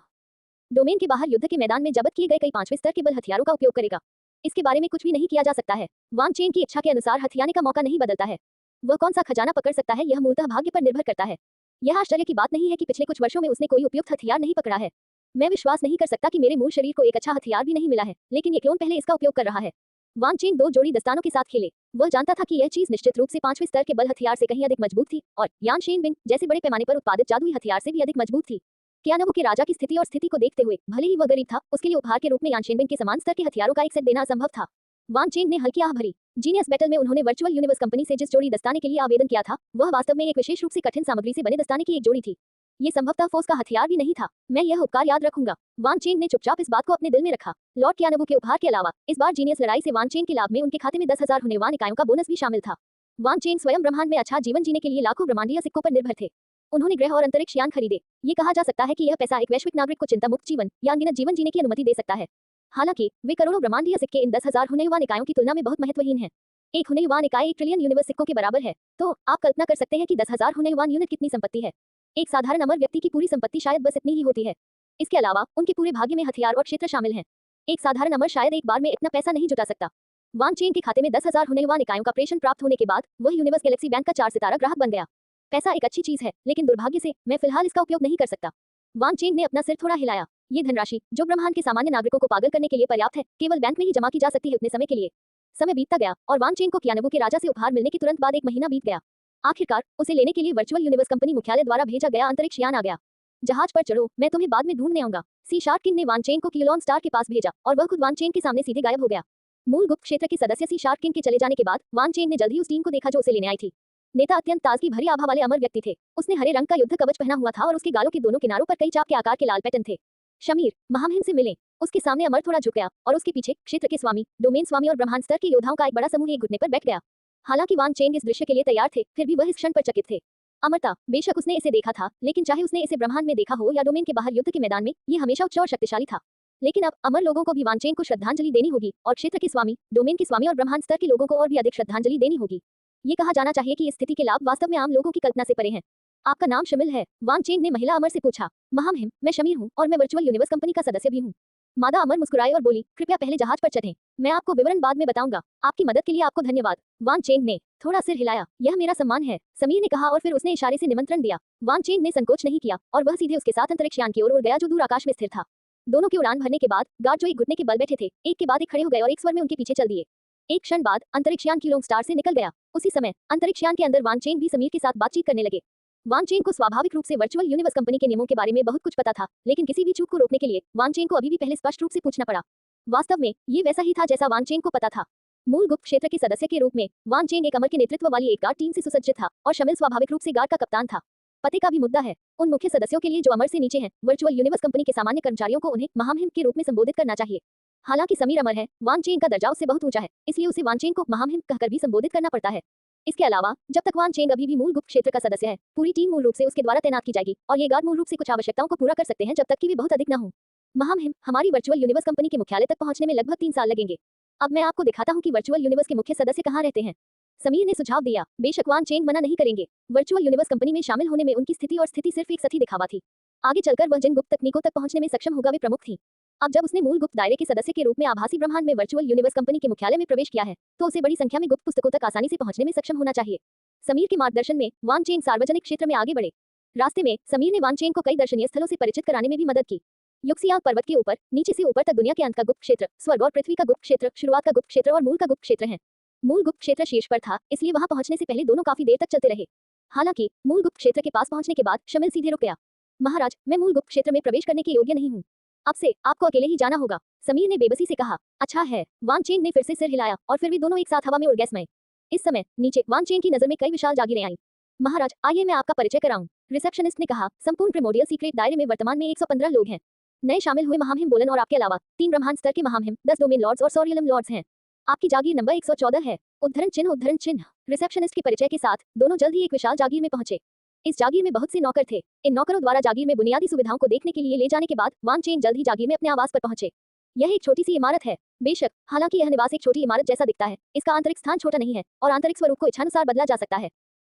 डोमेन के बाहर युद्ध के मैदान में जब्त किए गए कई 5वें स्तर के बल हथियारों का उपयोग करेगा। इसके बारे में कुछ भी नहीं किया जा सकता है। वान चेन की इच्छा के अनुसार हथियाने का मौका नहीं बदलता है। वह कौन सा खजाना पकड़ सकता है, यह मूलतः भाग्य पर निर्भर करता है। यह आश्चर्य की बात नहीं है कि पिछले कुछ वर्षों में उसने कोई उपयुक्त हथियार नहीं पकड़ा है। मैं विश्वास नहीं कर सकता कि मेरे मूल शरीर को एक अच्छा हथियार भी नहीं मिला है, लेकिन ये क्लोन पहले इसका उपयोग कर रहा है। वान चेन 2 जोड़ी दस्तानों के साथ खेले। वह जानता था कि यह चीज निश्चित रूप से 5वें स्तर के बल हथियार से कहीं अधिक मजबूत थी और यान शेन बिंग जैसे बड़े पैमाने पर उत्पादित जादुई हथियार से भी अधिक मजबूत थी। कियानवू के राजा की स्थिति और स्थिति को देखते हुए, भले ही वह गरीब था, उसके लिए उपहार के रूप में यान शेन बिंग के समान स्तर के हथियारों का एक सेट देना असंभव था। वान चेन ने हल्की आह भरी। जीनियस बैटल में उन्होंने वर्चुअल यूनिवर्स कंपनी से जिस जोड़ी दस्ताने के लिए आवेदन किया था, वह वास्तव में एक विशेष रूप से कठिन सामग्री से बने दस्ताने की एक जोड़ी थी। ये संभवतः फोर्स का हथियार भी नहीं था। मैं यह उपकार याद रखूंगा। वान चेन ने चुपचाप इस बात को अपने दिल में रखा। लॉर्ड कियानवू के उपहार के अलावा इस बार जीनियस लड़ाई से वान चेन के लाभ में उनके खाते में 10,000 हुनेवान इकाइयों का बोनस भी शामिल था। वान चेन स्वयं ब्रह्मांड में अच्छा जीवन जीने के लिए लाखों ब्रह्मांडीय सिक्कों पर निर्भर थे। उन्होंने ग्रह और अंतरिक्ष यान खरीदे। ये कहा जा सकता है कि यह पैसा एक वैश्विक नागरिक को चिंता मुक्त जीवन या अनगिनत जीवन जीने की अनुमति दे सकता है। हालांकि वे करोड़ों ब्रह्मांडीय सिक्के इन 10,000 हुनेवान इकाइयों की तुलना में बहुत महत्वहीन है। एक हुनेवान इकाई 1 ट्रिलियन यूनिवर्स सिक्कों के बराबर है। तो आप कल्पना कर सकते हैं कि 10,000 हुनेवान यूनिट कितनी संपत्ति है। एक साधारण अमर व्यक्ति की पूरी संपत्ति शायद बस इतनी ही होती है। इसके अलावा उनके पूरे भाग्य में हथियार और क्षेत्र शामिल हैं। एक साधारण अमर शायद एक बार में इतना पैसा नहीं जुटा सकता। वान चेन के खाते में 10,000 हुनेवान इकाइयों का प्रेषण प्राप्त होने के बाद वह यूनिवर्स गैलेक्सी बैंक का 4 सितारा ग्राहक बन गया। पैसा एक अच्छी चीज है, लेकिन दुर्भाग्य से मैं फिलहाल इसका उपयोग नहीं कर सकता। वान चेन ने अपना सिर थोड़ा हिलाया। ये धनराशि, जो ब्रह्मांड के सामान्य नागरिकों को पागल करने के लिए पर्याप्त है, केवल बैंक में ही जमा की जा सकती है उतने समय के लिए। समय बीतता गया और वान चेन को कियानवू के राजा से उपहार मिलने के तुरंत बाद 1 महीना बीत गया। आखिरकार उसे लेने के लिए वर्चुअल यूनिवर्स कंपनी मुख्यालय द्वारा भेजा गया अंतरिक्ष यान आ गया। जहाज पर चढ़ो, मैं तुम्हें बाद में ढूंढने आऊंगा। सी शार्क किंग ने वान चेन को क्यूलोन स्टार के पास भेजा और वह खुद वान चेन के सामने सीधे गायब हो गया। मूल गुप्त क्षेत्र के सदस्य सी शार्क किंग के चले जाने के बाद वान चेन ने जल्द ही उस टीम को देखा जो उसे लेने आई थी। नेता अत्यंत ताजगी भरी आभा वाले अमर व्यक्ति थे। उसने हरे रंग का युद्ध कवच पहना हुआ था और उसके गालों के दोनों किनारों पर कई चाप के आकार के लाल पैटर्न थे। शमीर, महामहिम से मिले। उसके सामने अमर थोड़ा झुक गया और उसके पीछे क्षेत्र के स्वामी, डोमेन स्वामी और ब्रह्मांड स्तर के योद्धाओं का एक बड़ा समूह एक घुटने पर बैठ गया। हालांकि वान चेन इस दृश्य के लिए तैयार थे, फिर भी वह इस क्षण पर चकित थे। अमरता, बेशक उसने इसे देखा था, लेकिन चाहे उसने इसे ब्रह्मांड में देखा हो या डोमेन के बाहर युद्ध के मैदान में, ये हमेशा उच्च और शक्तिशाली था। लेकिन अब अमर लोगों को भी वान चेन को श्रद्धांजलि देनी होगी और क्षेत्र के स्वामी, डोमेन के स्वामी और ब्रह्मांड स्तर के लोगों को और भी अधिक श्रद्धांजलि देनी होगी। ये कहा जाना चाहिए कि इस स्थिति के लाभ वास्तव में आम लोगों की कल्पना से परे हैं। आपका नाम शमिल है? वान चेन ने महिला अमर से पूछा। महामहिम, मैं शमीर हूँ और मैं वर्चुअल यूनिवर्स कंपनी का सदस्य भी हूँ। मादा अमर मुस्कुराई और बोली, कृपया पहले जहाज पर चढ़ें। मैं आपको विवरण बाद में बताऊंगा। आपकी मदद के लिए आपको धन्यवाद। वान चेन ने थोड़ा सिर हिलाया। यह मेरा सम्मान है, समीर ने कहा और फिर उसने इशारे से निमंत्रण दिया। वान चेन ने संकोच नहीं किया और वह सीधे उसके साथ अंतरिक्ष यान की ओर उड़ गया जो दूर आकाश में स्थिर था। दोनों की उड़ान भरने के बाद गार्ड जो एक घुटने के बल बैठे थे, एक के बाद एक खड़े हो गए और एक स्वर में उनके पीछे चल दिए। एक क्षण बाद अंतरिक्ष यान क्यूलोंग स्टार से निकल गया। उसी समय अंतरिक्ष यान के अंदर वान चेन भी समीर के साथ बातचीत करने लगे। वान चेन को स्वाभाविक रूप से वर्चुअल यूनिवर्स कंपनी के नियमों के बारे में बहुत कुछ पता था, लेकिन किसी भी चूक को रोकने के लिए वान चेन को अभी भी पहले स्पष्ट रूप से पूछना पड़ा। वास्तव में ये वैसा ही था जैसा वान चेन को पता था। मूल गुप्त क्षेत्र के सदस्य के रूप में वान चेन एक अमर के नेतृत्व वाली एक गार्ड टीम से सुसज्जित था और शमिल स्वाभाविक रूप से गार्ड का कप्तान था। पते का भी मुद्दा है। उन मुख्य सदस्यों के लिए जो अमर से नीचे हैं, वर्चुअल यूनिवर्स कंपनी के सामान्य कर्मचारियों को उन्हें महामहिम के रूप में संबोधित करना चाहिए। हालांकि समीर अमर है, वान चेन का दर्जा उससे बहुत ऊंचा है, इसलिए उसे वान चेन को महामहिम कहकर भी संबोधित करना पड़ता है। इसके अलावा जब तक वान चेन अभी भी मूल गुप्त क्षेत्र का सदस्य है, पूरी टीम मूल रूप से उसके द्वारा तैनात की जाएगी और ये गार्ड मूल रूप से कुछ आवश्यकताओं को पूरा कर सकते हैं जब तक कि वे बहुत अधिक न हों। महामहिम, हमारी वर्चुअल यूनिवर्स कंपनी के मुख्यालय तक पहुंचने में लगभग 3 साल लगेंगे। अब मैं आपको दिखाता हूं कि वर्चुअल यूनिवर्स के मुख्य सदस्य कहां रहते हैं। समीर ने सुझाव दिया। बेशक वान चेंग मना नहीं करेंगे। वर्चुअल यूनिवर्स कंपनी में शामिल होने में उनकी स्थिति और स्थिति सिर्फ एक सही दिखावा थी। आगे चलकर वह जिन गुप्त तकनीकों तक पहुंचने में सक्षम होगा वे प्रमुख थी। अब जब उसने मूल गुप्त दायरे के सदस्य के रूप में आभासी ब्रह्मांड में वर्चुअल यूनिवर्स कंपनी के मुख्यालय में प्रवेश किया है, तो उसे बड़ी संख्या में गुप्त पुस्तकों तक आसानी से पहुंचने में सक्षम होना चाहिए। समीर के मार्गदर्शन में वान चेंग सार्वजनिक क्षेत्र में आगे बढ़े। रास्ते में समीर ने वान चेंग को कई दर्शनीय स्थलों से परिचित कराने में भी मदद की। युक्सियांग पर्वत के ऊपर नीचे से ऊपर तक दुनिया के अंत का गुप्त क्षेत्र, स्वर्ग और पृथ्वी का गुप्त क्षेत्र, शुरुआत का गुप्त क्षेत्र और मूल का गुप्त क्षेत्र है। मूल गुप्त क्षेत्र शीर्ष पर था, इसलिए वहां पहुंचने से पहले दोनों काफी देर तक चलते रहे। हालांकि मूल गुप्त क्षेत्र के पास पहुंचने के बाद शमिल सीधे रुक गया। महाराज, मैं मूल गुप्त क्षेत्र में प्रवेश करने के योग्य नहीं हूँ। अब से आपको अकेले ही जाना होगा, समीर ने बेबसी से कहा। अच्छा है, वान चेंग ने फिर से सिर हिलाया और फिर वे दोनों एक साथ हवा में उड़ गए। समय इस समय नीचे वान चेंग की नजर में कई विशाल जागीरें आईं। महाराज, आइए मैं आपका परिचय कराऊं, रिसेप्शनिस्ट ने कहा। संपूर्ण प्रिमोडियल सीक्रेट दायरे में वर्तमान में 115 लोग हैं। नए शामिल हुए महामहिम बोलन और आपके अलावा 3 ब्रह्मांड स्तर के महामहिम, 10 डोमेन लॉर्ड्स और 100 रियलम लॉर्ड्स हैं। आपकी जागीर नंबर 114 है। उद्धरण चिन्ह उद्धरण चिन्ह। रिसेप्शनिस्ट के परिचय के साथ दोनों जल्द ही एक विशाल जागीर में पहुंचे। इस जागीर में बहुत से नौकर थे। इन नौकरों द्वारा जागीर में बुनियादी सुविधाओं को देखने के लिए ले जाने के बाद वान चेंग जल्द ही जागीर में अपने आवास पर पहुंचे। यह एक छोटी सी इमारत है। बेशक, हालांकि यह निवास एक छोटी इमारत जैसा दिखता है, इसका आंतरिक स्थान छोटा नहीं है और आंतरिक स्वरूप को इच्छानुसार बदला जा सकता है।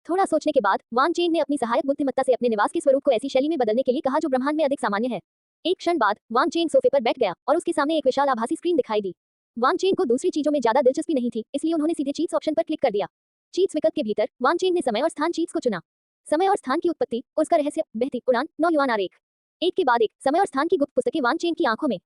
थोड़ा सोचने के बाद वान चेंग ने अपनी सहायक बुद्धिमत्ता से अपने निवास के स्वरूप को ऐसी शैली में बदलने के लिए कहा जो ब्रह्मांड में अधिक सामान्य है। एक क्षण बाद वान चेंग सोफे पर बैठ गया और उसके सामने एक विशाल आभासी स्क्रीन दिखाई दी। वान चेंग को दूसरी चीजों में ज्यादा दिलचस्पी नहीं थी, इसलिए उन्होंने सीधे चीट्स ऑप्शन पर क्लिक कर दिया। चीट्स विकल्प के भीतर वान चेंग ने समय और स्थान चीट्स को चुना। समय और स्थान की उत्पत्ति, उसका रहस्य, बहती उड़ान, 9 युआन आरेख। एक के बाद एक समय और स्थान की गुप्त पुस्तकें वान चेंग की आंखों में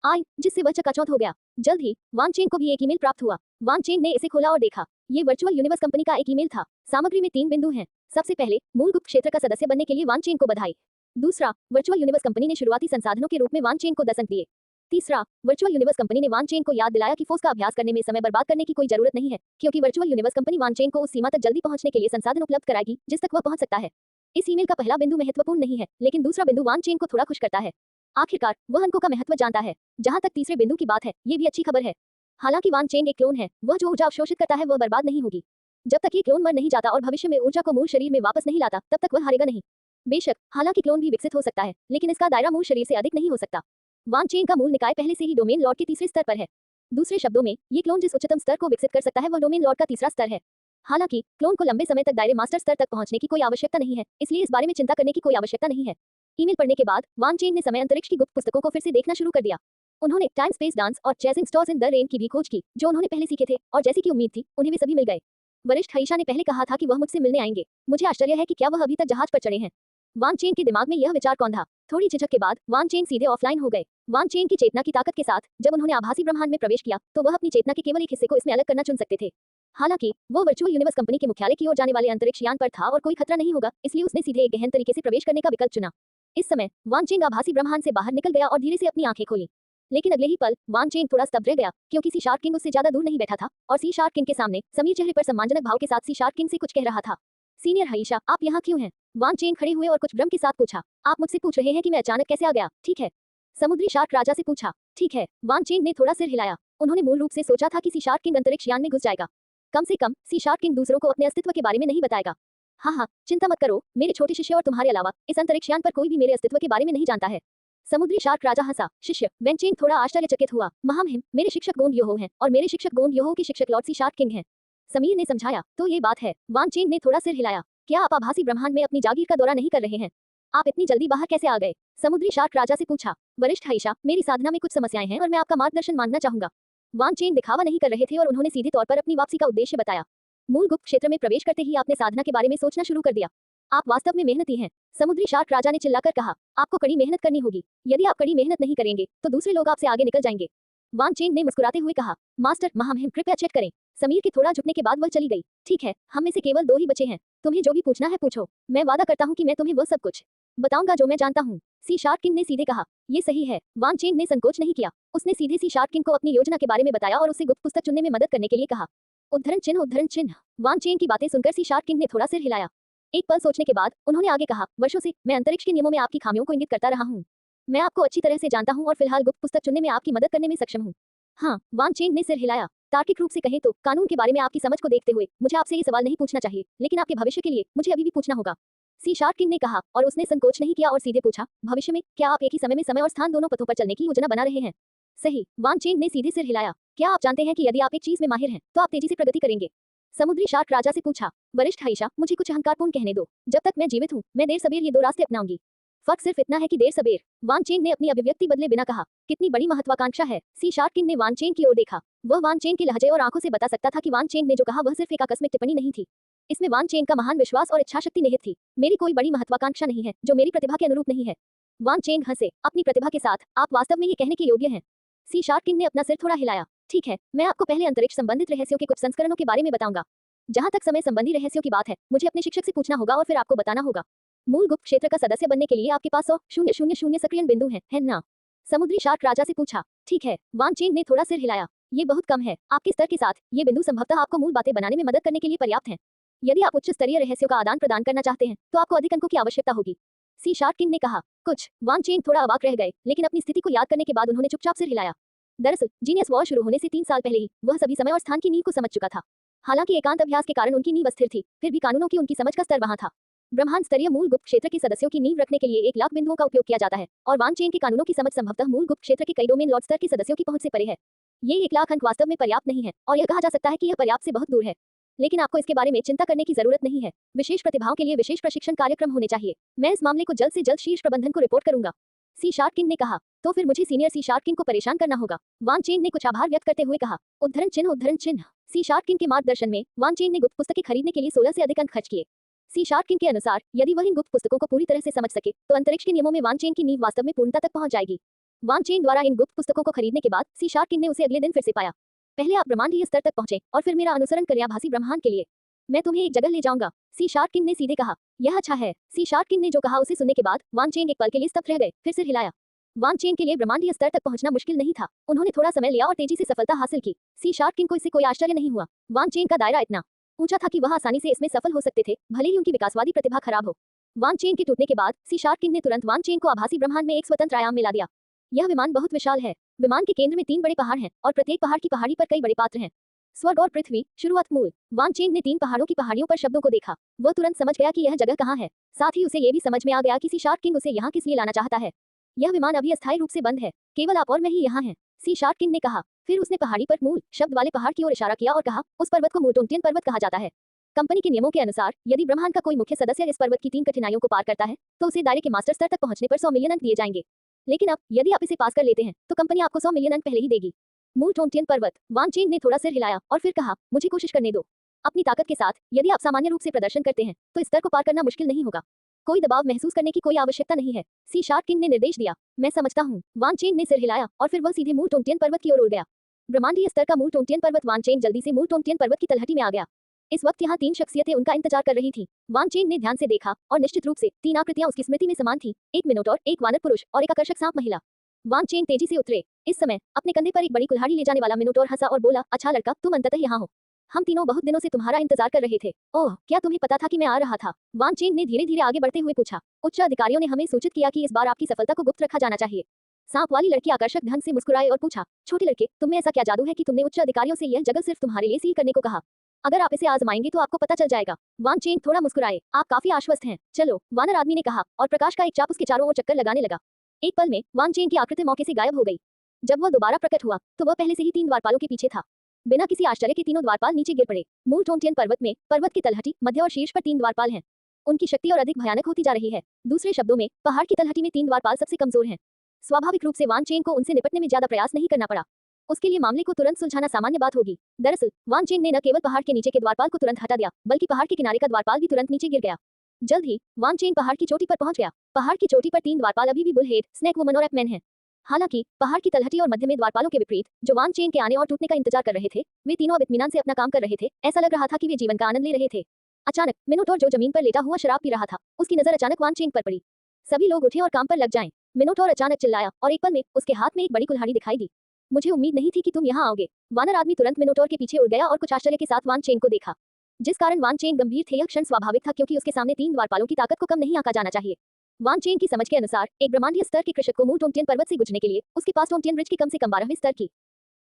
आई, जिससे वह चकाचौंध हो गया। जल्द ही वान चेंग को भी एक ईमेल प्राप्त हुआ। वान चेंग ने इसे खोला और देखा। ये वर्चुअल यूनिवर्स कंपनी का एक ईमेल था। सामग्री में 3 बिंदु हैं। सबसे पहले, मूल गुप्त क्षेत्र का सदस्य बनने के लिए वान चेंग को बधाई। दूसरा, वर्चुअल यूनिवर्स कंपनी ने शुरुआती संसाधनों के रूप में वान चेंग को 10 अंक दिए। तीसरा, वर्चुअल यूनिवर्स कंपनी ने वान चेंग को याद दिलाया कि फोर्स का अभ्यास करने में समय बर्बाद करने की कोई जरूरत नहीं है, क्योंकि वर्चुअल यूनिवर्स कंपनी वान चेंग को उस सीमा तक जल्दी पहुंचने के लिए संसाधन उपलब्ध कराएगी जिस तक वह पहुंच सकता है। इस ईमेल का पहला बिंदु महत्वपूर्ण नहीं है, लेकिन दूसरा बिंदु वान चेंग को थोड़ा खुश करता है। आखिरकार वह अंकों का महत्व जानता है। जहां तक तीसरे बिंदु की बात है, ये भी अच्छी खबर है। हालांकि वान चेंग एक क्लोन है, वह जो ऊर्जा अवशोषित करता है वह बर्बाद नहीं होगी। जब तक ये क्लोन मर नहीं जाता और भविष्य में ऊर्जा को मूल शरीर में वापस नहीं लाता, तब तक वह हारेगा नहीं। बेशक, हालांकि क्लोन भी विकसित हो सकता है, लेकिन इसका दायरा मूल शरीर से अधिक नहीं हो सकता। वान चेंग का मूल निकाय पहले से ही डोमेन लॉर्ड के तीसरे स्तर पर है। दूसरे शब्दों में, ये क्लोन जिस उच्चतम स्तर को विकसित कर सकता है वह डोमेन लॉर्ड का तीसरा स्तर है। हालांकि क्लोन को लंबे समय तक दायरे मास्टर स्तर तक पहुंचने की कोई आवश्यकता नहीं है, इसलिए इस बारे में चिंता करने की कोई आवश्यकता नहीं है। ईमेल पढ़ने के बाद वान चेंग ने समय अंतरिक्ष की गुप्त पुस्तकों को फिर से देखना शुरू कर दिया। उन्होंने टाइम स्पेस डांस और चेजिंग स्टॉर्स इन द रेन की भी खोज की, जो उन्होंने पहले सीखे थे, और जैसी की उम्मीद थी, उन्हें वे सभी मिल गए। वरिष्ठ हईशा ने पहले कहा था कि वह मुझसे मिलने आएंगे। मुझे आश्चर्य है कि क्या वह अभी तक जहाज पर चढ़े हैं। वान चेंग के दिमाग में यह विचार कौंधा। थोड़ी झिझक के बाद वान चेंग सीधे ऑफलाइन हो गए। वान चेंग की चेतना की ताकत के साथ जब उन्होंने आभासी ब्रह्मांड में प्रवेश किया, तो वह अपनी चेतना के केवल एक हिस्से को इसमें अलग करना चुन सकते थे। हालांकि वो वर्चुअल यूनिवर्स कंपनी के मुख्यालय की ओर जाने वाले अंतरिक्ष यान पर था और कोई खतरा नहीं होगा, इसलिए उसने सीधे एक गहन तरीके से प्रवेश करने का विकल्प चुना। इस समय वान चेंग आभासी ब्रह्मांड से बाहर निकल गया और धीरे से अपनी आंखें खोली। लेकिन अगले ही पल वान चेंग थोड़ा स्तब्ध रह गया, क्योंकि सी शार्क किंग उससे ज्यादा दूर नहीं बैठा था और सी शार्क किंग के सामने समीर चेहरे पर सम्मानजनक भाव के साथ सी शार्क किंग से कुछ कह रहा था। सीनियर हईशा, आप यहाँ क्यों हैं? वान चेंग खड़े हुए और कुछ भ्रम के साथ पूछा। आप मुझसे पूछ रहे हैं कि मैं अचानक कैसे आ गया, ठीक है? समुद्री शार्क राजा से पूछा। ठीक है, वान चेंग ने थोड़ा सिर हिलाया। उन्होंने मूल रूप से सोचा था कि सी शार्क किंग अंतरिक्ष यान में घुस जाएगा। कम से कम सी शार्क किंग दूसरों को अपने अस्तित्व के बारे में नहीं बताएगा। हाँ, चिंता मत करो, मेरे छोटे शिष्य और तुम्हारे अलावा इस अंतरिक्ष यान पर कोई भी मेरे अस्तित्व के बारे में नहीं जानता है। समुद्री शार्क राजा हंसा। शिष्य, वेन चेंग थोड़ा आश्चर्यचकित हुआ। महामहिम, मेरे शिक्षक गोंद योहो हैं और मेरे शिक्षक गोंद योहो के शिक्षक लॉर्ड सी शार्क किंग हैं। समीर ने समझाया। तो ये बात है। वान चेंग ने थोड़ा सिर हिलाया। क्या आप आभासी ब्रह्मांड में अपनी जागीर का दौरा नहीं कर रहे हैं? आप इतनी जल्दी बाहर कैसे आ गए? समुद्री शार्क राजा से पूछा। वरिष्ठ हईशा, मेरी साधना में कुछ समस्याएं हैं और मैं आपका मार्गदर्शन मांगना चाहूंगा। वान चेंग दिखावा नहीं कर रहे थे और उन्होंने सीधे तौर पर अपनी वापसी का उद्देश्य बताया। मूल गुप्त क्षेत्र में प्रवेश करते ही आपने साधना के बारे में सोचना शुरू कर दिया। आप वास्तव में मेहनती हैं। समुद्री शार्क राजा ने चिल्लाकर कहा। आपको कड़ी मेहनत करनी होगी। यदि आप कड़ी मेहनत नहीं करेंगे तो दूसरे लोग आपसे आगे निकल जाएंगे। वान चेंग ने मुस्कुराते हुए कहा। मास्टर महामहिम, कृपया चेक करें। समीर के थोड़ा झुकने के बाद वह चली गई। ठीक है, हम में से केवल 2 ही बचे हैं। तुम्हें जो भी पूछना है पूछो। मैं वादा करता हूँ कि मैं तुम्हें वह सब कुछ बताऊंगा जो मैं जानता हूँ। सी शार्क किंग ने सीधे कहा। ये सही है। वान चेंग ने संकोच नहीं किया। उसने सीधे सी शार्क किंग को अपनी योजना के बारे में बताया और उसे गुप्त पुस्तक चुनने में मदद करने के लिए कहा। उद्धरण चिन्ह उद्धरण चिन्ह। वान चेंग की बातें सुनकर सी शार्क किंग ने थोड़ा सिर हिलाया। एक पल सोचने के बाद उन्होंने आगे कहा। वर्षों से मैं अंतरिक्ष के नियमों में आपकी खामियों को इंगित करता रहा हूँ। मैं आपको अच्छी तरह से जानता हूँ और फिलहाल गुप्त पुस्तक चुनने में आपकी मदद करने में सक्षम हूँ। हाँ, वान चेंग ने सिर हिलाया। तार्किक रूप से कहें तो कानून के बारे में आपकी समझ को देखते हुए मुझे आपसे ये सवाल नहीं पूछना चाहिए, लेकिन आपके भविष्य के लिए मुझे अभी भी पूछना होगा। सी शार्क किंग ने कहा, और उसने संकोच नहीं किया और सीधे पूछा, भविष्य में क्या आप एक ही समय में समय और स्थान दोनों पथों पर चलने की योजना बना रहे हैं? सही, वान चेंग ने सीधे सिर हिलाया। क्या आप जानते हैं कि यदि आप एक चीज में माहिर हैं, तो आप तेजी से प्रगति करेंगे? समुद्री शार्क राजा से पूछा। वरिष्ठ हईशा, मुझे कुछ अहंकारपूर्ण कहने दो। जब तक मैं जीवित हूँ, मैं देर सबेर ये दो रास्ते अपनाऊंगी। फर्क सिर्फ इतना है कि देर सबेर। वान चेंग ने अपनी अभिव्यक्ति बदले बिना कहा, कितनी बड़ी महत्वाकांक्षा है। सी शार्क किंग ने वान चेंग की ओर देखा। वह वान चेंग के लहजे और आंखों से बता सकता था कि वान चेंग ने जो कहा वह सिर्फ एक आकस्मिक टिप्पणी नहीं थी। इसमें वान चेंग का महान विश्वास और इच्छाशक्ति निहित थी। मेरी कोई बड़ी महत्वाकांक्षा नहीं है जो मेरी प्रतिभा के अनुरूप नहीं है। वान चेंग हंसे, अपनी प्रतिभा के साथ आप वास्तव में ये कहने के योग्य हैं? सी शार्क किंग ने अपना सिर थोड़ा हिलाया। ठीक है, मैं आपको पहले अंतरिक्ष संबंधित रहस्यों के कुछ संस्करणों के बारे में बताऊंगा। जहां तक समय संबंधी रहस्यों की बात है, मुझे अपने शिक्षक से पूछना होगा और फिर आपको बताना होगा। मूल गुप्त क्षेत्र का सदस्य बनने के लिए आपके पास 100,000 सक्रिय बिंदु हैं, है ना? समुद्री शार्क राजा से पूछा। ठीक है, वान चेंग ने थोड़ा सिर हिलाया। ये बहुत कम है। आपके स्तर के साथ ये बिंदु संभवतः आपको मूल बातें बनाने में मदद करने के लिए पर्याप्त हैं। यदि आप उच्च स्तरीय रहस्यों का आदान प्रदान करना चाहते हैं, तो आपको अधिक अंकों की आवश्यकता होगी। सी शार्क किंग ने कहा। कुछ। वान चेंग थोड़ा अवाक रह गए, लेकिन अपनी स्थिति को याद करने के बाद उन्होंने चुपचाप सिर हिलाया। दरअसल जीनियस वॉर शुरू होने से 3 साल पहले ही वह सभी समय और स्थान की नींव को समझ चुका था। हालांकि एकांत अभ्यास के कारण उनकी नींव अस्थिर थी, फिर भी कानूनों की उनकी समझ का स्तर वहां था। ब्रह्मांड स्तरीय मूल गुप्त क्षेत्र के सदस्यों की नींव रखने के लिए 1 लाख बिंदुओं का उपयोग किया जाता है, और वान चेंग के कानूनों की समझ संभवतः मूल गुप्त क्षेत्र के कई डोमेन लॉर्ड स्तर के सदस्यों की पहुंच से परे है। ये 1 लाख अंक वास्तव में पर्याप्त नहीं है, और यह कहा जा सकता है कि यह पर्याप्त से बहुत दूर है। लेकिन आपको इसके बारे में चिंता करने की जरूरत नहीं है। विशेष प्रतिभाओं के लिए विशेष प्रशिक्षण कार्यक्रम होने चाहिए। मैं इस मामले को जल्द से जल्द शीर्ष प्रबंधन को रिपोर्ट करूंगा। सी शार्क किंग ने कहा। तो फिर मुझे सीनियर सी शार्क किंग को परेशान करना होगा। वान चेंग ने कुछ आभार व्यक्त करते हुए कहा। उद्धरण चिन्ह उद्धरण चिन्ह। सी शार्क किंग के मार्गदर्शन में वान चेंग ने गुप्त पुस्तकें खरीदने के लिए 16 से अधिक अंक खर्च किए। सी शार्क किंग के अनुसार यदि वह इन गुप्त पुस्तकों को पूरी तरह से समझ सके, तो अंतरिक्ष के नियमों में वान चेंग की नींव वास्तव में पूर्णता तक पहुंच जाएगी। वान चेंग द्वारा इन गुप्त पुस्तकों को खरीदने के बाद सी शार्क किंग ने उसे अगले दिन फिर से पाया। पहले आप ब्रह्मांडीय स्तर तक पहुंचे और फिर मेरा अनुसरण करें आभासी ब्रह्मांड के लिए। मैं तुम्हें एक जगह ले जाऊंगा, सी शार्क किंग ने सीधे कहा। यह अच्छा है। सी शार्क किंग ने जो कहा उसे सुनने के बाद वान चेंग एक पल के लिए स्तब्ध रह गए, फिर सिर हिलाया। वान चेंग के लिए ब्रह्मांडीय स्तर तक पहुंचना मुश्किल नहीं था। उन्होंने थोड़ा समय लिया और तेजी से सफलता हासिल की। सी शार्क किंग को इससे कोई आश्चर्य नहीं हुआ। वान चेंग का दायरा इतना ऊंचा था कि वह आसानी से इसमें सफल हो सकते थे, भले ही उनकी विकासवादी प्रतिभा खराब हो। वान चेंग के टूटने के बाद सी शार्क किंग ने तुरंत वान चेंग को आभासी ब्रह्मांड में एक स्वतंत्र आयाम में ला दिया। यह विमान बहुत विशाल है। विमान के केंद्र में 3 बड़े पहाड़ हैं, और प्रत्येक पहाड़ की पहाड़ी पर कई बड़े पात्र हैं। स्वर्ग और पृथ्वी, शुरुआत मूल। वान चेंग ने 3 पहाड़ों की पहाड़ियों पर शब्दों को देखा। वह तुरंत समझ गया कि यह जगह कहाँ है। साथ ही उसे यह भी समझ में आ गया कि सी शार्क किंग उसे यहाँ किस लिए लाना चाहता है। यह विमान अभी अस्थायी रूप से बंद है, केवल आप और मैं ही यहाँ हैं, सी शार्क किंग ने कहा। फिर उसने पहाड़ी पर मूल शब्द वाले पहाड़ की ओर इशारा किया और कहा, उस पर्वत को मूर्टोंटियन पर्वत कहा जाता है। कंपनी के नियमों के अनुसार यदि ब्रह्मांड का कोई मुख्य सदस्य इस पर्वत की 3 कठिनाइयों को पार करता है, तो उसे दायरे के मास्टर स्तर तक पहुंचने पर 100 मिलियन अंक दिए जाएंगे। लेकिन अब यदि आप इसे पास कर लेते हैं, तो कंपनी आपको 100 मिलियन अंक पहले ही देगी। मूर्टोंटियन पर्वत। वान चेंग ने थोड़ा सिर हिलाया और फिर कहा, मुझे कोशिश करने दो। अपनी ताकत के साथ यदि आप सामान्य रूप से प्रदर्शन करते हैं, तो इस स्तर को पार करना मुश्किल नहीं होगा। कोई दबाव महसूस करने की कोई आवश्यकता नहीं है, सी शार्क किंग ने निर्देश दिया। मैं समझता हूँ। वान चेंग ने सिर हिलाया और फिर वह सीधे मूर्टोंटियन पर्वत की ओर उड़ गया। ब्रह्मांडीय स्तर का मूर्टोंटियन पर्वत। वान चेंग जल्दी से मूर्टोंटियन पर्वत की तलहटी में आ गया। इस वक्त यहाँ 3 शख्सियतें उनका इंतजार कर रही थीं। वान चेंग ने ध्यान से देखा, और निश्चित रूप से 3 आकृतियां उसकी स्मृति में समान थीं, एक मिनोटॉर, एक वानर पुरुष और एक आकर्षक सांप महिला। वान चेंग तेजी से उतरे। इस समय अपने कंधे पर एक बड़ी कुल्हाड़ी ले जाने वाला मिनोटॉर हंसा और बोला, अच्छा लड़का, तुम अंततः यहाँ हो। हम तीनों बहुत दिनों से तुम्हारा इंतजार कर रहे थे। ओह, क्या तुम्हें पता था कि मैं आ रहा था? वान चेंग ने धीरे धीरे आगे बढ़ते हुए पूछा। उच्च अधिकारियों ने हमें सूचित किया कि इस बार आपकी सफलता को गुप्त रखा जाना चाहिए। सांप वाली लड़की आकर्षक ढंग से मुस्कुराए और पूछा, छोटे लड़के, तुम में ऐसा क्या जादू है कि तुमने उच्च अधिकारियों से यह जगह सिर्फ तुम्हारे लिए सील करने को कहा? अगर आप इसे आजमाएंगे तो आपको पता चल जाएगा। वान चेंग थोड़ा मुस्कुराए। आप काफी आश्वस्त हैं। चलो, वानर आदमी ने कहा, और प्रकाश का एक चाप उसके चारों ओर चक्कर लगाने लगा। एक पल में वान चेंग की आकृति मौके से गायब हो गई। जब वह दोबारा प्रकट हुआ, तो वह पहले से ही 3 द्वारपालों के पीछे था। बिना किसी आश्चर्य के तीनों द्वारपाल नीचे गिर पड़े। मूर्टोंटियन पर्वत में पर्वत की तलहटी, मध्य और शीर्ष पर 3 द्वारपाल हैं। उनकी शक्ति और अधिक भयानक होती जा रही है। दूसरे शब्दों में, पहाड़ की तलहटी में 3 द्वारपाल सबसे कमजोर हैं। स्वाभाविक रूप से वान चेंग को उनसे निपटने में ज्यादा प्रयास नहीं करना पड़ा। उसके लिए मामले को तुरंत सुलझाना सामान्य बात होगी। दरअसल वान चेंग ने न केवल पहाड़ के नीचे के द्वारपाल को तुरंत हटा दिया, बल्कि पहाड़ के किनारे का द्वारपाल भी तुरंत नीचे गिर गया। जल्द ही वान चेंग पहाड़ की चोटी पर पहुंच गया। पहाड़ की चोटी पर 3 द्वारपाल अभी भी बुलहेड, स्नेक वुमन और एपमैन हैं। हालांकि पहाड़ की तलहटी और मध्य में द्वारपालों के विपरीत, जो वान चेंग के आने और टूटने का इंतजार कर रहे थे, वे तीनों अब इत्मीनान से अपना काम कर रहे थे। ऐसा लग रहा था कि वे जीवन का आनंद ले रहे थे। अचानक मिनोटॉर, जो जमीन पर लेटा हुआ शराब पी रहा था, उसकी नजर अचानक वान चेंग पर पड़ी। सभी लोग उठे और काम पर लग जाएं। मिनोटॉर अचानक चिल्लाया, और एक पल में उसके हाथ में एक बड़ी कुल्हाड़ी दिखाई दी। मुझे उम्मीद नहीं थी कि तुम यहाँ आओगे। वानर आदमी तुरंत मिनोटॉर के पीछे उड़ गया और कुछ आश्चर्य के साथ वान चेंग को देखा। जिस कारण वान चेंग गंभीर थे, यह क्षण स्वाभाविक था, क्योंकि उसके सामने 3 द्वारपालों की ताकत को कम नहीं आंका जाना चाहिए। वान चेंग की समझ के अनुसार एक ब्रह्मांडीय स्तर के कृषक को मूर्टोंटियन पर्वत से गुजरने के लिए उसके पास टोंटियन ब्रिज की कम से कम 12वें स्तर की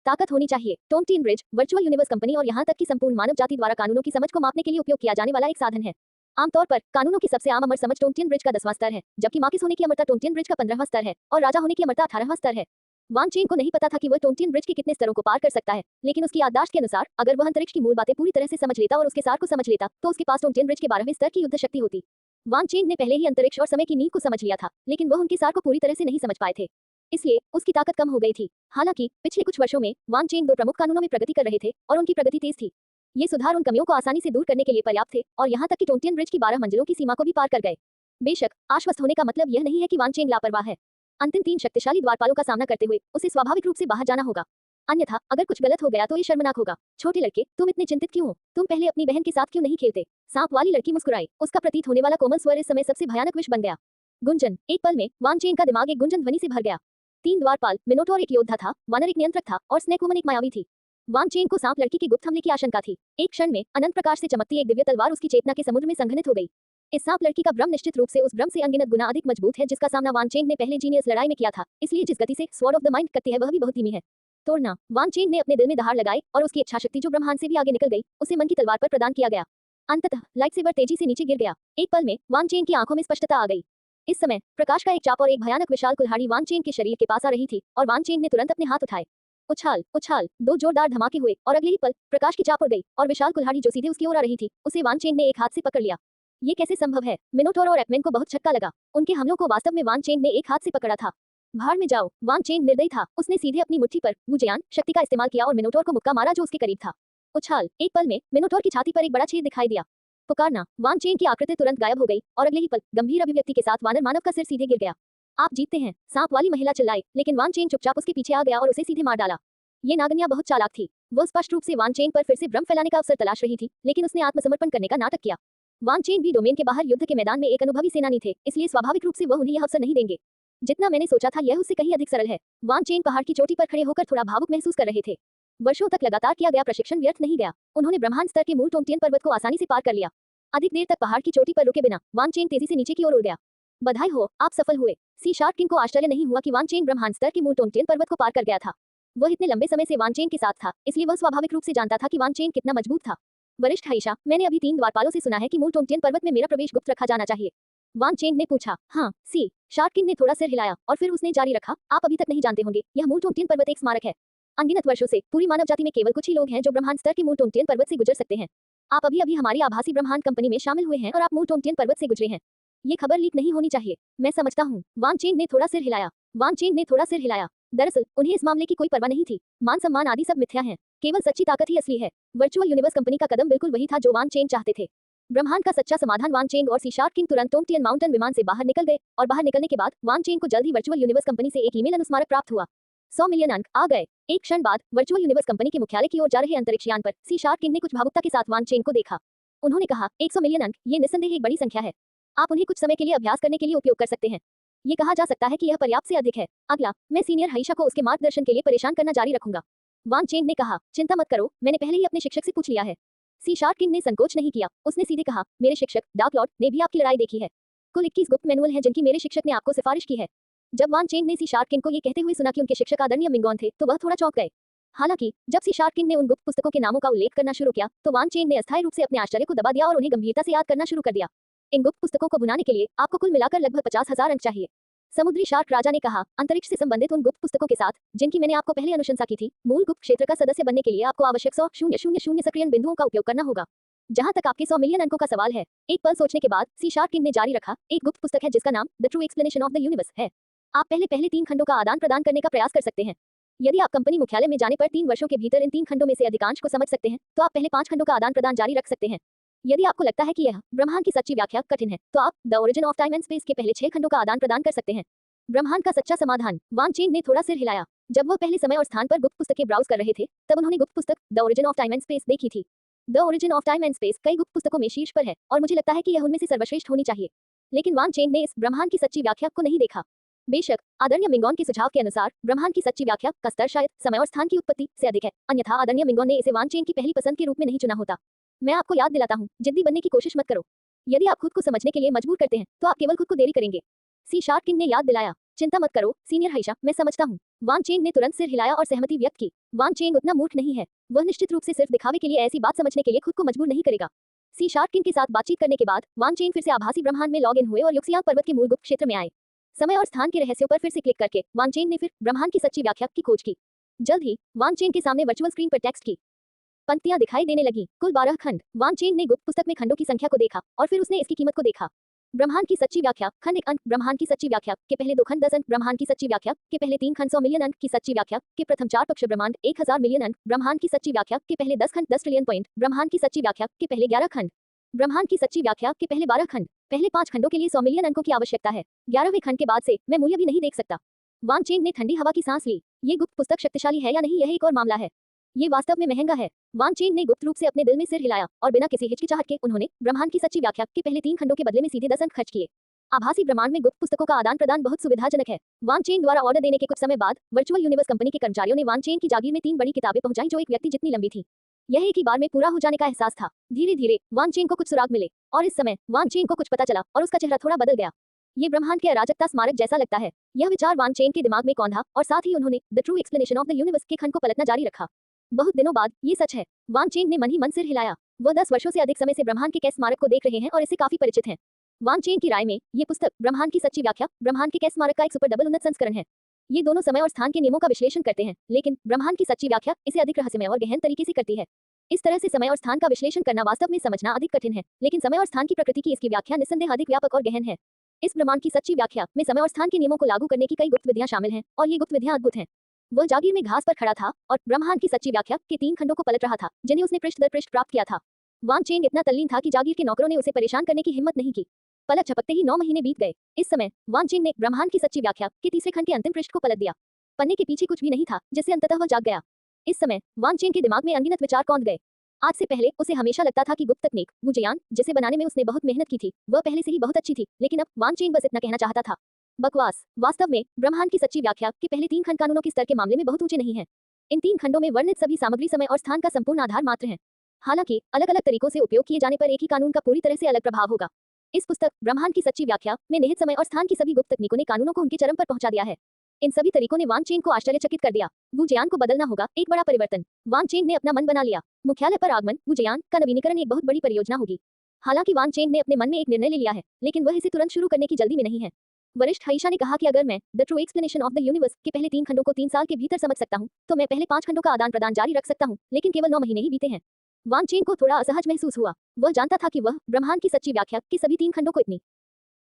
ताकत होनी चाहिए। टोंटियन ब्रिज वर्चुअल यूनिवर्स कंपनी और यहाँ तक कि संपूर्ण मानव जाति द्वारा कानूनों की समझ को मापने के लिए उपयोग किया जाने वाला एक साधन है। आमतौर पर कानूनों की सबसे आम अमर समझ टोंटियन ब्रिज का 10वां स्तर है, जबकि मार्किस होने की अमरता टोंटियन ब्रिज का 15वां स्तर है और राजा होने की अमरता 18वां स्तर है। वान चेन को नहीं पता था कि वह टोंटियन ब्रिज के कितने स्तरों को पार कर सकता है, लेकिन उसकी याददाश्त के अनुसार अगर वह अंतरिक्ष की मूल बातें पूरी तरह से समझ लेता और उसके सार को समझ लेता तो उसके पास टोंटियन ब्रिज के 12वें स्तर की युद्ध शक्ति होती। वान चेन ने पहले ही अंतरिक्ष और समय की नींव को समझ लिया था, लेकिन वह उनके सार को पूरी तरह से नहीं समझ पाए थे, इसलिए उसकी ताकत कम हो गई थी। हालांकि पिछले कुछ वर्षों में वान चेन 2 प्रमुख कानूनों में प्रगति कर रहे थे और उनकी प्रगति तेज थी। ये सुधार उन कमियों को आसानी से दूर करने के लिए पर्याप्त थे और यहाँ तक कि टोंटियन ब्रिज की 12 मंजिलों की सीमा को भी पार कर गए। बेशक आश्वस्त होने का मतलब यह नहीं है कि वान चेन लापरवाह है। अंतिम 3 शक्तिशाली द्वारपालों का सामना करते हुए उसे स्वाभाविक रूप से बाहर जाना होगा, अन्यथा अगर कुछ गलत हो गया तो ये शर्मनाक होगा। छोटे लड़के, तुम इतने चिंतित क्यों हो? तुम पहले अपनी बहन के साथ क्यों नहीं खेलते? सांप वाली लड़की मुस्कुराई। उसका प्रतीत होने वाला कोमल स्वर इस समय सबसे भयानक विष बन गया। गुंजन। एक पल में वान चेन का दिमाग एक गुंजन ध्वनि से भर गया। 3 द्वारपाल, मिनोटोर एक योद्धा था, वानर एक नियंत्रक था और स्नेक वुमन एक मायावी थी। वान चेन को सांप लड़की के गुप्त हमले की आशंका थी। एक क्षण में अनंत प्रकाश से चमकती एक दिव्य तलवार उसकी चेतना के समुद्र में संघनित हो गई। इस सांप लड़की का भ्रम निश्चित रूप से उस भ्रम से अनगिनत गुना अधिक मजबूत है जिसका सामना वान चेन ने पहले जीनियस लड़ाई में किया था, इसलिए जिस गति से स्वॉर्ड ऑफ द माइंड करती है वह भी बहुत धीमी है। तोड़ना। वान चेन ने अपने दिल में दहाड़ लगाई और उसकी इच्छा शक्ति जो ब्रह्मांड से भी आगे निकल गई, उसे मन की तलवार पर प्रदान किया गया। अंततः लाइट सेबर तेजी से नीचे गिर गया। एक पल में वान चेन की आंखों में स्पष्टता आ गई। इस समय प्रकाश का एक चाप और एक भयानक विशाल कुल्हाड़ी वान चेन के शरीर के पास आ रही थी और वान चेन ने तुरंत अपने हाथ उठाए। उछाल उछाल, 2 जोरदार धमाके हुए और अगले ही पल प्रकाश की चाप उड़ गई और विशाल कुल्हाड़ी जो सीधे उसकी ओर आ रही थी उसे वान चेन ने एक हाथ से पकड़ लिया। ये कैसे संभव है? मिनोटोर और एपमैन को बहुत झटका लगा। उनके हमलों को वास्तव में वान चेन ने एक हाथ से पकड़ा था। भाड़ में जाओ। वान चेन निर्दयी था। उसने सीधे अपनी मुट्ठी पर वुजियान शक्ति का इस्तेमाल किया और मिनोटोर को मुक्का मारा जो उसके करीब था। उछाल। एक पल में मिनोटोर की छाती पर एक बड़ा छेद दिखाई दिया। पुकारना। वान चेन की आकृति तुरंत गायब हो गई और अगले ही पल गंभीर अभिव्यक्ति के साथ वानर मानव का सिर सीधे गिर गया। आप जीतते हैं, सांप वाली महिला चिल्लाई, लेकिन वान चेन चुपचाप उसके पीछे आ गया और उसे सीधे मार डाला। ये नागन्या बहुत चालाक थी। वह स्पष्ट रूप से वान चेन पर फिर से भ्रम फैलाने का अवसर तलाश रही थी, लेकिन उसने आत्मसमर्पण करने का नाटक किया। वान चेन भी डोमेन के बाहर युद्ध के मैदान में एक अनुभवी सेनानी थे, इसलिए स्वाभाविक रूप से वह उन्हें यह अवसर नहीं देंगे। जितना मैंने सोचा था यह उससे कहीं अधिक सरल है। वान चेन पहाड़ की चोटी पर खड़े होकर थोड़ा भावुक महसूस कर रहे थे। वर्षों तक लगातार किया गया प्रशिक्षण व्यर्थ नहीं गया। उन्होंने ब्रह्मांड स्तर के मूल टोंटियन पर्वत को आसानी से पार कर लिया। अधिक देर तक पहाड़ की चोटी पर रुके बिना वान चेन तेजी से नीचे की ओर उड़ गया। बधाई हो, आप सफल हुए। सी शार्क किंग को आश्चर्य नहीं हुआ कि वान चेन ब्रह्मांड स्तर के मूल टोंटियन पर्वत को पार कर गया था। वह इतने लंबे समय से वान चेन के साथ था, इसलिए वह स्वाभाविक रूप से जानता था कि वान चेन कितना मजबूत था। वरिष्ठ हाइशा, मैंने अभी 3 द्वारपालों से सुना है कि मूल टोंटियन पर्वत में मेरा प्रवेश गुप्त रखा जाना चाहिए। वान चेन ने पूछा। हाँ, सी शार्क किंग ने थोड़ा सिर हिलाया और फिर उसने जारी रखा, आप अभी तक नहीं जानते होंगे, यह मूल टोंटियन पर्वत एक स्मारक है। अनगिनत वर्षों से पूरी मानव जाति में केवल कुछ ही लोग हैं जो ब्रह्मांड स्तर के मूल टोंटियन पर्वत से गुजर सकते हैं। आप अभी अभी हमारी आभासी ब्रह्मांड कंपनी में शामिल हुए हैं और आप मूल टोंटियन पर्वत से गुजरे हैं। ये खबर लीक नहीं होनी चाहिए। मैं समझता हूँ। वान चेन ने थोड़ा सिर हिलाया। वान चेन ने थोड़ा सिर हिलाया। दरअसल उन्हें इस मामले की कोई परवाह नहीं थी। मान सम्मान आदि सब मिथ्या है, केवल सच्ची ताकत ही असली है। वर्चुअल यूनिवर्स कंपनी का कदम बिल्कुल वही था जो वान चेन चाहते थे। ब्रह्मांड का सच्चा समाधान। वान चेन और सी शार्क किंग तुरंत टोंटियन माउंटेन विमान से बाहर निकल गए और बाहर निकलने के बाद वान चेन को जल्द ही वर्चुअल यूनिवर्स कंपनी से एक ईमेल अनुस्मारक प्राप्त हुआ। 100 मिलियन अंक आ गए। एक क्षण बाद वर्चुअल यूनिवर्स कंपनी के मुख्यालय की ओर जा रहे अंतरिक्षयान पर सी शार्क किंग ने कुछ भावुकता के साथ वान चेन को देखा। उन्होंने कहा, 100 मिलियन अंक, ये निस्संदेह एक बड़ी संख्या है। आप उन्हें कुछ समय के लिए अभ्यास करने के लिए उपयोग कर सकते हैं। ये कहा जा सकता है कि यह पर्याप्त से अधिक है। अगला, मैं सीनियर हाइशा को उसके मार्गदर्शन के लिए परेशान करना जारी रखूंगा। वान चेन ने कहा, चिंता मत करो, मैंने पहले ही अपने शिक्षक से पूछ लिया है। सी शार्क किंग ने संकोच नहीं किया। उसने सीधे कहा, मेरे शिक्षक डार्क लॉर्ड ने भी आपकी लड़ाई देखी है। कुल 21 गुप्त मैनुअल हैं जिनकी मेरे शिक्षक ने आपको सिफारिश की है। जब वान चेन ने सी शार्क किंग को ये कहते हुए सुना कि उनके शिक्षक आदरणीय मिंगोन थे, तो वह थोड़ा चौंक गए। हालांकि जब सी शार्क किंग ने उन गुप्त पुस्तकों के नामों का उल्लेख करना शुरू किया, तो वान चेन ने अस्थायी रूप से अपने आश्चर्य को दबा दिया और उन्हें गंभीरता से याद करना शुरू कर दिया। इन गुप्त पुस्तकों को भुनाने के लिए आपको कुल मिलाकर लगभग 50,000 अंक चाहिए। समुद्री शार्क राजा ने कहा, अंतरिक्ष से संबंधित उन गुप्त पुस्तकों के साथ जिनकी मैंने आपको पहले अनुशंसा की थी, मूल गुप्त क्षेत्र का सदस्य बनने के लिए आपको आवश्यक 100,000 सक्रियण बिंदुओं का उपयोग करना होगा। जहां तक आपके 100 मिलियन अंकों का सवाल है, एक पल सोचने के बाद सी शार्क किंग ने जारी रखा, एक गुप्त पुस्तक है जिसका नाम the true explanation of the universe है। आप पहले 3 खंडों का आदान प्रदान करने का प्रयास कर सकते हैं। यदि आप कंपनी मुख्यालय में जाने पर 3 वर्षों के भीतर इन 3 खंडों में से अधिकांश को समझ सकते हैं, तो आप पहले 5 खंडों का आदान प्रदान जारी रख सकते हैं। यदि आपको लगता है कि यह ब्रह्मांड की सच्ची व्याख्या कठिन है, तो आप the origin of time and space के पहले 6 खंडों का आदान प्रदान कर सकते हैं। ब्रह्मांड का सच्चा समाधान। वान चेन ने थोड़ा सिर हिलाया। जब वह पहले समय और स्थान पर गुप्त पुस्तकें ब्राउज कर रहे थे, तब उन्होंने गुप्त पुस्तक the origin of time and space देखी थी। The origin of time and space कई गुप्त पुस्तकों में शीर्ष पर है और मुझे लगता है कि यह उनमें से सर्वश्रेष्ठ होनी चाहिए। लेकिन वान चेन ने इस ब्रह्मांड की सच्ची व्याख्या को नहीं देखा। बेशक आदरणीय मिंगोन के सुझाव के अनुसार ब्रह्मांड की सच्ची व्याख्या का स्तर शायद समय और स्थान की उत्पत्ति से अधिक है, अन्यथा आदरणीय मिंगोन ने इसे वान चेन की पहली पसंद के रूप में नहीं चुना होता। मैं आपको याद दिलाता हूँ, जिद्दी बनने की कोशिश मत करो। यदि आप खुद को समझने के लिए मजबूर करते हैं, तो आप केवल खुद को देरी करेंगे। सी शार्क किंग ने याद दिलाया, चिंता मत करो सीनियर हाइशा, मैं समझता हूँ। वान चेन ने तुरंत सिर हिलाया और सहमति व्यक्त की। वान चेन उतना मूर्ख नहीं है। वह निश्चित रूप से सिर्फ दिखावे के लिए ऐसी बात समझने के लिए खुद को मजबूर नहीं करेगा। सी शार्क किंग के साथ बातचीत करने के बाद वान चेन फिर से आभासी ब्रह्मांड में लॉग इन हुए और युक्सियांग पर्वत के मूल गुप्त क्षेत्र में आए। समय और स्थान के रहस्यों पर फिर से क्लिक करके वान चेन ने फिर ब्रह्मांड की सच्ची व्याख्या की खोज की। जल्द ही वान चेन के सामने वर्चुअल स्क्रीन पर टेक्स्ट की पंक्तियां दिखाई देने लगी। कुल 12 खंड। वान चेन ने गुप्त पुस्तक में खंडों की संख्या को देखा और फिर उसने इसकी कीमत को देखा। ब्रह्मांड की सच्ची व्याख्या खंड 1 अंक ब्रह्मांड की सच्ची व्याख्या के पहले 2 खंड 10 अंक ब्रह्मांड की सच्ची व्याख्या के पहले 3 खंड 100 मिलियन अंक की सच्ची व्याख्या के प्रथम 4 पक्ष ब्रह्मांड 1000 मिलियन अंक ब्रह्मांड की सच्ची व्याख्या के पहले 10 खंड 10 ट्रिलियन पॉइंट ब्रह्मांड की सच्ची व्याख्या के पहले 11 खंड ब्रह्मांड की सच्ची व्याख्या के पहले 12 खंड। पहले 5 खंडों के लिए 100 मिलियन अंकों की आवश्यकता है। 11वें खंड के बाद से मैं मूल्य भी नहीं देख सकता। वान चेन ने ठंडी हवा की सांस ली। ये गुप्त पुस्तक शक्तिशाली है या नहीं, यह एक और मामला है। ये वास्तव में महंगा है। वान चेन ने गुप्त रूप से अपने दिल में सिर हिलाया और बिना किसी हिचकिचाहट के उन्होंने ब्रह्मांड की सच्ची व्याख्या के पहले 3 खंडों के बदले में सीधे 10 अंक खर्च किए। आभासी ब्रह्मांड में गुप्त पुस्तकों का आदान प्रदान बहुत सुविधाजनक है। वान चेन द्वारा ऑर्डर देने के कुछ समय बाद वर्चुअल यूनिवर्स कंपनी के कर्मचारियों ने वान चेन की जागीर में 3 बड़ी किताबें पहुंचाई जो एक व्यक्ति जितनी लंबी थी। यह एक ही बार में पूरा हो जाने का एहसास था। धीरे धीरे वान चेन को कुछ सुराग मिले और इस समय वान चेन को कुछ पता चला और उसका चेहरा थोड़ा बदल गया। ये ब्रह्मांड के अराजकता स्मारक जैसा लगता है। यह विचार वान चेन के दिमाग में कौंधा और साथ ही उन्होंने the true explanation of the universe के खंड को पलटना जारी रखा। बहुत दिनों बाद ये सच है। वान चेन ने मन ही मन सिर हिलाया। वह 10 वर्षों से अधिक समय से ब्रह्मांड के कैस स्मारक को देख रहे हैं और इससे काफी परिचित हैं। वान चेन की राय में ये पुस्तक ब्रह्मांड की सच्ची व्याख्या ब्रह्मांड के कैस स्मारक का एक सुपर डबल उन्नत संस्करण है। ये दोनों समय और स्थान के नियमों का विश्लेषण करते हैं, लेकिन ब्रह्मांड की सच्ची व्याख्या इसे अधिक रहस्यमय और गहन तरीके से करती है। इस तरह से समय और स्थान का विश्लेषण करना वास्तव में समझना अधिक कठिन है, लेकिन समय और स्थान की प्रकृति की इसकी व्याख्या निस्संदेह अधिक व्यापक और गहन है। इस ब्रह्मांड की सच्ची व्याख्या में समय और स्थान के नियमों को लागू करने की कई गुप्त विधियां शामिल हैं और ये गुप्त विधियां अद्भुत हैं। वह जागीर में घास पर खड़ा था और ब्रह्मांड की सच्ची व्याख्या के 3 खंडों को पलट रहा था जिन्हें उसने पृष्ठ दर पृष्ठ प्राप्त किया था। वान चेन इतना तल्लीन था कि जागीर के नौकरों ने उसे परेशान करने की हिम्मत नहीं की। पलक झपकते ही 9 महीने बीत गए। इस समय वान चेन ने ब्रह्मांड की सच्ची व्याख्या के तीसरे खंड के अंतिम पृष्ठ को पलट दिया। पन्ने के पीछे कुछ भी नहीं था जिससे अंततः वह जाग गया। इस समय वान चेन के दिमाग में अनगिनत विचार कौंध गए। आज से पहले उसे हमेशा लगता था कि गुप्त तकनीक वुजियान जिसे बनाने में उसने बहुत मेहनत की थी वह पहले से ही बहुत अच्छी थी, लेकिन अब वान चेन बस इतना कहना चाहता था, बकवास। वास्तव में ब्रह्मांड की सच्ची व्याख्या के पहले 3 खंड कानूनों के स्तर के मामले में बहुत ऊंचे नहीं है। इन 3 खंडों में वर्णित सभी सामग्री समय और स्थान का संपूर्ण आधार मात्र है। हालांकि अलग अलग तरीकों से उपयोग किए जाने पर एक ही कानून का पूरी तरह से अलग प्रभाव होगा। इस पुस्तक ब्रह्मांड की सच्ची व्याख्या में निहित समय और स्थान की सभी गुप्त तकनीकों ने कानूनों को उनके चरम पर पहुंचा दिया है। इन सभी तरीकों ने वान चेन को आश्चर्यचकित कर दिया। वुजियान को बदलना होगा, एक बड़ा परिवर्तन। वान चेन ने अपना मन बना लिया। मुख्यालय पर आगमन वुजियान का नवीनीकरण एक बहुत बड़ी परियोजना होगी। हालांकि वान चेन ने अपने मन में एक निर्णय ले लिया है, लेकिन वह इसे तुरंत शुरू करने की जल्दी में नहीं है। वरिष्ठ हईशा ने कहा कि अगर मैं the true explanation of the universe के पहले 3 खंडों को 3 साल के भीतर समझ सकता हूं, तो मैं पहले 5 खंडों का आदान प्रदान जारी रख सकता हूं, लेकिन केवल 9 महीने ही बीते हैं। वान चेन को थोड़ा असहज महसूस हुआ। वह जानता था कि वह ब्रह्मांड की सच्ची व्याख्या के सभी 3 खंडों को इतनी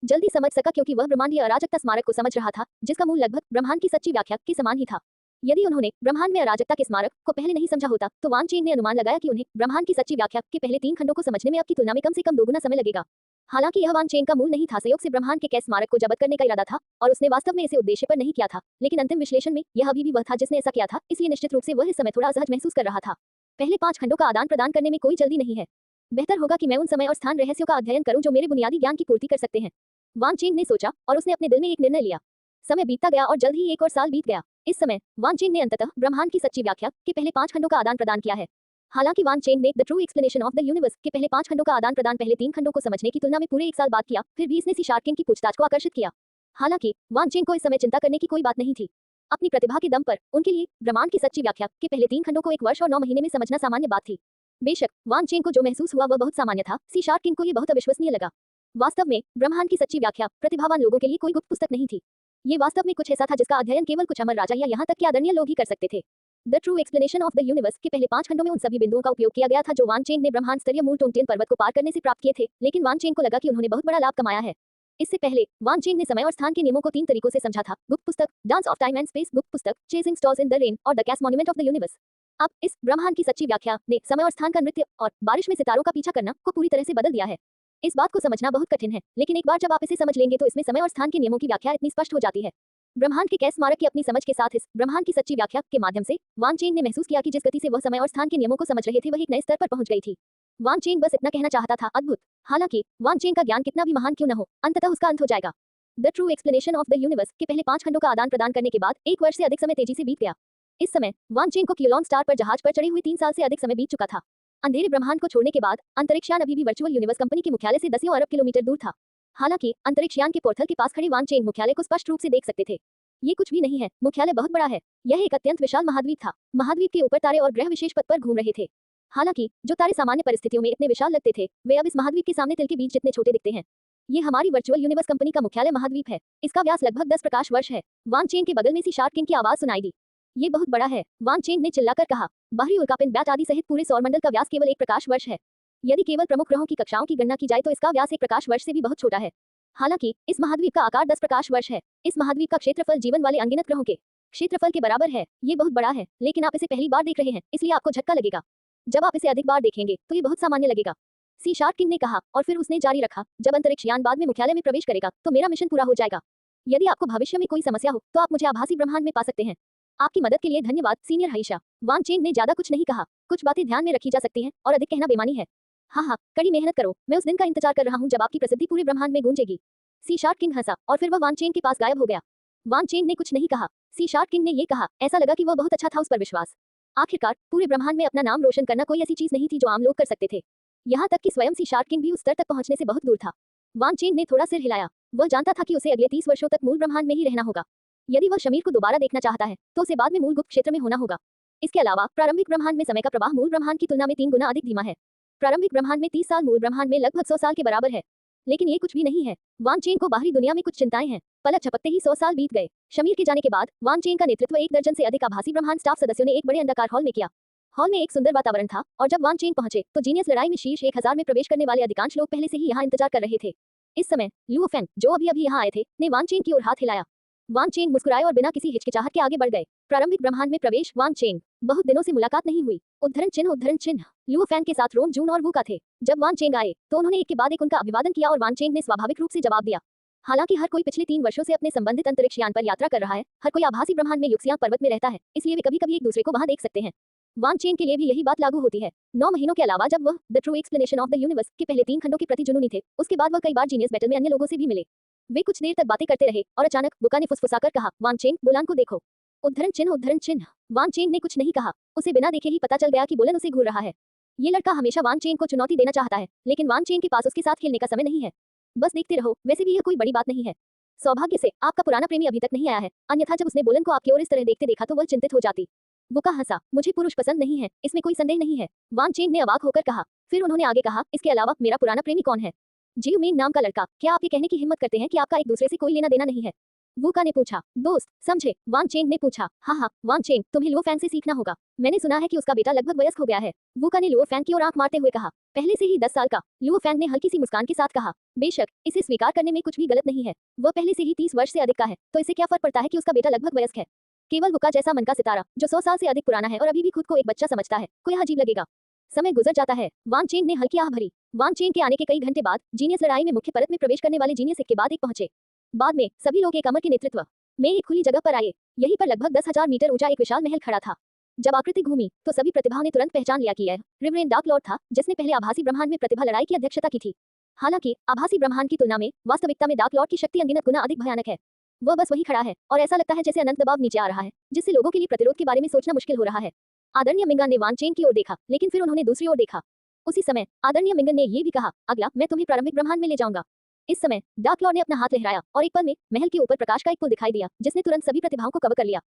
जल्दी समझ सका क्योंकि वह ब्रह्मांडीय अराजकता स्मारक को समझ रहा था, जिसका मूल लगभग ब्रह्मांड की सच्ची व्याख्या के समान ही था। यदि उन्होंने ब्रह्मांड में अराजकता के स्मारक को पहले नहीं समझा होता, तो वान चेन ने अनुमान लगाया कि उन्हें ब्रह्मांड की सच्ची व्याख्या के पहले 3 खंडों को समझने में अब की तुलना में कम से कम दोगुना समय लगेगा। हालांकि यह वान चेन का मूल नहीं था। संयोग से ब्रह्मांड के कैस स्मारक को जब्त करने का इरादा था और उसने वास्तव में इसे उद्देश्य पर नहीं किया था, लेकिन अंतिम विश्लेषण में यह अभी भी वह था जिसने ऐसा किया था, इसलिए निश्चित रूप से वह इस समय थोड़ा असहज महसूस कर रहा था। पहले 5 खंडों का आदान प्रदान करने में कोई जल्दी नहीं है। बेहतर होगा कि मैं उन समय और स्थान रहस्यों का अध्ययन करूं जो मेरे बुनियादी ज्ञान की पूर्ति कर सकते हैं, वान चेन ने सोचा और उसने अपने दिल में एक निर्णय लिया। समय बीतता गया और जल्द ही 1 और साल बीत गया। इस समय वान चेन ने अंततः ब्रह्मांड की सच्ची व्याख्या के पहले 5 खंडों का आदान प्रदान किया है। हालांकि वान चेन ने the true explanation of the universe के पहले 5 खंडों का आदान प्रदान पहले 3 खंडों को समझने की तुलना में पूरे 1 साल बाद किया, फिर भी इसने सी शार्क किंग की पूछताछ को आकर्षित किया। हालांकि वान चेन को इस समय चिंता करने की कोई बात नहीं थी। अपनी प्रतिभा के दम पर उनके लिए ब्रह्मांड की सच्ची व्याख्या के पहले 3 खंडों को 1 वर्ष और 9 महीने में समझना सामान्य बात थी। बेशक वान चेन को जो महसूस हुआ वह बहुत सामान्य था, सी शार्क किंग को यह बहुत अविश्वसनीय लगा। वास्तव में ब्रह्मांड की सच्ची व्याख्या प्रतिभावान लोगों के लिए कोई गुप्त पुस्तक नहीं थी। ये वास्तव में कुछ ऐसा था जिसका अध्ययन केवल कुछ अमर राजा या यहाँ तक कि आदरणीय लोग ही कर सकते थे। The true explanation of the universe के पहले 5 खंडों में उन सभी बिंदुओं का उपयोग किया गया था जो वान चेन ने ब्रह्मांड स्तरीय मूल टोंगटियन पर्वत को पार करने से प्राप्त किए थे, लेकिन वान चेन को लगा कि उन्होंने बहुत बड़ा लाभ कमाया है। इससे पहले वान चेन ने समय और स्थान के नियमों को 3 तरीकों से समझा था: गुप्त पुस्तक, dance of time and space गुप्त पुस्तक, chasing stars in the rain और the Cass monument of the universe. अब इस ब्रह्मांड की सच्ची व्याख्या ने समय और स्थान का नृत्य और बारिश में सितारों का पीछा करना को पूरी तरह से बदल दिया है। इस बात को समझना बहुत कठिन है, लेकिन एक बार जब आप इसे समझ लेंगे तो इसमें समय और स्थान के नियमों की व्याख्या इतनी स्पष्ट हो जाती है। ब्रह्मांड के कैस स्मारक की अपनी समझ के साथ इस ब्रह्मांड की सच्ची व्याख्या के माध्यम से वान चेन ने महसूस किया कि जिस गति से वह समय और स्थान के नियमों को समझ रहे थे वह एक नए स्तर पर पहुंच गई थी। वान चेन बस इतना कहना चाहता था, अद्भुत। हालांकि वान चेन का ज्ञान कितना भी महान क्यों न हो, अंततः उसका अंत हो जाएगा। The true explanation of the universe के पहले 5 खंडों का आदान प्रदान करने के बाद 1 वर्ष से अधिक समय तेजी से बीत गया। इस समय वान चेन को क्यूलॉन स्टार पर जहाज पर चढ़े हुए 3 साल से अधिक समय बीत चुका था। अंधेरे ब्रह्मांड को छोड़ने के बाद अंतरिक्षयान अभी भी वर्चुअल यूनिवर्स कंपनी के मुख्यालय से दसियों अरब किलोमीटर दूर था। हालांकि अंतरिक्षयान के पोर्टल के पास खड़े वान चेन मुख्यालय को स्पष्ट रूप से देख सकते थे। ये कुछ भी नहीं है, मुख्यालय बहुत बड़ा है। यह एक अत्यंत विशाल महाद्वीप था। महाद्वीप के ऊपर तारे और ग्रह विशेष पथ पर घूम रहे थे। हालांकि जो तारे सामान्य परिस्थितियों में इतने विशाल लगते थे वे अब इस महाद्वीप के सामने तिल के बीज जितने छोटे दिखते हैं। ये हमारी वर्चुअल यूनिवर्स कंपनी का मुख्यालय महाद्वीप है। इसका व्यास लगभग 10 प्रकाश वर्ष है। वान चेंग के बगल में सी शार्क किंग की आवाज सुनाई दी। ये बहुत बड़ा है, वान चेंग ने चिल्लाकर कहा। बाहरी उल्कापिंड बैट आदि सहित पूरे सौरमंडल का व्यास केवल 1 प्रकाश वर्ष है। यदि केवल प्रमुख ग्रहों की कक्षाओं की गणना की जाए तो इसका व्यास 1 प्रकाश वर्ष से भी बहुत छोटा है। हालांकि इस महाद्वीप का आकार 10 प्रकाश वर्ष है। इस महाद्वीप का क्षेत्रफल जीवन वाले अनगिनत ग्रहों के क्षेत्रफल के बराबर है। ये बहुत बड़ा है, लेकिन आप इसे पहली बार देख रहे हैं, इसलिए आपको झटका लगेगा। जब आप इसे अधिक बार देखेंगे तो ये बहुत सामान्य लगेगा, सी शार्क किंग ने कहा। और फिर उसने जारी रखा, जब अंतरिक्ष यान बाद में मुख्यालय में प्रवेश करेगा तो मेरा मिशन पूरा हो जाएगा। यदि आपको भविष्य में कोई समस्या हो तो आप मुझे आभासी ब्रह्मांड में पा सकते हैं। आपकी मदद के लिए धन्यवाद सीनियर हाइशा। वान चेंग ने ज्यादा कुछ नहीं कहा। कुछ बातें ध्यान में रखी जा सकती हैं और अधिक कहना बेमानी है। हाँ, कड़ी मेहनत करो। मैं उस दिन का इंतजार कर रहा हूँ जब आपकी प्रसिद्धि पूरे ब्रह्मांड में गूंजेगी। सी शार्क किंग हंसा और फिर वह वान चेंग के पास गायब हो गया। वान चेंग ने कुछ नहीं कहा। सी शार्क किंग ने ये कहा, ऐसा लगा कि वह बहुत अच्छा था उस पर विश्वास। आखिरकार पूरे ब्रह्मांड में अपना नाम रोशन करना कोई ऐसी चीज नहीं थी जो आम लोग कर सकते थे। यहाँ तक कि स्वयं सी शार्क किंग भी उस स्तर तक पहुंचने से बहुत दूर था। वान चेंग ने थोड़ा सिर हिलाया। वह जानता था कि उसे अगले 30 वर्षों तक मूल ब्रह्मांड में ही रहना होगा। यदि वह शमीर को दोबारा देखना चाहता है तो उसे बाद में मूल गुप्त क्षेत्र में होना होगा। इसके अलावा प्रारंभिक ब्रह्मांड में समय का प्रवाह मूल ब्रह्मांड की तुलना में 3 गुना अधिक धीमा है। प्रारंभिक ब्रह्मांड में 30 साल मूल ब्रह्मांड में लगभग 100 साल के बराबर है। लेकिन ये कुछ भी नहीं है। वान चेंग को बाहरी दुनिया में कुछ चिंताएं हैं। पलक झपकते ही 100 साल बीत गए। शमीर के जाने के बाद वान चेंग का नेतृत्व 1 दर्जन से अधिक आभासी ब्रह्मांड स्टाफ सदस्यों ने एक बड़े अंडाकार हॉल में किया। हॉल में एक सुंदर वातावरण था और जब वान चेंग पहुंचे तो जीनियस लड़ाई में शीर्ष 1000 में प्रवेश करने वाले अधिकांश लोग पहले से ही यहाँ इंतजार कर रहे थे। इस समय लुओ फेंग, जो अभी अभी यहाँ आए थे, ने वान चेंग की ओर हाथ हिलाया। वान चेंग मुस्कुराए और बिना किसी हिचकिचाहट के आगे बढ़ गए। प्रारंभिक ब्रह्मांड में प्रवेश। वान चेंग, बहुत दिनों से मुलाकात नहीं हुई। उद्धरण चिन्ह। लुओ फेंग के साथ रोम, जून और वू का थे। जब वान चेंग आए तो उन्होंने एक के बाद एक उनका अभिवादन किया और वान चेंग ने स्वाभाविक रूप से जवाब दिया। हालांकि हर कोई पिछले 3 वर्षों से अपने संबंधित अंतरिक्ष यान पर यात्रा कर रहा है, हर कोई आभासी ब्रह्मांड में युक्सियांग पर्वत में रहता है, इसलिए वे कभी कभी एक दूसरे को वहां देख सकते हैं। वान चेंग के लिए भी यही बात लागू होती है। 9 महीनों के अलावा जब वह the true explanation of the universe के पहले 3 खंडों के प्रति जुनूनी थे, उसके बाद वह कई बार जीनियस बैटल में अन्य लोगों से भी मिले। वे कुछ देर तक बातें करते रहे और अचानक बुका ने फुसफुसाकर कहा, वान चेंग, बुलान को देखो। उद्धरण चिन्ह। वान चेंग ने कुछ नहीं कहा। उसे बिना देखे ही पता चल गया कि बुलन उसे घूर रहा है। ये लड़का हमेशा वान चेंग को चुनौती देना चाहता है, लेकिन वान चेंग के पास उसके साथ खेलने का समय नहीं है। बस देखते रहो, वैसे भी यह कोई बड़ी बात नहीं है। सौभाग्य से आपका पुराना प्रेमी अभी तक नहीं आया है, अन्यथा जब उसने बुलन को आपकी ओर इस तरह देखते देखा तो वह चिंतित हो जाती। बुका हंसा। मुझे पुरुष पसंद नहीं है, इसमें कोई संदेह नहीं है, वान चेंग ने अवाक होकर कहा। फिर उन्होंने आगे कहा, इसके अलावा मेरा पुराना प्रेमी कौन है? जियो मिंग नाम का लड़का। क्या आप ये कहने की हिम्मत करते हैं कि आपका एक दूसरे से कोई लेना देना नहीं है? वूका ने पूछा। दोस्त समझे? वान चेंग ने पूछा। हाँ, वान चेंग, तुम्हें लुओ फैंग से सीखना होगा। मैंने सुना है कि उसका बेटा लगभग वयस्क हो गया है। वूका ने लुओ फैंग की ओर आंख मारते हुए कहा। पहले से ही 10 साल का। लुओ फैंग ने हल्की सी मुस्कान के साथ कहा। बेशक, इसे स्वीकार करने में कुछ भी गलत नहीं है। वह पहले से ही 30 वर्ष से अधिक का है, तो इसे क्या फर्क पड़ता है कि उसका बेटा लगभग वयस्क है? केवल वूका जैसा मन का सितारा जो 100 साल से अधिक पुराना है और अभी भी खुद को एक बच्चा समझता है, को यह अजीब लगेगा। समय गुजर जाता है। वान चेंग ने हल्की आह भरी। वान चेंग के आने के कई घंटे बाद जीनियस लड़ाई में मुख्य परत में प्रवेश करने वाले जीनियस एक के बाद एक पहुंचे। बाद में सभी लोग एक अमर के नेतृत्व में एक खुली जगह पर आए। यहीं पर लगभग 10,000 मीटर ऊंचा एक विशाल महल खड़ा था। जब आकृति घूमी तो सभी प्रतिभाओं ने तुरंत पहचान लिया कि यह रिवरेंड डार्क लॉर्ड था, जिसने पहले आभासी ब्रह्मांड में प्रतिभा लड़ाई की अध्यक्षता की थी। हालांकि आभासी ब्रह्मांड की तुलना में वास्तविकता में डार्क लॉर्ड की शक्ति अनगिनत गुना अधिक भयानक है। वह बस वही खड़ा है और ऐसा लगता है जैसे अनंत दबाव नीचे आ रहा है, जिससे लोगों के लिए प्रतिरोध के बारे में सोचना मुश्किल हो रहा है। आदरणीय मिंगन ने वान चेंग की ओर देखा, लेकिन फिर उन्होंने दूसरी ओर देखा। उसी समय आदरणीय मिंगन ने ये भी कहा, अगला मैं तुम्हें प्रारंभिक ब्रह्मांड में ले जाऊंगा। इस समय डार्क लॉर्ड ने अपना हाथ लहराया और एक पल में महल के ऊपर प्रकाश का एक पुल दिखाई दिया, जिसने तुरंत सभी प्रतिभाओं को कवर कर लिया।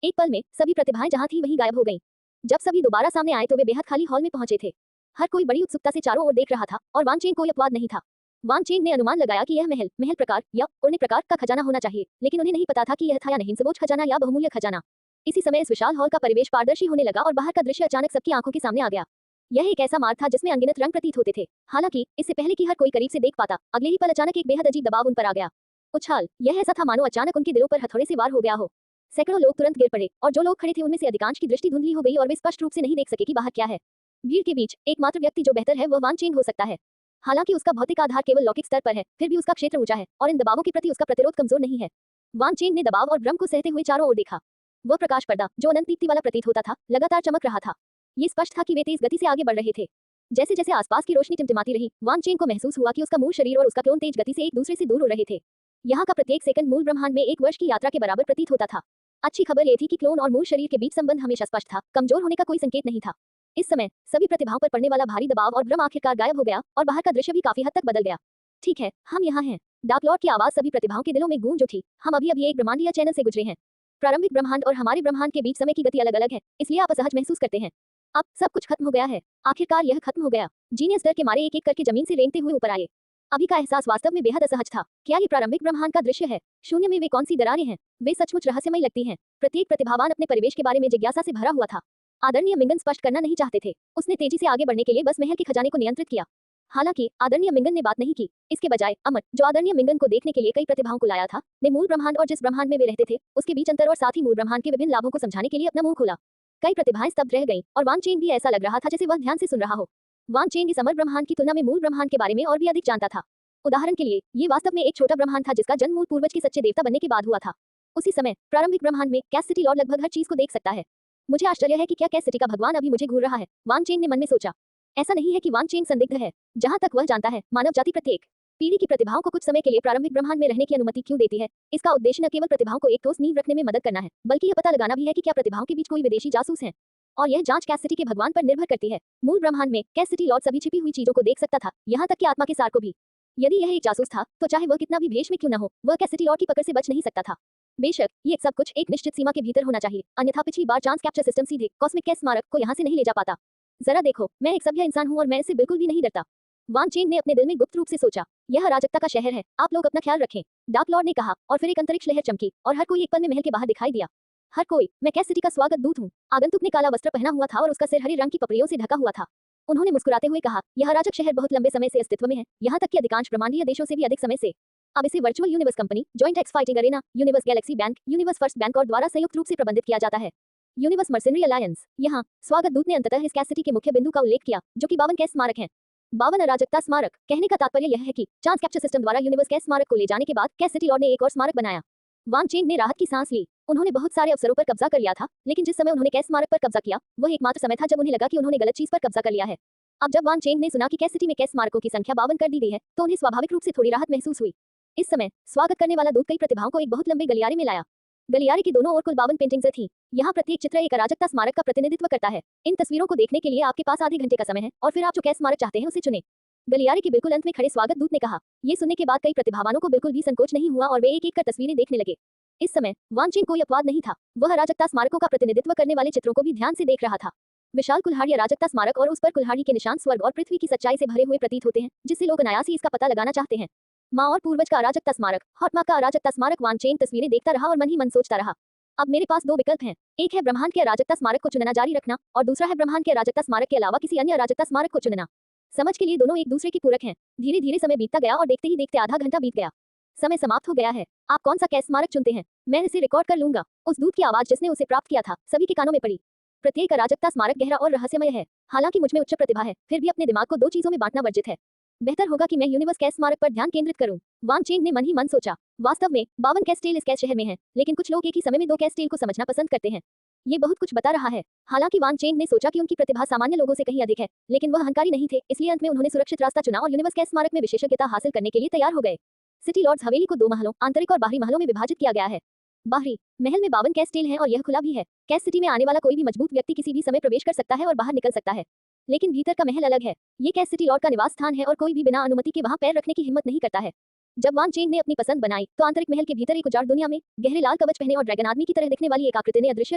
एक पल में सभी प्रतिभाएं जहां थी वहीं गायब हो गईं। जब सभी दोबारा सामने आए तो वे बेहद खाली हॉल में पहुंचे थे। हर कोई बड़ी उत्सुकता से चारों ओर देख रहा था और वान चेंग कोई अपवाद नहीं था। वान चेंग ने अनुमान लगाया कि यह महल प्रकार या उड़ने प्रकार का खजाना होना चाहिए, लेकिन उन्हें नहीं पता था कि यह था या नहीं सबोच खजाना या बहुमूल्य खजाना। इसी समय इस विशाल हॉल का परिवेश पारदर्शी होने लगा और बाहर का दृश्य अचानक सबकी आंखों के सामने आ गया। यह एक ऐसा मार्ग था जिसमें अनगिनत रंग प्रतीत होते थे। हालांकि इससे पहले कि हर कोई करीब से देख पाता, अगले ही पल अचानक एक बेहद अजीब दबाव उन पर आ गया। उछाल। यह ऐसा था मानो अचानक उनके दिलों पर हथौड़े से वार हो गया हो। सैकड़ों लोग तुरंत गिर पड़े और जो लोग खड़े थे उनमें से अधिकांश की दृष्टि धुंधली हो गई और वे स्पष्ट रूप से नहीं देख सके कि बाहर क्या है। भीड़ के बीच एकमात्र व्यक्ति जो बेहतर है वह वान चेंग हो सकता है। हालांकि उसका भौतिक आधार केवल लौकिक स्तर पर है, फिर भी उसका क्षेत्र ऊंचा है और इन दबावों के प्रति उसका प्रतिरोध कमजोर नहीं है। वान चेंग ने दबाव और भ्रम को सहते हुए चारों ओर देखा। वह प्रकाश पर्दा जो अनंत दीप्ति वाला प्रतीत होता था, लगातार चमक रहा था। ये स्पष्ट था कि वे तेज गति से आगे बढ़ रहे थे। जैसे जैसे आसपास की रोशनी टिमटिमाती रही, वान चेंग को महसूस हुआ कि उसका मूल शरीर और उसका क्लोन तेज गति से एक दूसरे से दूर हो रहे थे। यहाँ का प्रत्येक सेकंड मूल ब्रह्मांड में 1 वर्ष की यात्रा के बराबर प्रतीत होता था। अच्छी खबर यह थी कि क्लोन और मूल शरीर के बीच संबंध हमेशा स्पष्ट था, कमजोर होने का कोई संकेत नहीं था। इस समय सभी प्रतिभाओं पर पड़ने वाला भारी दबाव और भ्रम आखिरकार गायब हो गया और बाहर का दृश्य भी काफी हद तक बदल गया। ठीक है, हम यहाँ हैं। डार्क लॉर्ड की आवाज सभी प्रतिभाओं के दिलों में गूंज उठी। हम अभी एक ब्रह्मांडीय चैनल से गुजरे हैं। प्रारंभिक ब्रह्मांड और हमारे ब्रह्मांड के बीच समय की गति अलग अलग है, इसलिए आप असहज महसूस करते हैं। अब सब कुछ खत्म हो गया है। आखिरकार यह खत्म हो गया। जीनियस डर के मारे एक एक करके जमीन से रेंगते हुए ऊपर आए। अभी का एहसास वास्तव में बेहद असहज था। क्या ये प्रारंभिक ब्रह्मांड का दृश्य है? शून्य में वे कौन सी दरारें हैं? वे सचमुच रहस्यमय लगती हैं। प्रत्येक प्रतिभावान अपने परिवेश के बारे में जिज्ञासा से भरा हुआ था। आदरणीय मिंगन स्पष्ट करना नहीं चाहते थे। उसने तेजी से आगे बढ़ने के लिए बस महल के खजाने को नियंत्रित किया। हालांकि आदरणीय मिंगन ने बात नहीं की। इसके बजाय अमर, जो आदरणीय मिंगन को देखने के लिए कई प्रतिभाओं को लाया था, ने मूल ब्रह्मांड और जिस ब्रह्मांड में वे रहते थे उसके बीच अंतर और साथ ही मूल ब्रह्मांड के विभिन्न लाभों को समझाने के लिए अपना मुंह खोला। कई प्रतिभाएं स्तब्ध रह गईं और वान चेन भी ऐसा लग रहा था जैसे वह ध्यान से सुन रहा हो। वान चेन इस अमर ब्रह्मांड की तुलना में मूल ब्रह्मांड के बारे में और भी अधिक जानता था। उदाहरण के लिए, ये वास्तव में एक छोटा ब्रह्मांड था जिसका जन्म मूल पूर्वज के सच्चे देवता बनने के बाद हुआ था। उसी समय प्रारंभिक ब्रह्मांड में कैस सिटी लॉर्ड लगभग हर चीज को देख सकता है। मुझे आश्चर्य है कि क्या कैस सिटी का भगवान अभी मुझे घूर रहा है, वान चेन ने मन में सोचा। ऐसा नहीं है कि वान चेन संदिग्ध है। जहां तक वह जानता है, मानव जाति प्रत्येक पीढ़ी की प्रतिभाओं को कुछ समय के लिए प्रारंभिक ब्रह्मांड में रहने की अनुमति क्यों देती है, इसका उद्देश्य न केवल प्रतिभाओं को एक ठोस नींव रखने में मदद करना है, बल्कि यह पता लगाना भी है कि क्या प्रतिभाओं के बीच कोई विदेशी जासूस है। और यह जांच कैस सिटी के भगवान पर निर्भर करती है। मूल ब्रह्मांड में कैस सिटी लॉर्ड सभी छिपी हुई चीजों को देख सकता था, यहाँ तक कि आत्मा के सार को भी। यदि यह एक जासूस था, तो चाहे वह कितना भी भेष में क्यों न हो, वह कैस सिटी लॉर्ड की पकड़ से बच नहीं सकता था। बेशक ये सब कुछ एक निश्चित सीमा के भीतर होना चाहिए, अन्यथा पिछली बार चांस कैप्चर सिस्टम सीधे कॉस्मिक कैस स्मारक को यहाँ से नहीं ले जा पाता। जरा देखो, मैं एक सभ्य इंसान हूँ और मैं इससे बिल्कुल भी नहीं डरता, वान चेन ने अपने दिल में गुप्त रूप से सोचा। यह अराजकता का शहर है, आप लोग अपना ख्याल रखें, डार्क लॉर्ड ने कहा, और फिर एक अंतरिक्ष लहर चमकी और हर कोई एक पल में महल के बाहर दिखाई दिया। हर कोई, मैं कैस सिटी का स्वागत दूत हूँ। आगंतुक ने काला वस्त्र पहना हुआ था और उसका सिर हरे रंग की पपड़ियों से ढका हुआ था। उन्होंने मुस्कुराते हुए कहा, यह अराजक शहर बहुत लंबे समय से अस्तित्व में है, यहाँ तक कि अधिकांश ब्रह्मांडीय देशों से भी अधिक समय से। अब इसे virtual universe company, joint x fighting Arena, universe Galaxy bank, universe first bank और द्वारा संयुक्त रूप से प्रबंधित किया जाता है। Universe mercenary alliance. यहाँ स्वागत दूत ने अंततः इस कैस सिटी के मुख्य बिंदु का उल्लेख किया, जो कि 52 कैस स्मारक हैं। 52 अराजकता स्मारक। कहने का तात्पर्य यह है कि चांस कैप्चर सिस्टम द्वारा यूनिवर्स कैस स्मारक को ले जाने के बाद कैस सिटी लॉर्ड ने एक और स्मारक बनाया। वान चेन ने राहत की सांस ली। उन्होंने बहुत सारे अवसरों पर कब्जा कर लिया था, लेकिन जिस समय उन्होंने कैस स्मारक पर कब्जा किया, वह एकमात्र समय था जब उन्हें लगा कि उन्होंने गलत चीज पर कब्जा कर लिया है। अब जब वान चेन ने सुना कि कैस सिटी में कैस स्मारकों की संख्या 52 कर दी गई है, तो उन्हें स्वाभाविक रूप से थोड़ी राहत महसूस हुई। इस समय स्वागत करने वाला दूत कई प्रतिभाओं को एक बहुत लंबे गलियारे में लाया। गलियारे के दोनों ओर कुल 52 पेंटिंग्स थीं। यहाँ प्रत्येक चित्र एक अराजकता स्मारक का प्रतिनिधित्व करता है। इन तस्वीरों को देखने के लिए आपके पास आधे घंटे का समय है, और फिर आप जो कैस स्मारक चाहते हैं उसे चुनें। गलियारे के बिल्कुल अंत में खड़े स्वागत दूत ने कहा। ये सुनने के बाद कई प्रतिभावानों को बिल्कुल भी संकोच नहीं हुआ और वे एक एक कर तस्वीरें देखने लगे। इस समय वान चेन कोई अपवाद नहीं था। वह अराजकता स्मारकों का प्रतिनिधित्व करने वाले चित्रों को भी ध्यान से देख रहा था। विशाल कुल्हाड़ी अराजकता स्मारक और उस पर कुल्हाड़ी के निशान स्वर्ग और पृथ्वी की सच्चाई से भरे हुए प्रतीत होते हैं, जिससे लोग अनायास ही इसका पता लगाना चाहते हैं। माँ और पूर्वज का अराजकता स्मारक, हॉटमा का अराजकता स्मारक। वान चेन तस्वीरें देखता रहा और मन ही मन सोचता रहा। अब मेरे पास दो विकल्प हैं। एक है ब्रह्मांड के अराजकता स्मारक को चुनना जारी रखना, और दूसरा है ब्रह्मांड के अराजकता स्मारक के अलावा किसी अन्य अराजकता स्मारक को चुनना। समझ के लिए दोनों एक दूसरे की पूरक हैं। धीरे धीरे समय बीतता गया और देखते ही देखते आधा घंटा बीत गया। समय समाप्त हो गया है। आप कौन सा कैस स्मारक चुनते हैं? मैं इसे रिकॉर्ड कर लूंगा। उस दूत की आवाज जिसने उसे प्राप्त किया था सभी के कानों में पड़ी। प्रत्येक अराजकता स्मारक गहरा और रहस्यमय है। हालांकि मुझमें उच्च प्रतिभा है, फिर भी अपने दिमाग को दो चीजों में बांटना वर्जित है। बेहतर होगा कि मैं यूनिवर्स कैस स्मारक पर ध्यान केंद्रित करूं, वान चेन ने मन ही मन सोचा। वास्तव में 52 कैस्टेल इस कैस शहर में हैं, लेकिन कुछ लोग एक ही समय में 2 कैस्टेल को समझना पसंद करते हैं। ये बहुत कुछ बता रहा है। हालांकि वान चेन ने सोचा कि उनकी प्रतिभा सामान्य लोगों से कहीं अधिक है, लेकिन वह अहंकारी नहीं थे, इसलिए अंत में उन्होंने सुरक्षित रास्ता चुना और यूनिवर्स कैस स्मारक में विशेषज्ञता हासिल करने के लिए तैयार हो गए। सिटी लॉर्ड्स हवेली को 2 महलों, आंतरिक और बाहरी महलों में विभाजित किया गया है। बाहरी महल में 52 कैस्टेल हैं और यह खुला भी है। कैस सिटी में आने वाला कोई भी मजबूत व्यक्ति किसी भी समय प्रवेश कर सकता है और बाहर निकल सकता है, लेकिन भीतर का महल अलग है। ये कैस सिटी लॉर्ड का निवास स्थान है और कोई भी बिना अनुमति के वहां पैर रखने की हिम्मत नहीं करता है। जब वान चेन ने अपनी पसंद बनाई, तो आंतरिक महल के भीतर एक उजाड़ दुनिया में गहरे लाल कवच पहने और ड्रैगन आदमी की तरह दिखने वाली एक आकृति ने अदृश्य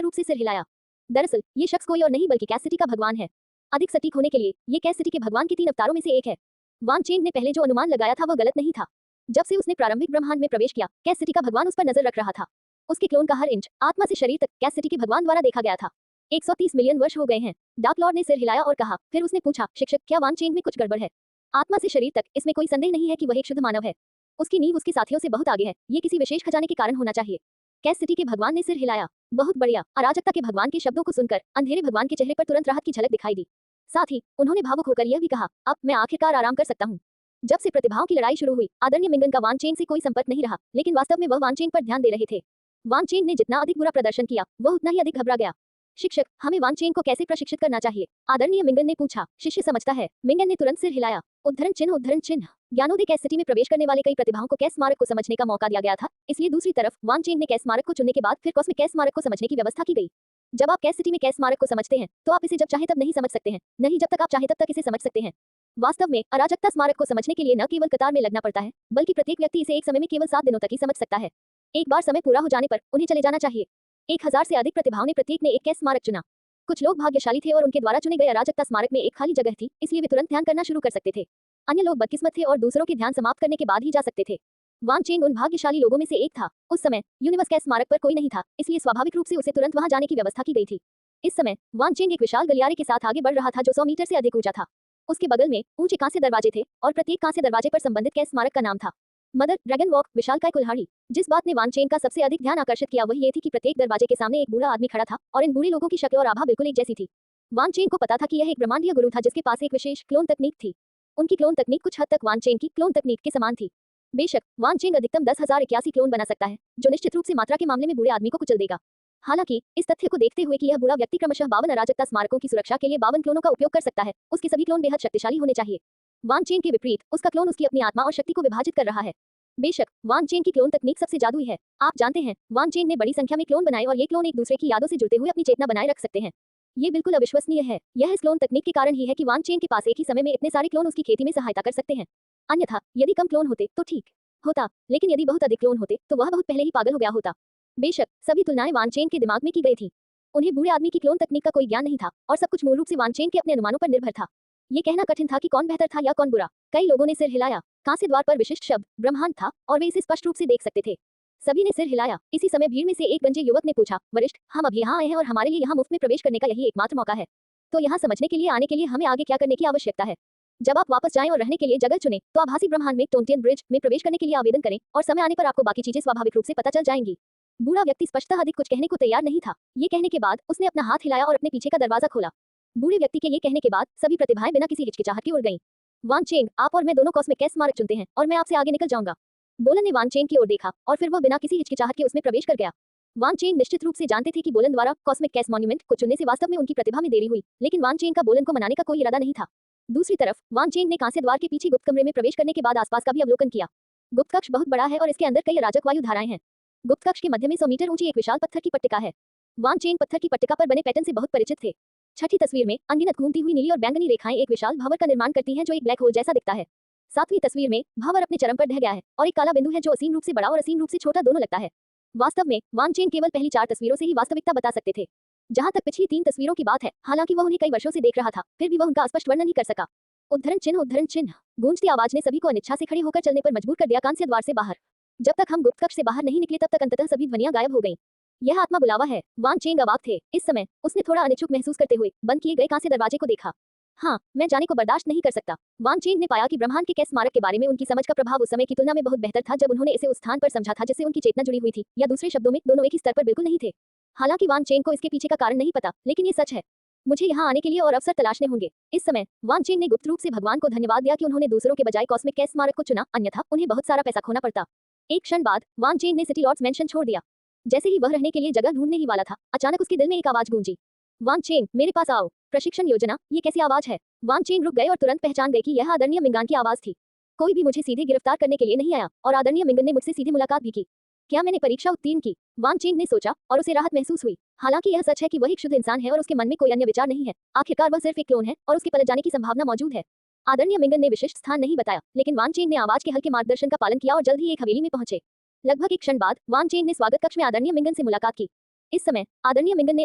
रूप से सिर हिलाया। दरअसल ये शख्स कोई और नहीं बल्कि कैस सिटी का भगवान है। अधिक सटीक होने के लिए ये कैस सिटी के भगवान के 3 अवतारों में से एक है। वान चेन ने पहले जो अनुमान लगाया था वह गलत नहीं था। जब से उसने प्रारंभिक ब्रह्मांड में प्रवेश किया, कैस सिटी का भगवान उस पर नजर रख रहा था। उसके क्लोन का हर इंच, आत्मा से शरीर तक, कैस सिटी के भगवान द्वारा देखा गया था। 130 मिलियन वर्ष हो गए हैं। डार्क लॉर्ड ने सिर हिलाया और कहा। फिर उसने पूछा, शिक्षक, क्या वान चेन में कुछ गड़बड़ है? आत्मा से शरीर तक, इसमें कोई संदेह नहीं है कि वह एक शुद्ध मानव है। उसकी नींव उसके साथियों से बहुत आगे है। ये किसी विशेष खजाने के कारण होना चाहिए। कैस सिटी के भगवान ने सिर हिलाया। बहुत बढ़िया। अराजकता के भगवान के शब्दों को सुनकर अंधेरे भगवान के चेहरे पर तुरंत राहत की झलक दिखाई दी। साथ ही उन्होंने भावुक होकर यह भी कहा, अब मैं आखिरकार आराम कर सकता हूँ। जब से प्रतिभाओं की लड़ाई शुरू हुई, आदरणीय मिंगन का वान चेन से कोई संपर्क नहीं रहा, लेकिन वास्तव में वह वान चेन पर ध्यान दे रहे थे। वान चेन ने जितना अधिक बुरा प्रदर्शन किया, वह उतना ही अधिक घबरा गया। शिक्षक, हमें वान चेन को कैसे प्रशिक्षित करना चाहिए? आदरणीय मिंगन ने पूछा। शिष्य समझता है। मिंगन ने तुरंत सिर हिलाया। उद्धरण चिन्ह, उद्धरण चिन्ह। ज्ञानोदय कैस सिटी में प्रवेश करने वाले कई प्रतिभाओं को कैस स्मारक को समझने का मौका दिया गया था, इसलिए दूसरी तरफ वान चेन ने कैस स्मारक को चुनने के बाद फिर कॉस्मिक कैस स्मारक को समझने की व्यवस्था की गई। जब आप कैस सिटी में कैस स्मारक को समझते हैं, तो आप इसे जब चाहे तब नहीं समझ सकते हैं, नहीं जब तक आप चाहे तब तक इसे समझ सकते हैं। वास्तव में अराजकता स्मारक को समझने के लिए न केवल कतार में लगना पड़ता है, बल्कि प्रत्येक व्यक्ति इसे एक समय में केवल 7 दिनों तक ही समझ सकता है। एक बार समय पूरा हो जाने पर उन्हें चले जाना चाहिए। 1000 से अधिक प्रतिभाओं ने प्रत्येक ने एक कैस स्मारक चुना। कुछ लोग भाग्यशाली थे और उनके द्वारा चुने गए अराजकता स्मारक में एक खाली जगह थी, इसलिए वे तुरंत ध्यान करना शुरू कर सकते थे। अन्य लोग बदकिस्मत थे और दूसरों के ध्यान समाप्त करने के बाद ही जा सकते थे। वान चेंग उन भाग्यशाली लोगों में से एक था। उस समय यूनिवर्स के स्मारक पर कोई नहीं था, इसलिए स्वाभाविक रूप से उसे तुरंत वहां जाने की व्यवस्था की गई थी। इस समय वान चेंग एक विशाल गलियारे के साथ आगे बढ़ रहा था जो 100 मीटर से अधिक ऊंचा था। उसके बगल में ऊंचे कांस्य दरवाजे थे और प्रत्येक कांस्य दरवाजे पर संबंधित के स्मारक का नाम था। मदर ड्रैगन वॉक, विशालकाय कुल्हाड़ी। जिस बात ने वान चेंग का सबसे अधिक ध्यान आकर्षित किया वह ये थी कि प्रत्येक दरवाजे के सामने एक बूढ़ा आदमी खड़ा था और इन बूढ़े लोगों की शक्ल और आभा बिल्कुल एक जैसी थी। वान चेंग को पता था कि यह एक ब्रह्मांडीय गुरु था जिसके पास एक विशेष क्लोन तकनीक थी। उनकी क्लोन तकनीक कुछ हद तक वान चेंग की क्लोन तकनीक के समान थी। बेशक वान चेंग अधिकतम 10,081 क्लोन बना सकता है, जो निश्चित रूप से मात्रा के मामले में बूढ़े आदमी को कुचल देगा। हालांकि इस तथ्य को देखते हुए कि यह बूढ़ा व्यक्ति क्रमशः 52 अराजकता स्मारकों की सुरक्षा के लिए 52 क्लोनों का उपयोग कर सकता है, उसके सभी क्लोन बेहद शक्तिशाली होने चाहिए। वान चेंग के विपरीत उसका क्लोन उसकी अपनी आत्मा और शक्ति को विभाजित कर रहा है। बेशक वान चेंग की क्लोन तकनीक सबसे जादुई है। आप जानते हैं, वान चेंग ने बड़ी संख्या में क्लोन बनाए और ये क्लोन एक दूसरे की यादों से जुड़ते हुए अपनी चेतना बनाए रख सकते हैं। ये बिल्कुल अविश्वसनीय है। यह इस क्लोन तकनीक के कारण ही है कि वान चेंग के पास एक ही समय में इतने सारे क्लोन उसकी खेती में सहायता कर सकते हैं। अन्यथा यदि कम क्लोन होते तो ठीक होता, लेकिन यदि बहुत अधिक क्लोन होते तो वह बहुत पहले ही पागल हो गया होता। बेशक सभी तुलनाएं वान चेंग के दिमाग में की गई थी। उन्हें बूढ़े आदमी की क्लोन तकनीक का कोई ज्ञान नहीं था और सब कुछ मूल रूप से वान चेंग के अपने अनुमानों पर निर्भर था। ये कहना कठिन था कि कौन बेहतर था या कौन बुरा। कई लोगों ने सिर हिलाया। कांस्य द्वार पर विशिष्ट शब्द ब्रह्मांड था और वे इसे स्पष्ट रूप से देख सकते थे। सभी ने सिर हिलाया। इसी समय भीड़ में से एक गंजे युवक ने पूछा, वरिष्ठ, हम अभी यहाँ आए हैं और हमारे लिए यहाँ मुफ्त में प्रवेश करने का यही एकमात्र मौका है, तो यहाँ समझने के लिए आने के लिए हमें आगे क्या करने की आवश्यकता है। जब आप वापस जाएं और रहने के लिए जगह चुनें, तो आभासी ब्रह्मांड में टोंटियन ब्रिज में प्रवेश करने के लिए आवेदन करें और समय आने पर आपको बाकी चीजें स्वाभाविक रूप से पता चल जाएंगी। बूढ़ा व्यक्ति स्पष्टतः अधिक कुछ कहने को तैयार नहीं था। ये कहने के बाद उसने अपना हाथ हिलाया और अपने पीछे का दरवाजा खोला। बूढ़े व्यक्ति के ये कहने के बाद सभी प्रतिभाएं बिना किसी हिचकिचाहट के उड़ गईं। वान चेंग, आप और मैं दोनों कॉस्मिक कैस स्मारक चुनते हैं और मैं आपसे आगे निकल जाऊंगा। बोलन ने वान चेंग की ओर देखा और फिर वह बिना किसी हिचकिचाहट के उसमें प्रवेश कर गया। वान चेंग निश्चित रूप से जानते थे कि बोलन द्वारा कॉस्मिक कैस मॉन्यूमेंट को चुनने से वास्तव में उनकी प्रतिभा में देरी हुई, लेकिन वान चेंग का बोलन को मनाने का कोई इरादा नहीं था। दूसरी तरफ वान चेंग ने कांस्य द्वार के पीछे गुप्त कमरे में प्रवेश करने के बाद आसपास का भी अवलोकन किया। गुप्त कक्ष बहुत बड़ा है और इसके अंदर कई अराजक वायु धाराएं हैं। गुप्त कक्ष के मध्य में 100 मीटर ऊंची एक विशाल पत्थर की पट्टिका है। वान चेंग पत्थर की पट्टिका पर बने पैटर्न से बहुत परिचित थे। छठी तस्वीर में अनगिनत घूमती हुई नीली और बैंगनी रेखाएं एक विशाल भंवर का निर्माण करती हैं जो एक ब्लैक होल जैसा दिखता है। सातवीं तस्वीर में भंवर अपने चरम पर ढह गया है और एक काला बिंदु है जो असीम रूप से बड़ा और असीम रूप से छोटा दोनों लगता है। वास्तव में वान चेंग केवल पहली 4 तस्वीरों से ही वास्तविकता बता सकते थे। जहां तक पिछली 3 तस्वीरों की बात है, हालांकि वह उन्हें कई वर्षों से देख रहा था, फिर भी वह उनका स्पष्ट वर्णन नहीं कर सका। उद्धरण चिन्ह गूंजती आवाज ने सभी को अनिच्छा से खड़े होकर चलने पर मजबूर कर दिया कांस्य द्वार से बाहर। जब तक हम गुप्त कक्ष से बाहर नहीं निकले तब तक अंततः सभी ध्वनियां गायब हो गईं। यह आत्मा बुलावा है। वान चेंग अवाक थे। इस समय उसने थोड़ा अनिच्छुक महसूस करते हुए बंद किए गए कांस्य दरवाजे को देखा। हाँ, मैं जाने को बर्दाश्त नहीं कर सकता। वान चेंग ने पाया कि ब्रह्मांड के कैस स्मारक के बारे में उनकी समझ का प्रभाव उस समय की तुलना में बहुत बेहतर था जब उन्होंने इसे उस स्थान पर समझा था जिससे उनकी चेतना जुड़ी हुई थी, या दूसरे शब्दों में दोनों एक ही स्तर पर बिल्कुल नहीं थे। हालांकि वान चेंग को इसके पीछे का कारण नहीं पता, लेकिन ये सच है। मुझे यहाँ आने के लिए और अवसर तलाशने होंगे। इस समय वान चेंग ने गुप्त रूप से भगवान को धन्यवाद दिया कि उन्होंने दूसरों के बजाय कॉस्मिक कैस स्मारक को चुना, अन्यथा उन्हें बहुत सारा पैसा खोना पड़ता। एक क्षण बाद वान चेंग ने सिटी लॉर्ड्स मैंशन छोड़ दिया। जैसे ही वह रहने के लिए जगह ढूंढने ही वाला था, अचानक उसके दिल में एक आवाज गूंजी, वान चेंग, मेरे पास आओ। प्रशिक्षण योजना, ये कैसी आवाज है? वान चेंग रुक गए और तुरंत पहचान गए कि यह आदरणीय मिंगान की आवाज थी। कोई भी मुझे सीधे गिरफ्तार करने के लिए नहीं आया और आदरणीय मिंगन ने मुझसे सीधे मुलाकात भी की। क्या मैंने परीक्षा उत्तीर्ण की? वान चेंग ने सोचा और उसे राहत महसूस हुई। हालांकि यह सच है कि वह एक शुद्ध इंसान है और उसके मन में कोई अन्य विचार नहीं है। आखिरकार वह सिर्फ एक क्लोन है और उसके पलट जाने की संभावना मौजूद है। आदरणीय मिंगन ने विशिष्ट स्थान नहीं बताया, लेकिन वान चेंग ने आवाज के हल्के मार्गदर्शन का पालन किया और जल्द ही एक हवेली में पहुंचे। लगभग एक क्षण बाद वान चेंग ने स्वागत कक्ष में आदरणीय मिंगन से मुलाकात की। इस समय आदरणीय मिंगन ने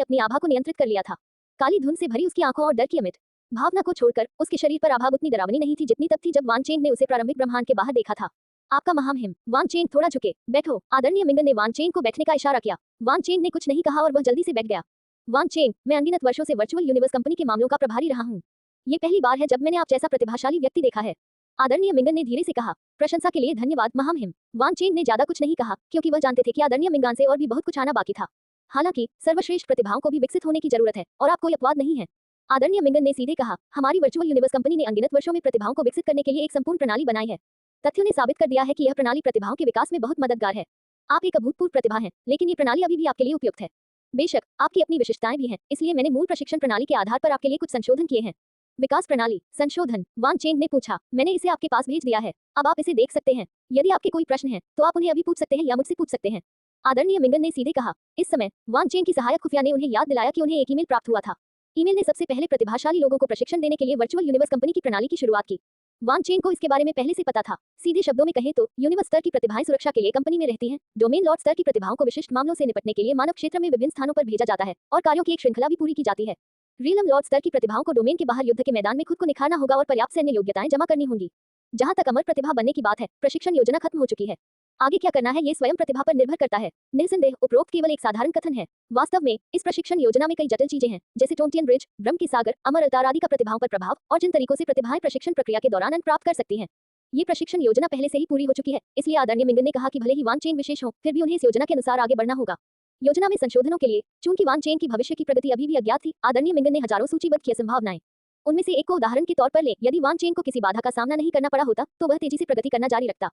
अपनी आभा को नियंत्रित कर लिया था। काली धुंध से भरी उसकी आंखों और डर की अमित भावना को छोड़कर उसके शरीर पर आभा उतनी डरावनी नहीं थी जितनी तब थी जब वान चेंग ने उसे प्रारंभिक ब्रह्मांड के बाहर देखा था। आपका महामहिम। वान चेंग थोड़ा झुके। बैठो। आदरणीय मिंगन ने वान चेंग को बैठने का इशारा किया। वान चेंग ने कुछ नहीं कहा और वह जल्दी से बैठ गया। वान चेंग, मैं अनगिनत वर्षों से वर्चुअल यूनिवर्स कंपनी के मामलों का प्रभारी रहा हूँ। ये पहली बार है जब मैंने आप जैसा प्रतिभाशाली व्यक्ति देखा है। आदरणीय मिंगन ने धीरे से कहा। प्रशंसा के लिए धन्यवाद महामहिम। वान चेंग ने ज्यादा कुछ नहीं कहा क्योंकि वह जानते थे कि आदरणीय मिंगान से और भी बहुत कुछ आना बाकी था। हालांकि सर्वश्रेष्ठ प्रतिभाओं को भी विकसित होने की जरूरत है और आप कोई अपवाद नहीं है। आदरणीय मिंगन ने सीधे कहा, हमारी वर्चुअल यूनिवर्स कंपनी ने अनगिनत वर्षों में प्रतिभाओं को विकसित करने के लिए एक संपूर्ण प्रणाली बनाई है। तथ्यों ने साबित कर दिया है कि यह प्रणाली प्रतिभाओं के विकास में बहुत मददगार है। आप एक अभूतपूर्व प्रतिभा हैं, लेकिन ये प्रणाली अभी भी आपके लिए उपयुक्त है। बेशक आपकी अपनी विशेषताएं भी हैं, इसलिए मैंने मूल प्रशिक्षण प्रणाली के आधार पर आपके लिए कुछ संशोधन किए हैं। विकास प्रणाली संशोधन। वान चेंग ने पूछा। मैंने इसे आपके पास भेज दिया है, अब आप इसे देख सकते हैं। यदि आपके कोई प्रश्न हैं तो आप उन्हें अभी पूछ सकते हैं या मुझसे पूछ सकते हैं। आदरणीय मिंगन ने सीधे कहा। इस समय वान चेंग की सहायक खुफिया ने उन्हें याद दिलाया कि उन्हें एक ईमेल प्राप्त हुआ था। ईमेल ने सबसे पहले प्रतिभाशाली लोगों को प्रशिक्षण देने के लिए वर्चुअल यूनिवर्स कंपनी की प्रणाली की शुरुआत की। वान चेंग को इसके बारे में पहले से पता था। सीधे शब्दों में कहें तो यूनिवर्स स्तर की प्रतिभाएं सुरक्षा के लिए कंपनी में रहती हैं। डोमेन लॉर्ड स्तर की प्रतिभाओं को विशिष्ट मामलों से निपटने के लिए मानव क्षेत्र में विभिन्न स्थानों पर भेजा जाता है और कार्यों की एक श्रृंखला भी पूरी की जाती है। रियलम लॉर्ड स्तर की प्रतिभाओं को डोमेन के बाहर युद्ध के मैदान में खुद को निखारना होगा और पर्याप्त सैन्य योग्यताएं जमा करनी होंगी। जहां तक अमर प्रतिभा बनने की बात है, प्रशिक्षण योजना खत्म हो चुकी है। आगे क्या करना है ये स्वयं प्रतिभा पर निर्भर करता है। निस्संदेह उपरोक्त केवल एक साधारण कथन है। वास्तव में इस प्रशिक्षण योजना में कई जटिल चीजें हैं, जैसे टोंटियन ब्रिज, ब्रह्म की सागर, अमर अवतार आदि का प्रतिभाओं पर प्रभाव और जिन तरीकों से प्रतिभाएं प्रशिक्षण प्रक्रिया के दौरान अंक प्राप्त कर सकती हैं। ये प्रशिक्षण योजना पहले से ही पूरी हो चुकी है, इसलिए आदरणीय मिंगन ने कहा कि भले ही वान चेन विशेष हो, फिर भी उन्हें इस योजना के अनुसार आगे बढ़ना होगा। योजना में संशोधनों के लिए, चूंकि वान चेन की भविष्य की प्रगति अभी भी अज्ञात थी, आदरणीय मिंगन ने हजारों सूचीबद्ध किए संभावनाएं। उनमें से एक को उदाहरण के तौर पर ले, यदि वान चेन को किसी बाधा का सामना नहीं करना पड़ा होता तो वह तेजी से प्रगति करना जारी रखता।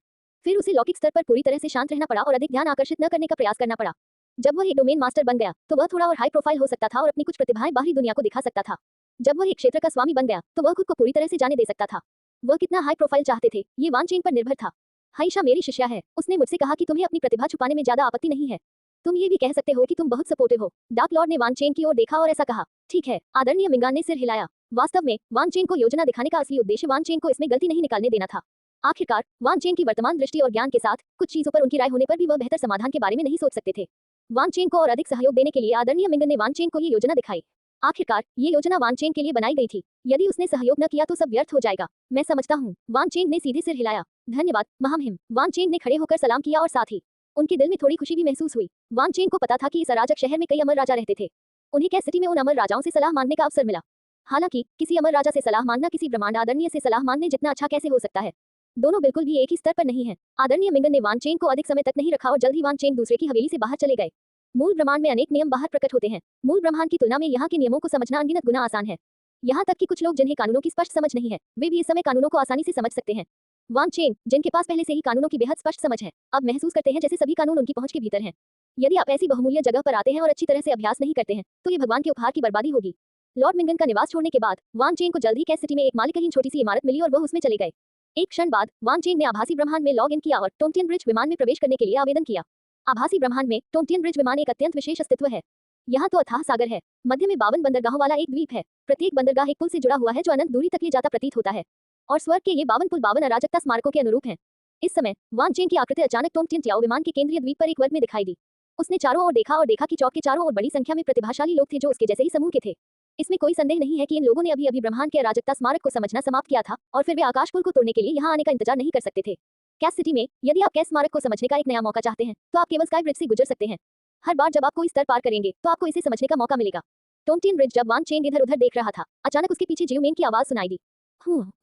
फिर उसे लौकिक स्तर पर पूरी तरह से शांत रहना पड़ा और अधिक ध्यान आकर्षित न करने का प्रयास करना पड़ा। जब वह एक डोमेन मास्टर बन गया तो वह थोड़ा और हाई प्रोफाइल हो सकता था और अपनी कुछ प्रतिभाएं बाहरी दुनिया को दिखा सकता था। जब वह एक क्षेत्र का स्वामी बन गया तो वह खुद को पूरी तरह से जाने दे सकता था। वह कितना हाई प्रोफाइल चाहते थे ये वान चेन पर निर्भर था। हाइशा मेरी शिष्या है, उसने मुझसे कहा कि तुम्हें अपनी प्रतिभा छुपाने में ज्यादा आपत्ति नहीं है। तुम ये भी कह सकते हो कि तुम बहुत सपोर्टिव हो। डार्क लॉर्ड ने वान चेन की ओर देखा और ऐसा कहा। ठीक है, आदरणीय मिंगान ने सिर हिलाया। वास्तव में वान चेन को योजना दिखाने का असली उद्देश्य वान चेन को इसमें गलती नहीं निकालने देना था। आखिरकार वान चेन की वर्तमान दृष्टि और ज्ञान के साथ कुछ चीजों पर उनकी राय होने पर भी वह बेहतर समाधान के बारे में नहीं सोच सकते थे। वान चेन को और अधिक सहयोग देने के लिए आदरणीय मिंगन ने वान चेन को ये योजना दिखाई। आखिरकार ये योजना वान चेन के लिए बनाई गई थी। यदि उसने सहयोग न किया तो सब व्यर्थ हो जाएगा। मैं समझता हूँ। वान चेन ने सीधे सिर हिलाया। धन्यवाद महामहिम। वान चेन ने खड़े होकर सलाम किया और साथ ही उनके दिल में थोड़ी खुशी भी महसूस हुई। वान चेन को पता था कि इस अराजक शहर में कई अमर राजा रहते थे। उन्हें कैस सिटी में उन अमर राजाओं से सलाह मांगने का अवसर मिला। हालांकि किसी अमर राजा से सलाह मांगना किसी ब्रह्मांड आदरणीय से सलाह मांगने जितना अच्छा कैसे हो सकता है। दोनों बिल्कुल भी एक ही स्तर पर नहीं है। आदरणीय मिंगन ने वान चेन को अधिक समय तक नहीं रखा और जल्द ही वान चेन दूसरे की हवेली से बाहर चले गए। मूल ब्रह्मांड में अनेक नियम बाहर प्रकट होते हैं। मूल ब्रह्मांड की तुलना में यहाँ के नियमों को समझना अनगिनत गुना आसान है। यहाँ तक कि कुछ लोग जिन्हें कानूनों की स्पष्ट समझ नहीं है, वे भी इस समय कानूनों को आसानी से समझ सकते हैं। वान चेन, जिनके पास पहले से ही कानूनों की बेहद स्पष्ट समझ है, अब महसूस करते हैं जैसे सभी कानून उनकी पहुंच के भीतर हैं। यदि आप ऐसी बहुमूल्य जगह पर आते हैं और अच्छी तरह से अभ्यास नहीं करते हैं तो ये भगवान के उपहार की बर्बादी होगी। लॉर्ड मिंगन का निवास छोड़ने के बाद वान चेन को जल्द ही कैस सिटी में एक मालिकाहीन छोटी सी इमारत मिली और वह उसमें चले गए। एक क्षण बाद वान चेन ने आभासी ब्रह्मांड में लॉग इन किया और टोंटियन ब्रिज विमान में प्रवेश करने के लिए आवेदन किया। आभासी ब्रह्मांड में टोंटियन ब्रिज विमान एक अत्यंत विशेष अस्तित्व है। यहाँ तो अथाह सागर है, मध्य में 52 बंदरगाहों वाला एक द्वीप है। प्रत्येक बंदरगाह एक पुल से जुड़ा हुआ है जो अनंत दूरी तक ले जाता प्रतीत होता है। और स्वर्ग के ये 52 पुल 52 अराजकता स्मारकों के अनुरूप हैं। इस समय वान चेन की आकृति अचानक टोंटियन ट्याओ विमान के केंद्रीय द्वीप पर एक वर्ग में दिखाई दी। उसने चारों ओर देखा और देखा कि चौक के चारों ओर बड़ी संख्या में प्रतिभाशाली लोग थे जो उसके जैसे ही समूह के थे। इसमें कोई संदेह नहीं है कि इन लोगों ने अभी अभी ब्रह्मांड के अराजकता स्मारक को समझना समाप्त किया था और फिर वे आकाश पुल को तोड़ने के लिए यहाँ आने का इंतजार नहीं कर सकते थे। कैस सिटी में यदि आप कैस स्मारक को समझने का एक नया मौका चाहते हैं तो आप केवल स्काई ब्रिज से गुजर सकते हैं। हर बार जब आप कोई स्तर पार करेंगे तो आपको इसे समझने का मौका मिलेगा। टोंटियन ब्रिज जब वान चेन इधर उधर देख रहा था, अचानक उसके पीछे जियोमेन की आवाज सुनाई दी।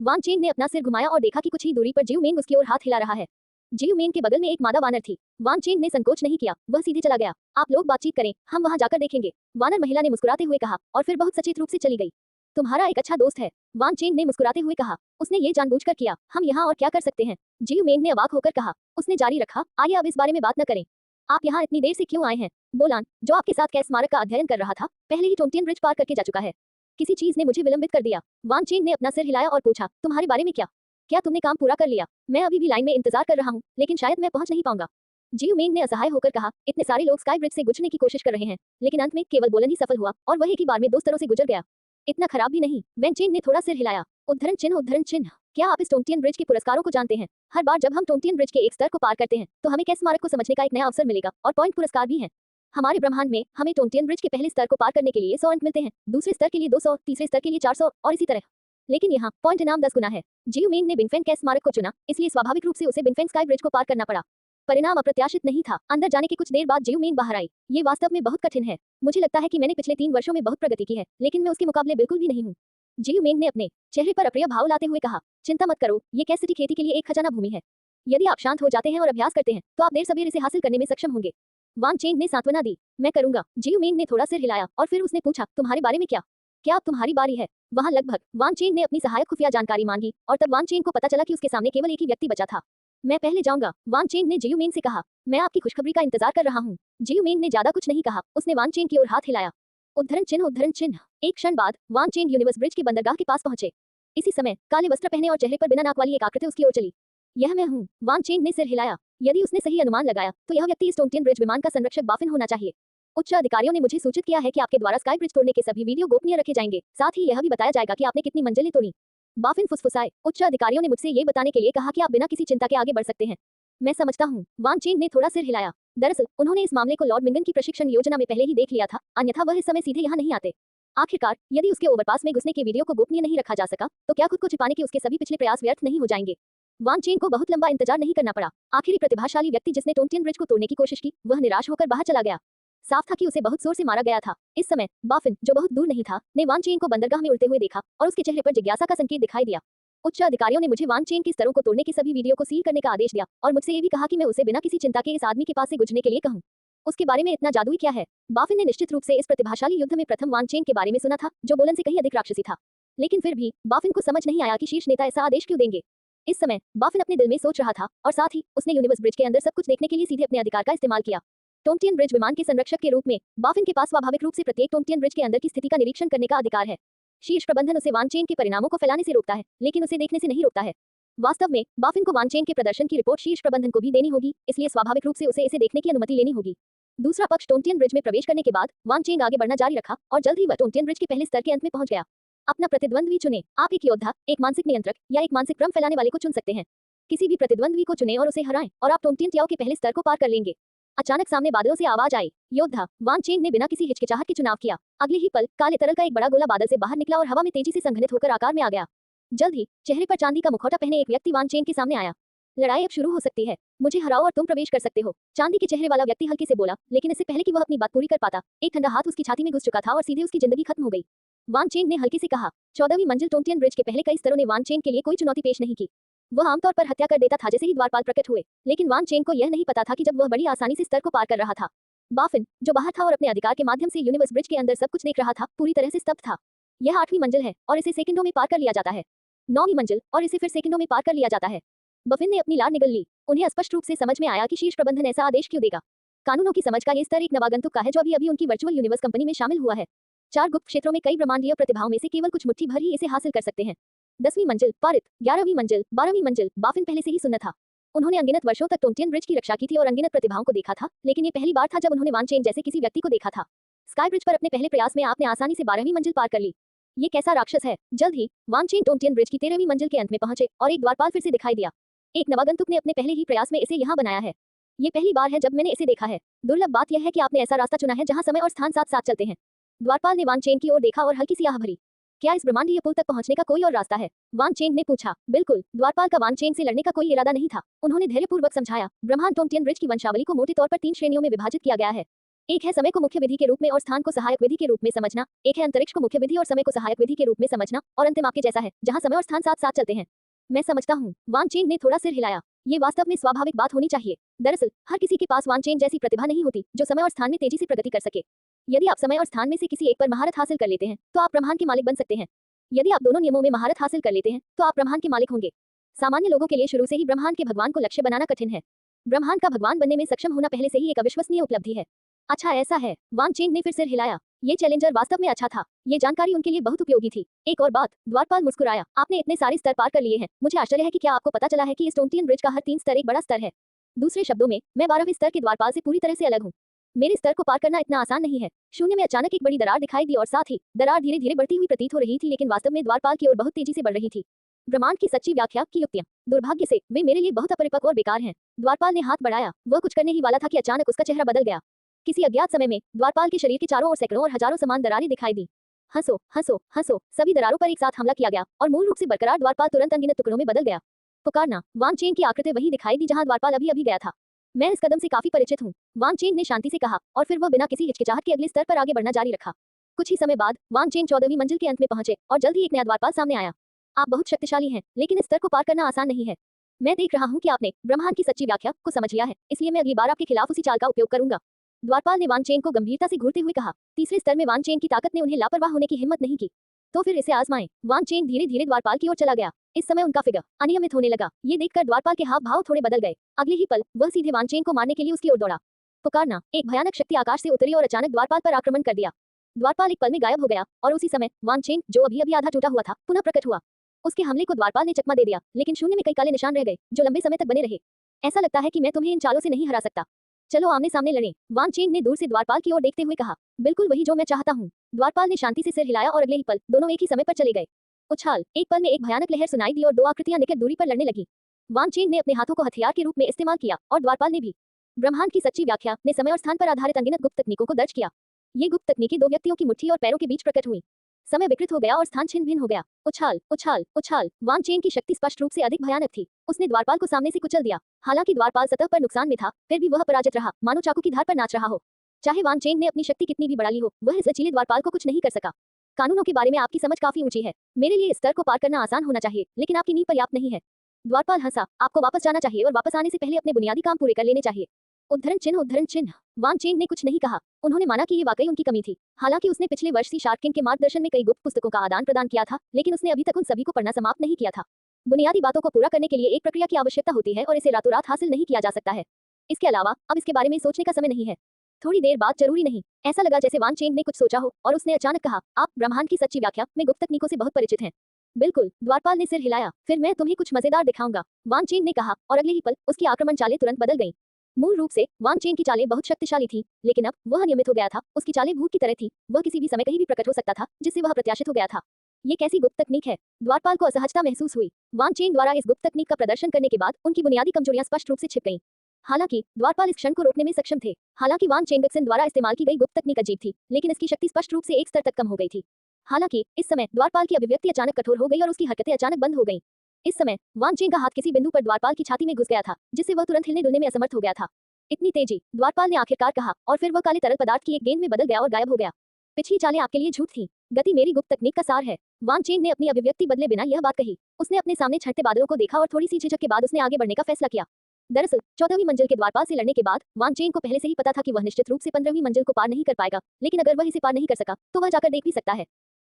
वान चेन ने अपना सिर घुमाया और देखा कि कुछ ही दूरी पर जियोमेन उसकी ओर हाथ हिला रहा है। जियोमेन के बगल में एक मादा वानर थी। वान चेन ने संकोच नहीं किया, वह सीधे चला गया। आप लोग बातचीत करें, हम वहां जाकर देखेंगे, वानर महिला ने मुस्कुराते हुए कहा और फिर बहुत सचेत रूप से चली गई। तुम्हारा एक अच्छा दोस्त है, वान चेन ने मुस्कुराते हुए कहा। उसने ये जानबूझकर किया, हम यहाँ और क्या कर सकते हैं? जियोमेन ने अवाक होकर कहा। उसने जारी रखा, आइए अब इस बारे में बात न करें। आप यहाँ इतनी देर से क्यों आए हैं? बोलान, जो आपके साथ कैस स्मारक का अध्ययन कर रहा था, पहले ही टोंटियन ब्रिज पार करके जा चुका है। किसी चीज ने मुझे विलंबित कर दिया। वान चेन ने अपना सिर हिलाया और पूछा, तुम्हारे बारे में क्या? क्या तुमने काम पूरा कर लिया? मैं अभी भी लाइन में इंतजार कर रहा हूँ, लेकिन शायद मैं पहुंच नहीं पाऊंगा। जियोमेन ने असहाय होकर कहा, इतने सारे लोग स्काई ब्रिज से गुजरने की कोशिश कर रहे हैं, लेकिन अंत में केवल बोलन ही सफल हुआ और वह एक ही बार में 2 स्तरों से गुजर गया। इतना खराब भी नहीं। वैन चेन ने थोड़ा सिर हिलाया। उद्धरण चिन्ह उद्धरण चिन्ह। क्या आप इस टोंटियन ब्रिज के पुरस्कारों को जानते हैं? हर बार जब हम टोंटियन ब्रिज के एक स्तर को पार करते हैं तो हमें कैस स्मारक को समझने का एक नया अवसर मिलेगा और पॉइंट पुरस्कार भी हैं। हमारे ब्रह्मांड में हमें टोंटियन ब्रिज के पहले स्तर को पार करने के लिए 100 अंक मिलते हैं, दूसरे स्तर के लिए 200, तीसरे स्तर के लिए 400 और इसी तरह। लेकिन यहाँ पॉइंट इनाम 10 गुना है। जियोमेन ने बिंगफेन कैस स्मारक को चुना, इसलिए स्वाभाविक रूप से उसे बिंगफेन स्काई ब्रिज को पार करना पड़ा। परिणाम अप्रत्याशित नहीं था। अंदर जाने के कुछ देर बाद जियोमेन बाहर आई। ये वास्तव में बहुत कठिन है। मुझे लगता है कि मैंने पिछले 3 वर्षों में बहुत प्रगति की है, लेकिन मैं उसके मुकाबले बिल्कुल भी नहीं हूँ। जियोमेन ने अपने चेहरे पर अप्रिय भाव लाते हुए कहा, चिंता मत करो, ये कैस सिटी खेती के लिए एक खजाना भूमि है। यदि आप शांत हो जाते हैं और अभ्यास करते हैं तो आप देर सवेर इसे हासिल करने में सक्षम होंगे। वान चेन ने सांत्वना दी, मैं करूंगा। जियोमेन ने थोड़ा सिर हिलाया और फिर उसने पूछा, तुम्हारे बारे में क्या? क्या अब तुम्हारी बारी है? वहां लगभग वान चेन ने अपनी सहायक खुफिया जानकारी मांगी और तब वान चेन को पता चला कि उसके सामने केवल एक ही व्यक्ति बचा था। मैं पहले जाऊंगा, वान चेन ने जियोमेन से कहा। मैं आपकी खुशखबरी का इंतजार कर रहा हूँ। जियोमेन ने ज्यादा कुछ नहीं कहा, उसने वान चेन की ओर हाथ हिलाया। उद्धरण चिन्ह उद्धरण चिन्ह। एक क्षण बाद वान चेन यूनिवर्स ब्रिज के बंदरगाह के पास पहुंचे। इसी समय काले वस्त्र पहने और चेहरे पर बिना नाक वाली एक आकृति उसकी ओर चली। यह मैं हूँ, वान चेन ने सिर हिलाया। यदि उसने सही अनुमान लगाया तो यह व्यक्ति इस टोंटियन ब्रिज विमान का संरक्षक बाफिन होना चाहिए। उच्च अधिकारियों ने मुझे सूचित किया है कि आपके द्वारा स्काई ब्रिज तोड़ने के सभी वीडियो गोपनीय रखे जाएंगे, साथ ही यह भी बताया जाएगा कि आपने कितनी मंजिलें तोड़ी। बाफिन फुसफुसाए, उच्च अधिकारियों ने मुझसे ये बताने के लिए कहा कि आप बिना किसी चिंता के आगे बढ़ सकते हैं। मैं समझता हूँ, वान चेन ने थोड़ा सिर हिलाया। दरअसल उन्होंने इस मामले को लॉर्ड मिंगन की प्रशिक्षण योजना में पहले ही देख लिया था, अन्यथा वह इस समय सीधे यहाँ नहीं आते। आखिरकार यदि उसके ओवरपास में घुसने के वीडियो को गोपनीय नहीं रखा जा सका तो क्या खुद को छिपाने के उसके सभी पिछले प्रयास व्यर्थ नहीं हो जाएंगे। वान चेन को बहुत लंबा इंतजार नहीं करना पड़ा। आखिरी प्रतिभाशाली व्यक्ति जिसने टोंटियन ब्रिज को तोड़ने की कोशिश की वह निराश होकर बाहर चला गया। साफ था कि उसे बहुत जोर से मारा गया था। इस समय बाफिन, जो बहुत दूर नहीं था, ने वान चेन को बंदरगाह में उड़ते हुए देखा और उसके चेहरे पर जिज्ञासा का संकेत दिखाई दिया। उच्च अधिकारियों ने मुझे वान चेन के स्तरों को तोड़ने के सभी वीडियो को सील करने का आदेश दिया और मुझसे ये भी कहा कि मैं उसे बिना किसी चिंता के इस आदमी के पास से गुजरने के लिए कहूं। उसके बारे में इतना जादुई क्या है? बाफिन ने निश्चित रूप से इस प्रतिभाशाली युद्ध में प्रथम वान चेन के बारे में सुना था, जो बोलन से कहीं अधिक राक्षसी था। लेकिन फिर भी बाफिन को समझ नहीं आया कि शीर्ष नेता ऐसा आदेश क्यों देंगे। इस समय बाफिन अपने दिल में सोच रहा था और साथ ही उसने यूनिवर्स ब्रिज के अंदर सब कुछ देखने के लिए सीधे अपने अधिकार का इस्तेमाल किया। टोंटियन ब्रिज विमान के संरक्षक के रूप में बाफिन के पास स्वाभाविक रूप से प्रत्येक टोंटियन ब्रिज के अंदर की स्थिति का निरीक्षण करने का अधिकार है। शीर्ष प्रबंधन उसे वान चेन के परिणामों को फैलाने से रोकता है, लेकिन उसे देखने से नहीं रोकता है। वास्तव में बाफिन को वान चेन के प्रदर्शन की रिपोर्ट शीर्ष प्रबंधन को भी देनी होगी, इसलिए स्वाभाविक रूप से उसे इसे देखने की अनुमति लेनी होगी। दूसरा पक्ष टोंटियन ब्रिज में प्रवेश करने के बाद वान चेन आगे बढ़ना जारी रखा और जल्द ही वह टोंटियन ब्रिज के पहले स्तर के अंत में पहुंच गया। अपना प्रतिद्वंद्वी चुने। आप एक योद्धा, एक मानसिक नियंत्रक या एक मानसिक भ्रम फैलाने वाले को चुन सकते हैं। किसी भी प्रतिद्वंद्वी को चुनें और उसे हराएं और आप टोंटियन ट्याओ के पहले स्तर को पार कर लेंगे। अचानक सामने बादलों से आवाज आई। योद्धा वान चेन ने बिना किसी हिचकिचाहट के चुनाव किया। अगले ही पल काले तरल का एक बड़ा गोला बादल से बाहर निकला और हवा में तेजी से संघनित होकर आकार में आ गया। जल्द ही चेहरे पर चांदी का मुखौटा पहने एक व्यक्ति वान चेन के सामने आया। लड़ाई अब शुरू हो सकती है। मुझे हराओ और तुम प्रवेश कर सकते हो, चांदी के चेहरे वाला व्यक्ति हल्के से बोला, लेकिन इससे पहले कि वह अपनी बात पूरी कर पाता, एक ठंडा हाथ उसकी छाती में घुस चुका था और सीधे उसकी जिंदगी खत्म हो गई। वान चेन ने हल्के से कहा। 14वीं मंजिल टोंटियन ब्रिज के पहले कई स्तरों ने वान चेन के लिए कोई चुनौती पेश नहीं की। वह आमतौर पर हत्या कर देता था जैसे ही द्वारपाल प्रकट हुए, लेकिन वान चेन को यह नहीं पता था कि जब वह बड़ी आसानी से स्तर को पार कर रहा था। बाफिन, जो बाहर था और अपने अधिकार के माध्यम से यूनिवर्स ब्रिज के अंदर सब कुछ देख रहा था, पूरी तरह से स्तब्ध था। यह 8वीं मंजिल है और इसे सेकंडों में पार कर लिया जाता है। 9वीं मंजिल और इसे फिर सेकंडों में पार कर लिया जाता है। बफिन ने अपनी लार निगल ली। उन्हें स्पष्ट रूप से समझ में आया कि शीर्ष प्रबंधन ऐसा आदेश क्यों देगा। कानूनों की समझ का ये स्तर एक नवागंतुक का है जो अभी उनकी वर्चुअल यूनिवर्स कंपनी में शामिल हुआ है। 4 गुप्त क्षेत्रों में कई ब्रह्मांडीय प्रतिभाओं में से केवल कुछ मुट्ठी भर ही इसे हासिल कर सकते हैं। 10वीं मंजिल पारित, 11वीं मंजिल, 12वीं मंजिल बाफिन पहले से ही सुना था। उन्होंने अनगिनत वर्षों तक टोंटियन ब्रिज की रक्षा की थी और अनगिनत प्रतिभाओं को देखा था, लेकिन ये पहली बार था जब उन्होंने वान चेन जैसे किसी व्यक्ति को देखा था। स्काई ब्रिज पर अपने पहले प्रयास में आपने आसानी से 12वीं मंजिल पार कर ली। ये कैसा राक्षस है। जल्द ही वान चेन टोंटियन ब्रिज की 13वीं मंजिल के अंत में पहुंचे और एक द्वारपाल फिर से दिखाई दिया। एक नवागंतुक ने अपने पहले ही प्रयास में इसे यहाँ बनाया है। ये पहली बार है जब मैंने इसे देखा है। दुर्लभ बात यह है कि आपने ऐसा रास्ता चुना है जहाँ समय और स्थान साथ साथ चलते हैं। द्वारपाल ने वान चेन की ओर देखा और हल्की सी आह भरी। क्या इस ब्रह्मांडीय पुल तक पहुंचने का कोई और रास्ता है? वान चेन ने पूछा। बिल्कुल। द्वारपाल का वान चेन से लड़ने का कोई इरादा नहीं था। उन्होंने धैर्यपूर्वक समझाया। ब्रह्मांड टोंटियन ब्रिज की वंशावली को मोटे तौर पर 3 श्रेणियों में विभाजित किया गया है। एक है समय को मुख्य विधि के रूप में और स्थान को सहायक विधि के रूप में समझना। एक है अंतरिक्ष को मुख्य विधि और समय को सहायक विधि के रूप में समझना, और अंतिम आपके जैसा है जहाँ समय और स्थान साथ साथ चलते हैं। मैं समझता हूँ। वान चेन ने थोड़ा सिर हिलाया। ये वास्तव में स्वाभाविक बात होनी चाहिए। दरअसल हर किसी के पास वान चेन जैसी प्रतिभा नहीं होती जो समय और स्थान में तेजी से प्रगति कर सके। यदि आप समय और स्थान में से किसी एक पर महारत हासिल कर लेते हैं तो आप ब्रह्मांड के मालिक बन सकते हैं। यदि आप दोनों नियमों में महारत हासिल कर लेते हैं तो आप ब्रह्मांड के मालिक होंगे। सामान्य लोगों के लिए शुरू से ही ब्रह्मांड के भगवान को लक्ष्य बनाना कठिन है। ब्रह्मांड का भगवान बनने में सक्षम होना पहले से ही एक अविश्वसनीय उपलब्धि है। अच्छा ऐसा है। वान चेन ने फिर सिर हिलाया। ये चैलेंजर वास्तव में अच्छा था। ये जानकारी उनके लिए बहुत उपयोगी थी। एक और बात, द्वारपाल मुस्कुराया। आपने इतने सारे स्तर पार कर लिए हैं। मुझे आश्चर्य है कि क्या आपको पता चला है कि इस टोंटियन ब्रिज का हर 3 स्तर एक बड़ा स्तर है। दूसरे शब्दों में, मैं 12वें स्तर के द्वारपाल से पूरी तरह से अलग हूँ। मेरे स्तर को पार करना इतना आसान नहीं है। शून्य में अचानक एक बड़ी दरार दिखाई दी और साथ ही दरार धीरे धीरे बढ़ती हुई प्रतीत हो रही थी, लेकिन वास्तव में द्वारपाल की ओर बहुत तेजी से बढ़ रही थी। ब्रह्मांड की सच्ची व्याख्या की युक्तियां, दुर्भाग्य से वे मेरे लिए बहुत अपरिपक्व और बेकार हैं। द्वारपाल ने हाथ बढ़ाया। वह कुछ करने ही वाला था कि अचानक उसका चेहरा बदल गया। किसी अज्ञात समय में द्वारपाल के शरीर के चारों ओर सैकड़ों और हजारों समान दरारें दिखाई दी। हंसो हंसो हंसो। सभी दरारों पर एक साथ हमला किया गया और मूल रूप से बरकरार द्वारपाल तुरंत अनगिनत टुकड़ों में बदल गया। पुकारना। वान चेन की आकृति वही दिखाई दी जहां द्वारपाल अभी अभी गया था। मैं इस कदम से काफी परिचित हूँ, वान चेन ने शांति से कहा, और फिर वह बिना किसी हिचकिचाहट के अगले स्तर पर आगे बढ़ना जारी रखा। कुछ ही समय बाद वान चेन 14वीं मंजिल के अंत में पहुंचे और जल्द ही एक नया द्वारपाल सामने आया। आप बहुत शक्तिशाली हैं, लेकिन इस स्तर को पार करना आसान नहीं है। मैं देख रहा हूँ कि आपने ब्रह्मांड की सच्ची व्याख्या को समझ लिया है, इसलिए मैं अगली बार आपके खिलाफ उसी चाल का उपयोग करूंगा। द्वारपाल ने वान चेन को गंभीरता से घूरते हुए कहा। तीसरे स्तर में वान चेन की ताकत ने उन्हें लापरवाह होने की हिम्मत नहीं की। तो फिर इसे आजमाएं। वान चेन धीरे धीरे द्वारपाल की ओर चला गया। इस समय उनका फिगर अनियमित होने लगा। ये देखकर द्वारपाल के हाव भाव थोड़े बदल गए। अगले ही पल वह सीधे वान चेन को मारने के लिए उसकी ओर दौड़ा। पुकारना। एक भयानक शक्ति आकाश से उतरी और अचानक द्वारपाल पर आक्रमण कर दिया। द्वारपाल एक पल में गायब हो गया और उसी समय वान चेन, जो अभी अभी आधा टूटा हुआ था, पुनः प्रकट हुआ। उसके हमले को द्वारपाल ने चकमा दे दिया, लेकिन शून्य में कई काले निशान रह गए जो लंबे समय तक बने रहे। ऐसा लगता है कि मैं तुम्हें इन चालों से नहीं हरा सकता। चलो आमने सामने लड़ें। वान चेन ने दूर से द्वारपाल की ओर देखते हुए कहा। बिल्कुल वही जो मैं चाहता हूँ। द्वारपाल ने शांति से सिर हिलाया और अगले ही पल दोनों एक ही समय पर चले गए। उछाल। एक पल में एक भयानक लहर सुनाई दी और 2 आकृतियां निकट दूरी पर लड़ने लगी। वान चेन ने अपने हाथों को हथियार के रूप में इस्तेमाल किया और द्वारपाल ने भी। ब्रह्मांड की सच्ची व्याख्या ने समय और स्थान पर आधारित अनगिनत गुप्त तकनीकों को दर्ज किया। ये गुप्त तकनीकें दो व्यक्तियों की मुट्ठी और पैरों के बीच प्रकट हुई। समय विकृत हो गया और स्थान छिन्न भिन्न हो गया। उछाल उछाल उछाल। वान चेन की शक्ति स्पष्ट रूप से अधिक भयानक थी। उसने द्वारपाल को सामने से कुचल दिया। हालांकि द्वारपाल सतह पर नुकसान में था, फिर भी वह पराजित रहा, मानो चाकू की धार पर नाच रहा हो। चाहे वान चेन ने अपनी शक्ति कितनी भी बढ़ा ली हो, वह इस लचीले द्वारपाल को कुछ नहीं कर सका। कानूनों के बारे में आपकी समझ काफी ऊंची है। मेरे लिए इस स्तर को पार करना आसान होना चाहिए, लेकिन आपकी नींव पर्याप्त नहीं है। द्वारपाल हंसा। आपको वापस जाना चाहिए और वापस आने से पहले अपने बुनियादी काम पूरे कर लेने चाहिए। उद्धरण चिन्ह उद्धरण चिन्ह। वान चेंग ने कुछ नहीं कहा। उन्होंने माना कि ये वाकई उनकी कमी थी। हालांकि उसने पिछले वर्ष सी शार्क किंग के मार्गदर्शन में कई गुप्त पुस्तकों का आदान प्रदान किया था, लेकिन उसने अभी तक उन सभी को पढ़ना समाप्त नहीं किया था। बुनियादी बातों को पूरा करने के लिए एक प्रक्रिया की आवश्यकता होती है और इसे रातों रात हासिल नहीं किया जा सकता है। इसके अलावा अब इसके बारे में सोचने का समय नहीं है। थोड़ी देर बाद जरूरी नहीं। ऐसा लगा जैसे वान चेंग ने कुछ सोचा हो और उसने अचानक कहा, आप ब्रह्मांड की सच्ची व्याख्या में गुप्त तकनीकों से बहुत परिचित हैं। बिल्कुल, द्वारपाल ने सिर हिलाया। फिर मैं तुम्हें कुछ मजेदार दिखाऊंगा, वान चेंग ने कहा, और अगले ही पल उसकी आक्रमण चालें तुरंत बदल गईं। मूल रूप से वान चेंग की चालें बहुत शक्तिशाली थीं, लेकिन अब वह नियमित हो गया था। उसकी चालें भूत की तरह थीं। वह किसी भी समय कहीं भी प्रकट हो सकता था, जिससे वह प्रत्याशित हो गया था। ये कैसी गुप्त तकनीक है? द्वारपाल को असहजता महसूस हुई। वान चेंग द्वारा इस गुप्त तकनीक का प्रदर्शन करने के बाद उनकी बुनियादी कमजोरियां स्पष्ट रूप से छिप गईं। हालांकि द्वारपाल इस क्षण को रोकने में सक्षम थे। हालांकि वान चेंगक्सन द्वारा इस्तेमाल की गई गुप्त तकनीक अजीब थी, लेकिन इसकी शक्ति स्पष्ट रूप से एक स्तर तक कम हो गई थी। हालांकि इस समय द्वारपाल की अभिव्यक्ति अचानक कठोर हो गई और उसकी हरकतें अचानक बंद हो गईं। इस समय वान चेंग का हाथ किसी बिंदु पर द्वारपाल की छाती में घुस गया था, जिससे वह तुरंत हिलने डुलने में असमर्थ हो गया था। इतनी तेजी, द्वारपाल ने आखिरकार कहा, और फिर वह काले तरल पदार्थ की एक गेंद में बदल गया और गायब हो गया। पिछली चालें आपके लिए झूठ थी। गति मेरी गुप्त तकनीक का सार है। वान चेंग ने अपनी अभिव्यक्ति बदले बिना यह बात कही। उसने अपने सामने छंटते बादलों को देखा और थोड़ी सी झिझक के बाद उसने आगे बढ़ने का फैसला किया। दरअसल 14वीं मंजिल के द्वारपाल से लड़ने के बाद वान चेंग को पहले से ही पता था कि वह निश्चित रूप से 15वीं मंजिल को पार नहीं कर पाएगा, लेकिन अगर वह इसे पार नहीं कर सका तो वह जाकर देख भी सकता है।